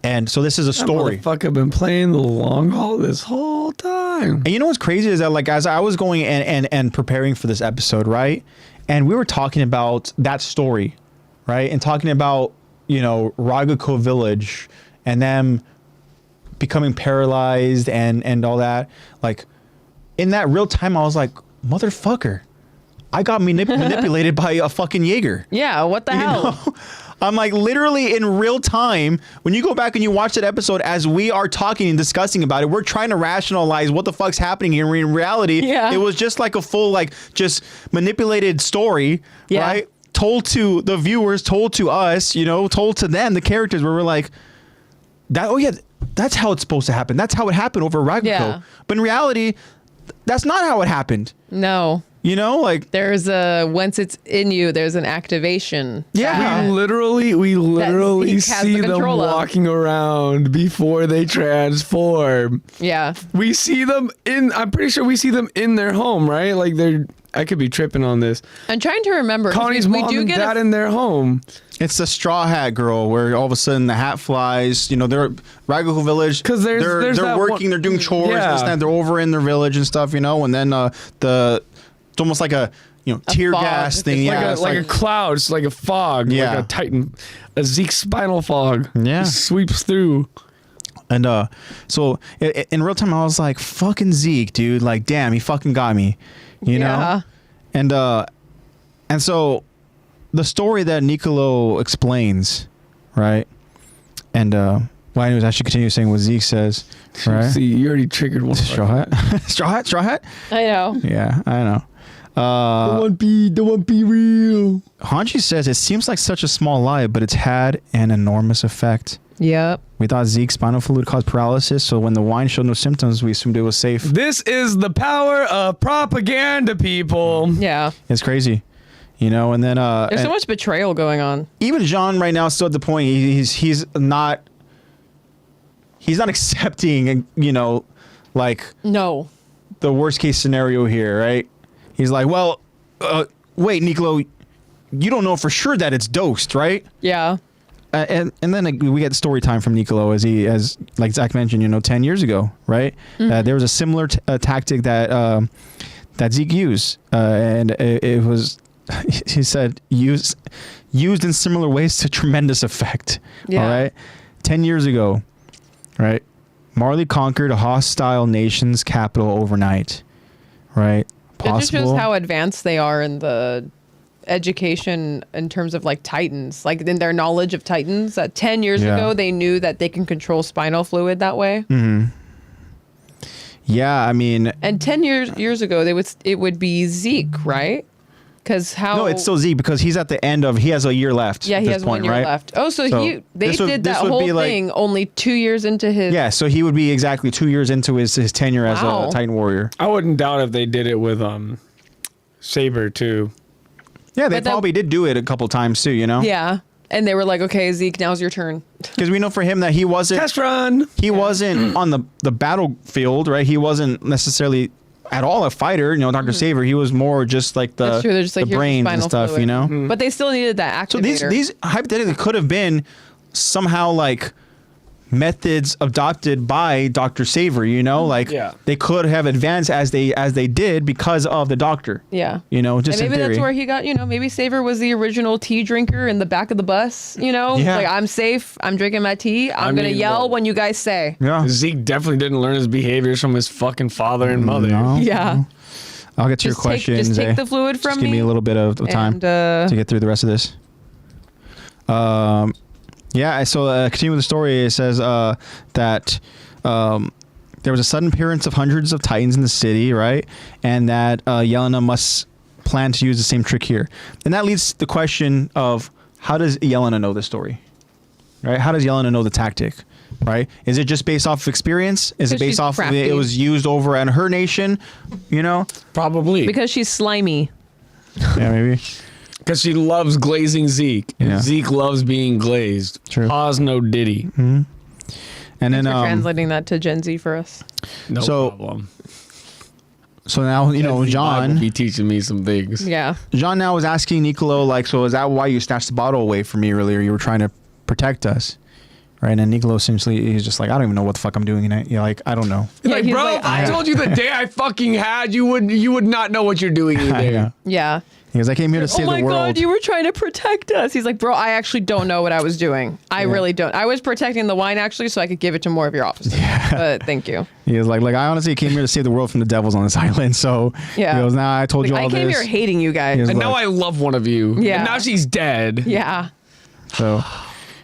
And so this is a story. Fuck, I've been playing the long haul this whole time. And you know what's crazy is that like as I was going and preparing for this episode, right? And we were talking about that story, right? And talking about, you know, Ragako Village and them becoming paralyzed and all that. Like in that real time, I was like, motherfucker, I got manipulated by a fucking Jaeger. Yeah, what the hell? Know? I'm like literally in real time. When you go back and you watch that episode as we are talking and discussing about it, we're trying to rationalize what the fuck's happening here. In reality, it was just like a full, like just manipulated story, right? Told to the viewers, told to us, you know, told to them, the characters, where we're like, that. Oh yeah, that's how it's supposed to happen. That's how it happened over Ragako. Yeah. But in reality, that's not how it happened. No. You know, like there's once it's in you, there's an activation. Yeah, we literally see them walking around before they transform. Yeah, we see them I'm pretty sure we see them in their home, right? Like I could be tripping on this. I'm trying to remember. Connie's mom and dad in their home. It's the Straw Hat Girl where all of a sudden the hat flies. You know, they're Ragako Village because they're working, they're doing chores, and they're over in their village and stuff. You know, and then it's almost like a tear gas thing. It's like a cloud. It's like a fog. Yeah. Like a Titan, a Zeke spinal fog. Yeah. It sweeps through. And so in real time, I was like, fucking Zeke, dude. Like, damn, he fucking got me. You know? And so the story that Nicolo explains, right? And well, anyways, I should continue saying what Zeke says. Right? See, you already triggered one. Straw Hat? Straw Hat? I know. Yeah, I know. Don't be real. Hanji says it seems like such a small lie, but it's had an enormous effect. Yep. We thought Zeke's spinal fluid caused paralysis, so when the wine showed no symptoms, we assumed it was safe. This is the power of propaganda, people. Yeah. It's crazy. You know, and then there's so much betrayal going on. Even Jean right now is still at the point he's not accepting, you know, like no, the worst case scenario here, right? He's like, well, wait, Nicolo, you don't know for sure that it's dosed, right? Yeah. And then we get story time from Nicolo as like Zach mentioned, you know, 10 years ago, right? Mm-hmm. There was a similar tactic that Zeke used, and it was, he said, used in similar ways to tremendous effect. Yeah. All right. 10 years ago, right? Marley conquered a hostile nation's capital overnight, right? It just shows how advanced they are in the education in terms of like Titans, like in their knowledge of Titans. That 10 years ago, they knew that they can control spinal fluid that way. Mm-hmm. Yeah, I mean, and 10 years ago, it would be Zeke, right? Because no, it's still Zeke because he's at the end of he has a year left. Yeah, he has 1 year left. Oh, so they did that whole thing only 2 years into his. Yeah, so he would be exactly 2 years into his tenure as a Titan warrior. I wouldn't doubt if they did it with Saber too. Yeah, they probably did do it a couple times too. You know. Yeah, and they were like, "Okay, Zeke, now's your turn." Because we know for him that he wasn't test run. He wasn't on the battlefield, right? He wasn't necessarily at all a fighter, you know, Dr. Saber. He was more just like the brains and stuff, fluid. You know. Mm-hmm. But they still needed that activator. So these hypothetically could have been somehow like methods adopted by Dr. Saber, you know, like they could have advanced as they did because of the doctor. Yeah. You know, just and maybe in theory. that's where he got, you know, maybe Saber was the original tea drinker in the back of the bus, you know? Yeah. Like, I'm safe, I'm drinking my tea, I'm going to yell when you guys say. Yeah. Zeke definitely didn't learn his behaviors from his fucking father and mother. No. Yeah. I'll get to your questions. Just take the fluid from me. Just give me a little bit of time to get through the rest of this. Yeah, so continue with the story. It says that there was a sudden appearance of hundreds of Titans in the city, right? And that Yelena must plan to use the same trick here. And that leads to the question of how does Yelena know this story? Right? How does Yelena know the tactic? Right? Is it just based off of experience? Is it based off of it was used over at her nation? You know? Probably. Because she's slimy. Yeah, maybe. Because she loves glazing Zeke. And Zeke loves being glazed. True. Pause, no Diddy. Mm-hmm. And then translating that to Gen Z for us. No problem. So now, you know, John will be teaching me some things. Yeah. John now was asking Nicolo, like, so is that why you snatched the bottle away from me earlier? You were trying to protect us, right? And Nicolo essentially, he's just like, I don't even know what the fuck I'm doing in it. You're like, I don't know. Yeah, Like, he's bro, like, I told you the day I fucking had, you would not know what you're doing I either. know. Yeah. He goes, I came here to save Oh my the world. God, you were trying to protect us. He's like, bro, I actually don't know what I was doing. I really don't. I was protecting the wine actually so I could give it to more of your officers. But thank you. He was like, I honestly came here to save the world from the devils on this island. So Yeah. he goes, nah, I told you all I came this. here hating you guys. He was And like- now I love one of you. Yeah. And now she's dead. Yeah. So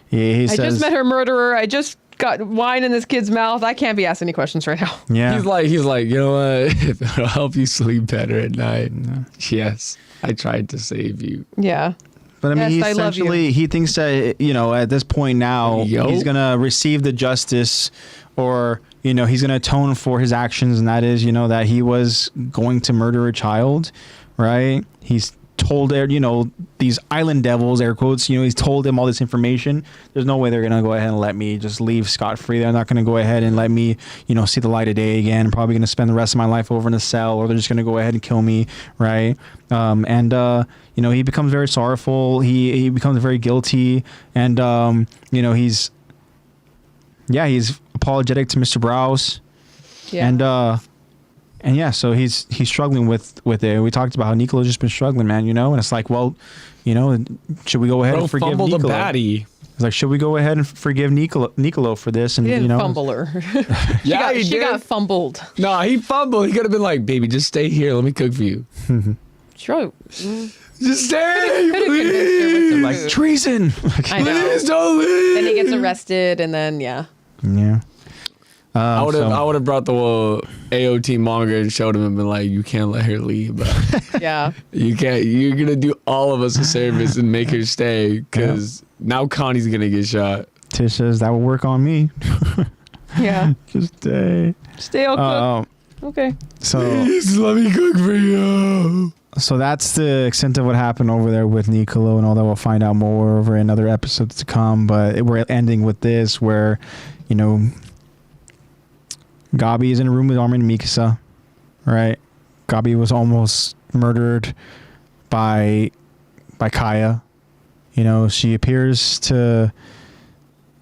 he I says, just met her murderer. I just got wine in this kid's mouth. I can't be asked any questions right now. yeah. He's like, you know what? If it'll help you sleep better at night. Yes, I tried to save you. Yeah. But I mean, Yes, he I love you. essentially, he thinks that, you know, at this point now, Yo. he's going to receive the justice, or, you know, he's going to atone for his actions. And that is, you know, that he was going to murder a child, right? He's told, you know, these island devils, air quotes, you know, he's told them all this information. There's no way they're going to go ahead and let me just leave scot-free. They're not going to go ahead and let me, you know, see the light of day again. I'm probably going to spend the rest of my life over in a cell, or they're just going to go ahead and kill me, right? You know, he becomes very sorrowful. He becomes very guilty, and you know, he's apologetic to Mr. Browse, Yeah. and yeah, so he's struggling with it. We talked about how Nicolo's just been struggling, man. You know, and it's like, well, you know, should we go ahead Bro, and forgive fumbled Nicolo? a baddie. It's like, should we go ahead and forgive Nicolo for this? And He didn't you know, fumble her. Yeah, he she did. got fumbled. Nah, he fumbled. He could have been like, baby, just stay here. Let me cook for you. Sure. Just stay, Could've convinced her with some like food. treason. I know. Please don't leave. Then he gets arrested, and then yeah. Yeah. I would have So- brought the AOT manga and showed him and been like, you can't let her leave, bro. Yeah. You can't. You're gonna do all of us a service and make her stay, because now Connie's gonna get shot. Tish says that will work on me. Yeah. Just stay. Stay all cooked. Okay. So Please let me cook for you. So that's the extent of what happened over there with Nicolo, and all that we'll find out more over in other episodes to come. But we're ending with this, where, you know, Gabi is in a room with Armin and Mikasa, right? Gabi was almost murdered by Kaya. You know, she appears to,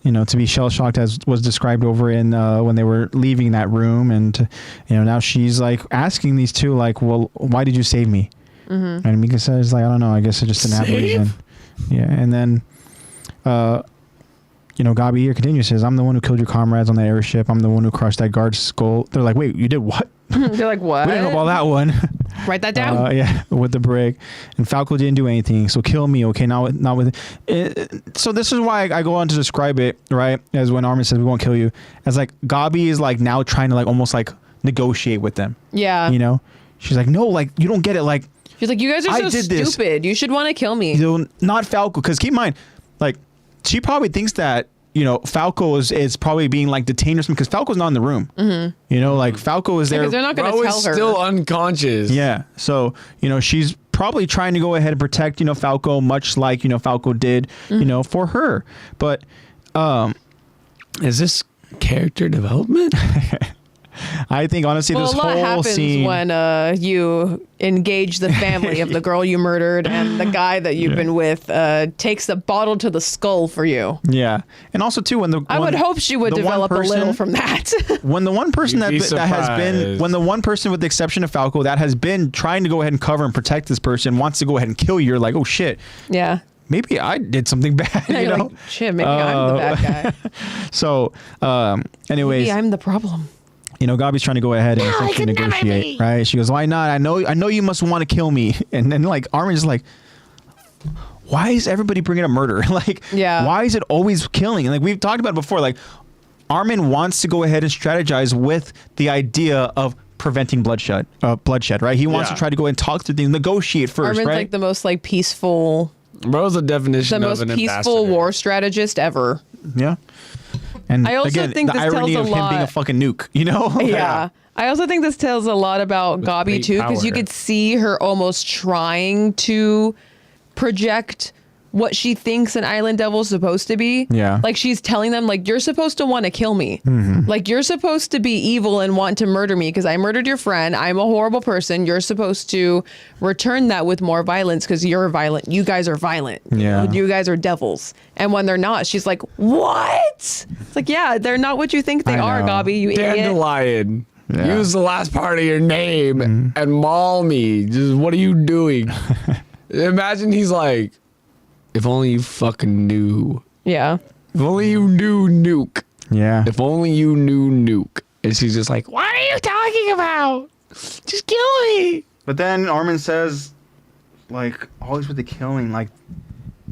you know, to be shell-shocked, as was described over in when they were leaving that room. And, you know, now she's like asking these two, like, well, why did you save me? Mm-hmm. And Mika says, like, I don't know, I guess I just didn't have a reason. Yeah. And then, you know, Gabi here continues, says, I'm the one who killed your comrades on the airship. I'm the one who crushed that guard's skull. They're like, wait, you did what? They're like, what? We didn't know about that one. Write that down. Yeah, with the brick. And Falco didn't do anything, so kill me, okay? Not with it. So this is why I go on to describe it, right? As when Armin says, we won't kill you. As like, Gabi is like now trying to like almost like negotiate with them. Yeah. You know? She's like, no, like, you don't get it. Like, She's like, you guys are I so did this. stupid. You should want to kill me. you know, not Falco. Because keep in mind, like, she probably thinks that, you know, Falco is probably being like detained or something, because Falco's not in the room. Mm-hmm. You know, like Falco is there. Because they're not going to Bro tell is her. still unconscious. Yeah. So, you know, she's probably trying to go ahead and protect, you know, Falco, much like, you know, Falco did, you know, for her. But Is this character development? I think honestly, Well, this a lot whole happens scene. when you engage the family of the girl you murdered, and the guy that you've been with takes the bottle to the skull for you. Yeah. And also too, I would hope she would develop a little from that. When the one person You'd be that has been, surprised. when the one person with the exception of Falco that has been trying to go ahead and cover and protect this person wants to go ahead and kill you, you're like, oh shit, Yeah. maybe I did something bad, you You're know? like, shit, maybe I'm the bad guy. So, anyways, Maybe I'm the problem. you know, Gabi's trying to go ahead and essentially negotiate, right? She goes, why not? I know you must want to kill me. And then like Armin's like, why is everybody bringing up murder? Like, Yeah. why is it always killing? And like we've talked about it before, like Armin wants to go ahead and strategize with the idea of preventing bloodshed, right? He wants Yeah. to try to go and talk to things, negotiate first, Armin's right? like the most like peaceful, Bro's the definition the of most an peaceful ambassador. war strategist ever. Yeah. And I also again, think the this irony tells of a him being a lot- fucking nuke, you know? Yeah. I also think this tells a lot about Gabi great too, because you power. could see her almost trying to project what she thinks an island devil is supposed to be. Yeah. Like she's telling them, like, you're supposed to want to kill me. Like you're supposed to be evil and want to murder me because I murdered your friend. I'm a horrible person. You're supposed to return that with more violence because you're violent. You guys are violent. Yeah. You guys are devils. And when they're not, she's like, what? It's like, yeah, they're not what you think they I are, know. Gobby, you idiot. Dandelion. Yeah. Use the last part of your name and maul me. Just what are you doing? Imagine he's like, if only you fucking knew. Yeah. If only you knew Nuke. Yeah. If only you knew Nuke. And she's just like, what are you talking about? Just kill me. But then Armin says, like, always with the killing, like,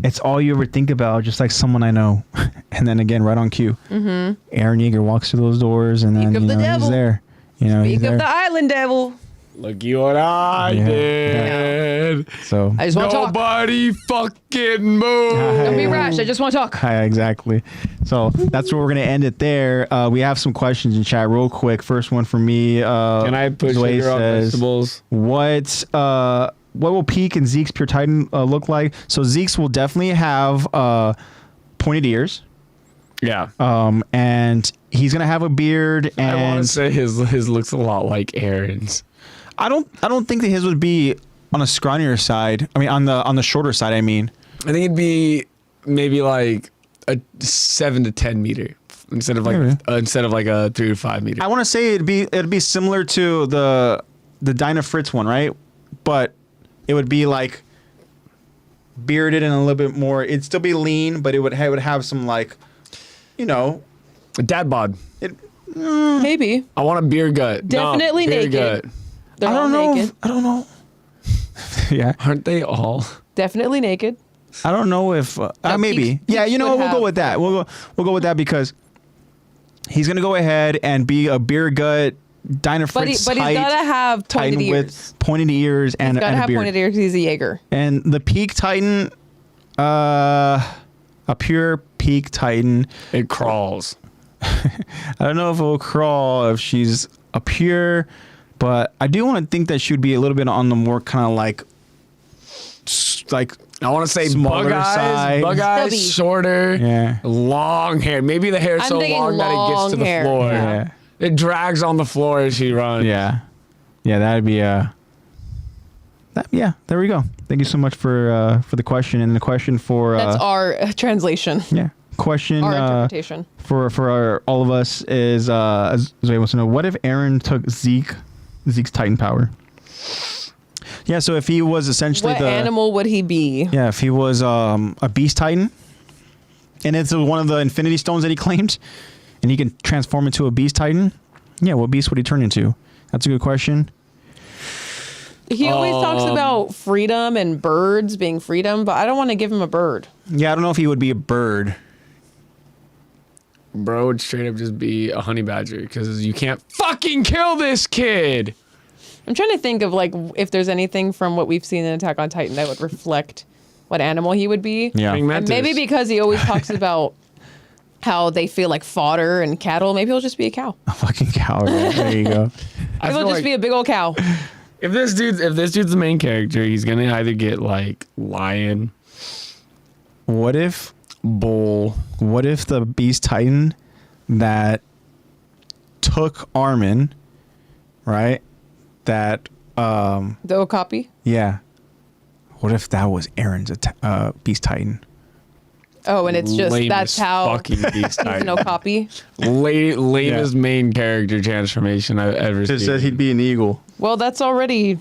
it's all you ever think about, just like someone I know. And then again, right on cue, Aaron Yeager walks through those doors, and then Speak of the he's devil. there. Speak Speak of the island devil. Look you what I did. So I just want to talk. Nobody fucking move. Don't be rash. I just want to talk. yeah, exactly. So that's where we're gonna end it there. We have some questions in chat, real quick. First one for me. Can I put Zoe sugar on says, vegetables? What will Peak and Zeke's Pure Titan look like? So Zeke's will definitely have pointed ears. Yeah. And he's gonna have a beard. And I want to say his looks a lot like Aaron's. I don't think that his would be on a scrawnier side. I mean, on the shorter side. I mean, I think it'd be maybe like a 7 to 10 meter instead of like a 3 to 5 meter. I want to say it'd be similar to the Dinah Fritz one, right? But it would be like bearded and a little bit more. It'd still be lean, but it would have some, like, you know, A dad bod. Maybe. I want a beer gut. Definitely beer naked. gut. They're I all don't know. naked. I don't know. Yeah, Aren't they all? Definitely naked. I don't know if maybe. Peaks Yeah, you know what? would We'll go have- with that. We'll go with that because he's gonna go ahead and be a beer gut, Dinah But, Fritz but he's height, got to have Titan pointed with ears. pointed ears and, He's got to and a have beard. pointed ears because he's a Jaeger. And the Peak Titan, a pure Peak Titan. It crawls. I don't know if it will crawl if she's a pure, but I do want to think that she would be a little bit on the more kind of like I want to say Smaller bug eyes, Stubby. shorter, Yeah. long hair. Maybe the hair's I'm so thinking long that it gets to the long hair. floor. Yeah. It drags on the floor as she runs. Yeah. That'd be there we go. Thank you so much for the question, and the question for That's our translation. question Our interpretation. for all of us is Zoe wants to know, what if Aaron took Zeke's Titan power? Yeah, so if he was essentially What animal would he be? Yeah, if he was a Beast Titan, and it's one of the Infinity Stones that he claimed, and he can transform into a Beast Titan, yeah, what beast would he turn into? That's a good question. He always talks about freedom and birds being freedom, but I don't want to give him a bird. Yeah, I don't know if he would be a bird. Bro would straight up just be a honey badger because you can't fucking kill this kid. I'm trying to think of like if there's anything from what we've seen in Attack on Titan that would reflect what animal he would be. Yeah. Praying And mantis. maybe because he always talks about how they feel like fodder and cattle, maybe he'll just be a cow. A fucking cow. Right? There you go. I Maybe feel he'll just like be a big old cow. if this dude's the main character, he's gonna either get like lion, What if bull. the Beast Titan that took Armin, right? That The Okapi. yeah. What if that was Aaron's Beast Titan? Oh, and it's just Lamest that's how fucking beast he's titan. an Okapi. Lamest main character transformation I've ever It seen. said he'd be an eagle. Well, that's already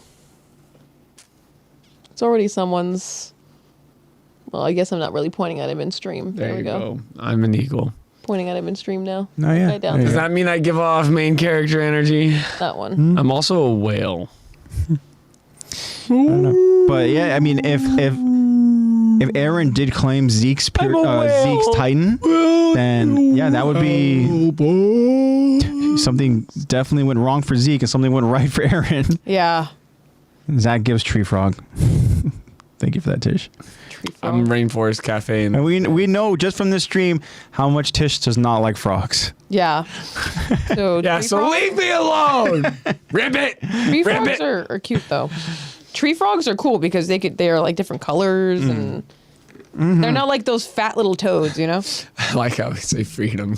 someone's. Well, I guess I'm not really pointing at him in stream. There, There we you go. go. I'm an eagle. Pointing at him in stream now. Oh, yeah. Okay, down There you Does there. that mean I give off main character energy? That one. I'm also a whale. But yeah, I mean, if Aaron did claim Zeke's Titan, then yeah, that would be something definitely went wrong for Zeke and something went right for Aaron. Yeah. Zach gives Tree Frog. Thank you for that, Tish. Tree frog. I'm Rainforest Cafe. And we know just from this stream how much Tish does not like frogs. Yeah. So Yeah, tree so frogs- leave me alone. Rip it. Tree Rip frogs it. are cute though. Tree frogs are cool because they are like different colors and They're not like those fat little toads, you know? I like how we say freedom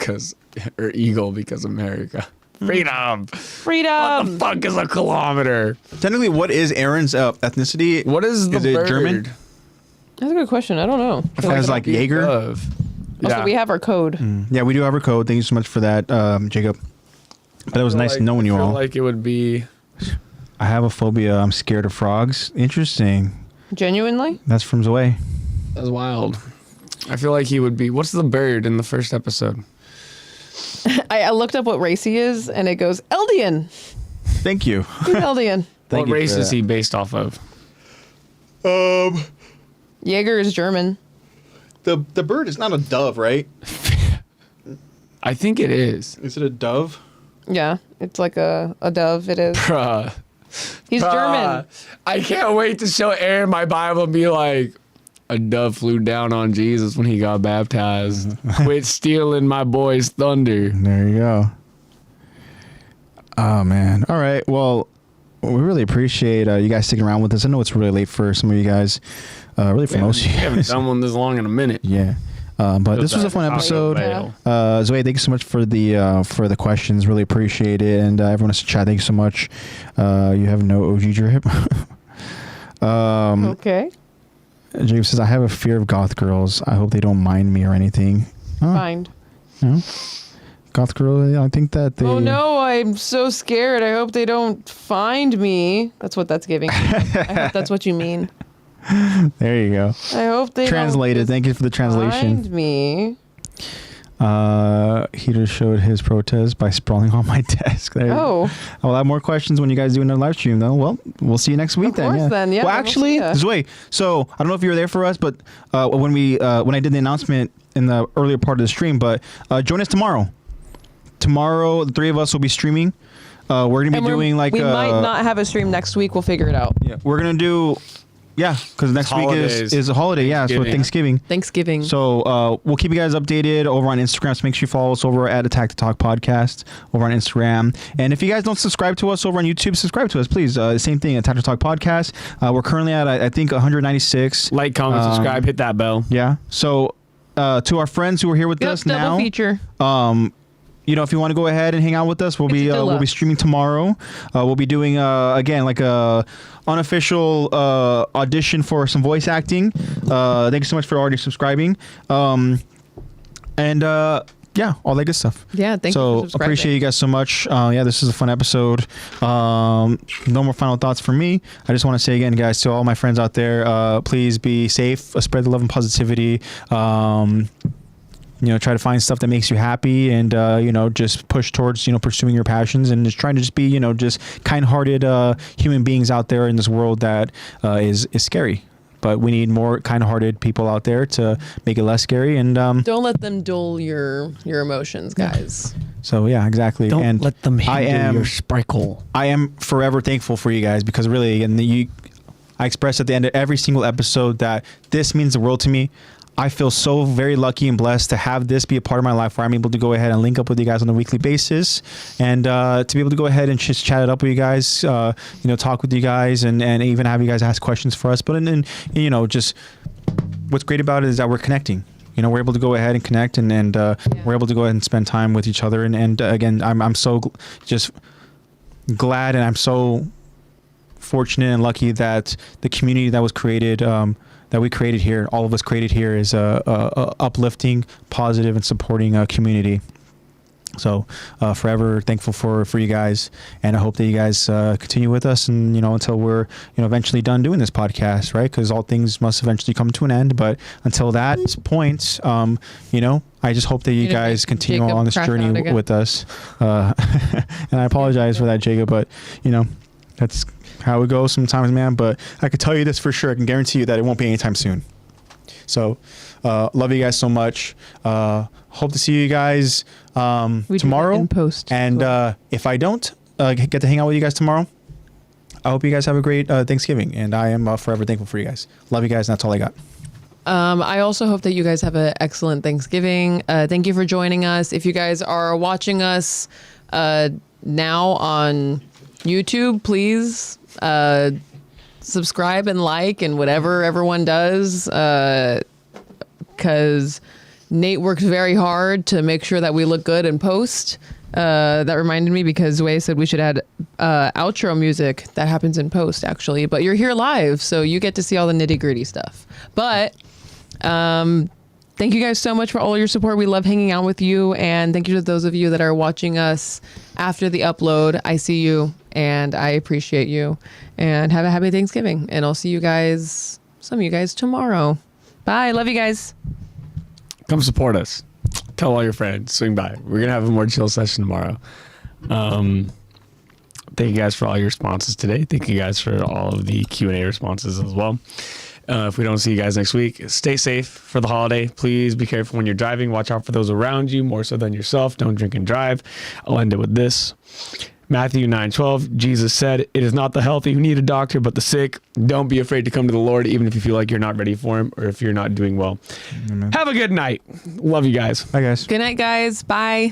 or eagle because America. Freedom. What the fuck is a kilometer? Technically, what is Aaron's ethnicity? What is the it bird? German? That's a good question. I don't know. As like Jaeger? Also, we have our code. Yeah, we do have our code. Thank you so much for that, Jacob. But it was nice knowing you I feel all. like it would be. I have a phobia. I'm scared of frogs. Interesting. Genuinely? That's from Zoe. That's wild. I feel like he would be. What's the bird in the first episode? I looked up what race he is, and it goes Eldian. Thank you. He's Eldian. What race is he based off of? Jaeger is German. The bird is not a dove, right? I think it is. Is it a dove? Yeah, it's like a dove. It is. Bruh. He's German. I can't wait to show Aaron my Bible and be like, a dove flew down on Jesus when he got baptized. Quit stealing my boy's thunder. There you go. Oh, man. All right. Well, we really appreciate you guys sticking around with us. I know it's really late for some of you guys. Really for most of you We haven't guys. done one this long in a minute. Yeah. But this was a fun episode. Zoe, thank you so much for the questions. Really appreciate it. And everyone else in chat, thank you so much. You have no OG drip. Okay. Jacob says, I have a fear of goth girls. I hope they don't mind me or anything. Oh, Mind. no. Goth girl, I think that they... Oh no, I'm so scared. I hope they don't find me. That's what that's giving. I hope that's what you mean. There you go. I hope they Translated. Thank you for the translation. Find me. He just showed his protest by sprawling on my desk. There. Oh. I'll have more questions when you guys do another live stream, though. Well, we'll see you next week Of course then, yeah, Well, we'll actually, see ya. Zoe, so I don't know if you were there for us, but when I did the announcement in the earlier part of the stream, but join us tomorrow. Tomorrow, the three of us will be streaming. We're going to be doing like... We might not have a stream next week. We'll figure it out. Yeah, we're going to do... Yeah, because next week is a holiday. Yeah, so Thanksgiving. Thanksgiving. So we'll keep you guys updated over on Instagram. So make sure you follow us over at Attack the Talk Podcast over on Instagram. And if you guys don't subscribe to us over on YouTube, subscribe to us, please. Same thing, Attack the Talk Podcast. We're currently at, I think, 196. Like, comment, subscribe, hit that bell. Yeah. So to our friends who are here with us now. Double feature. If you want to go ahead and hang out with us, we'll be streaming tomorrow. We'll be doing again like a unofficial audition for some voice acting. Thank you so much for already subscribing. Yeah, all that good stuff. Yeah, thank you for subscribing. So appreciate you guys so much. This is a fun episode. No more final thoughts from me. I just want to say again, guys, to all my friends out there, please be safe. Spread the love and positivity. Try to find stuff that makes you happy and, just push towards, pursuing your passions and just trying to just be, just kind-hearted human beings out there in this world that is scary. But we need more kind-hearted people out there to make it less scary. And don't let them dull your emotions, guys. So, yeah, exactly. Don't let them hinder your sparkle. I am forever thankful for you guys because really, I express at the end of every single episode that this means the world to me. I feel so very lucky and blessed to have this be a part of my life where I'm able to go ahead and link up with you guys on a weekly basis and to be able to go ahead and just chat it up with you guys, talk with you guys and even have you guys ask questions for us. But just what's great about it is that we're connecting. We're able to go ahead and connect and we're able to go ahead and spend time with each other. And again, I'm so just glad and I'm so fortunate and lucky that the community that was created that we created here, all of us created here, is a uplifting, positive, and supporting community. So forever thankful for you guys, and I hope that you guys continue with us, and until we're eventually done doing this podcast, right? Because all things must eventually come to an end. But until that point, I just hope that you guys continue along this journey with us. And I apologize for that, Jacob, but that's how it goes sometimes, man. But I can tell you this for sure. I can guarantee you that it won't be anytime soon. So love you guys so much. Hope to see you guys tomorrow in post. And if I don't get to hang out with you guys tomorrow, I hope you guys have a great Thanksgiving. And I am forever thankful for you guys. Love you guys. And that's all I got. I also hope that you guys have an excellent Thanksgiving. Thank you for joining us. If you guys are watching us now on YouTube, please subscribe and like and whatever everyone does. because Nate works very hard to make sure that we look good in post. That reminded me because Wei said we should add outro music that happens in post, actually. But you're here live, so you get to see all the nitty-gritty stuff. But thank you guys so much for all your support. We love hanging out with you. And thank you to those of you that are watching us after the upload. I see you, and I appreciate you. And have a happy Thanksgiving. And I'll see you guys, some of you guys, tomorrow. Bye. Love you guys. Come support us. Tell all your friends. Swing by. We're going to have a more chill session tomorrow. Thank you guys for all your responses today. Thank you guys for all of the Q&A responses as well. If we don't see you guys next week, stay safe for the holiday. Please be careful when you're driving. Watch out for those around you more so than yourself. Don't drink and drive. I'll end it with this. Matthew 9:12, Jesus said, "It is not the healthy who need a doctor, but the sick. Don't be afraid to come to the Lord, even if you feel like you're not ready for him or if you're not doing well." Amen. Have a good night. Love you guys. Bye, guys. Good night, guys. Bye.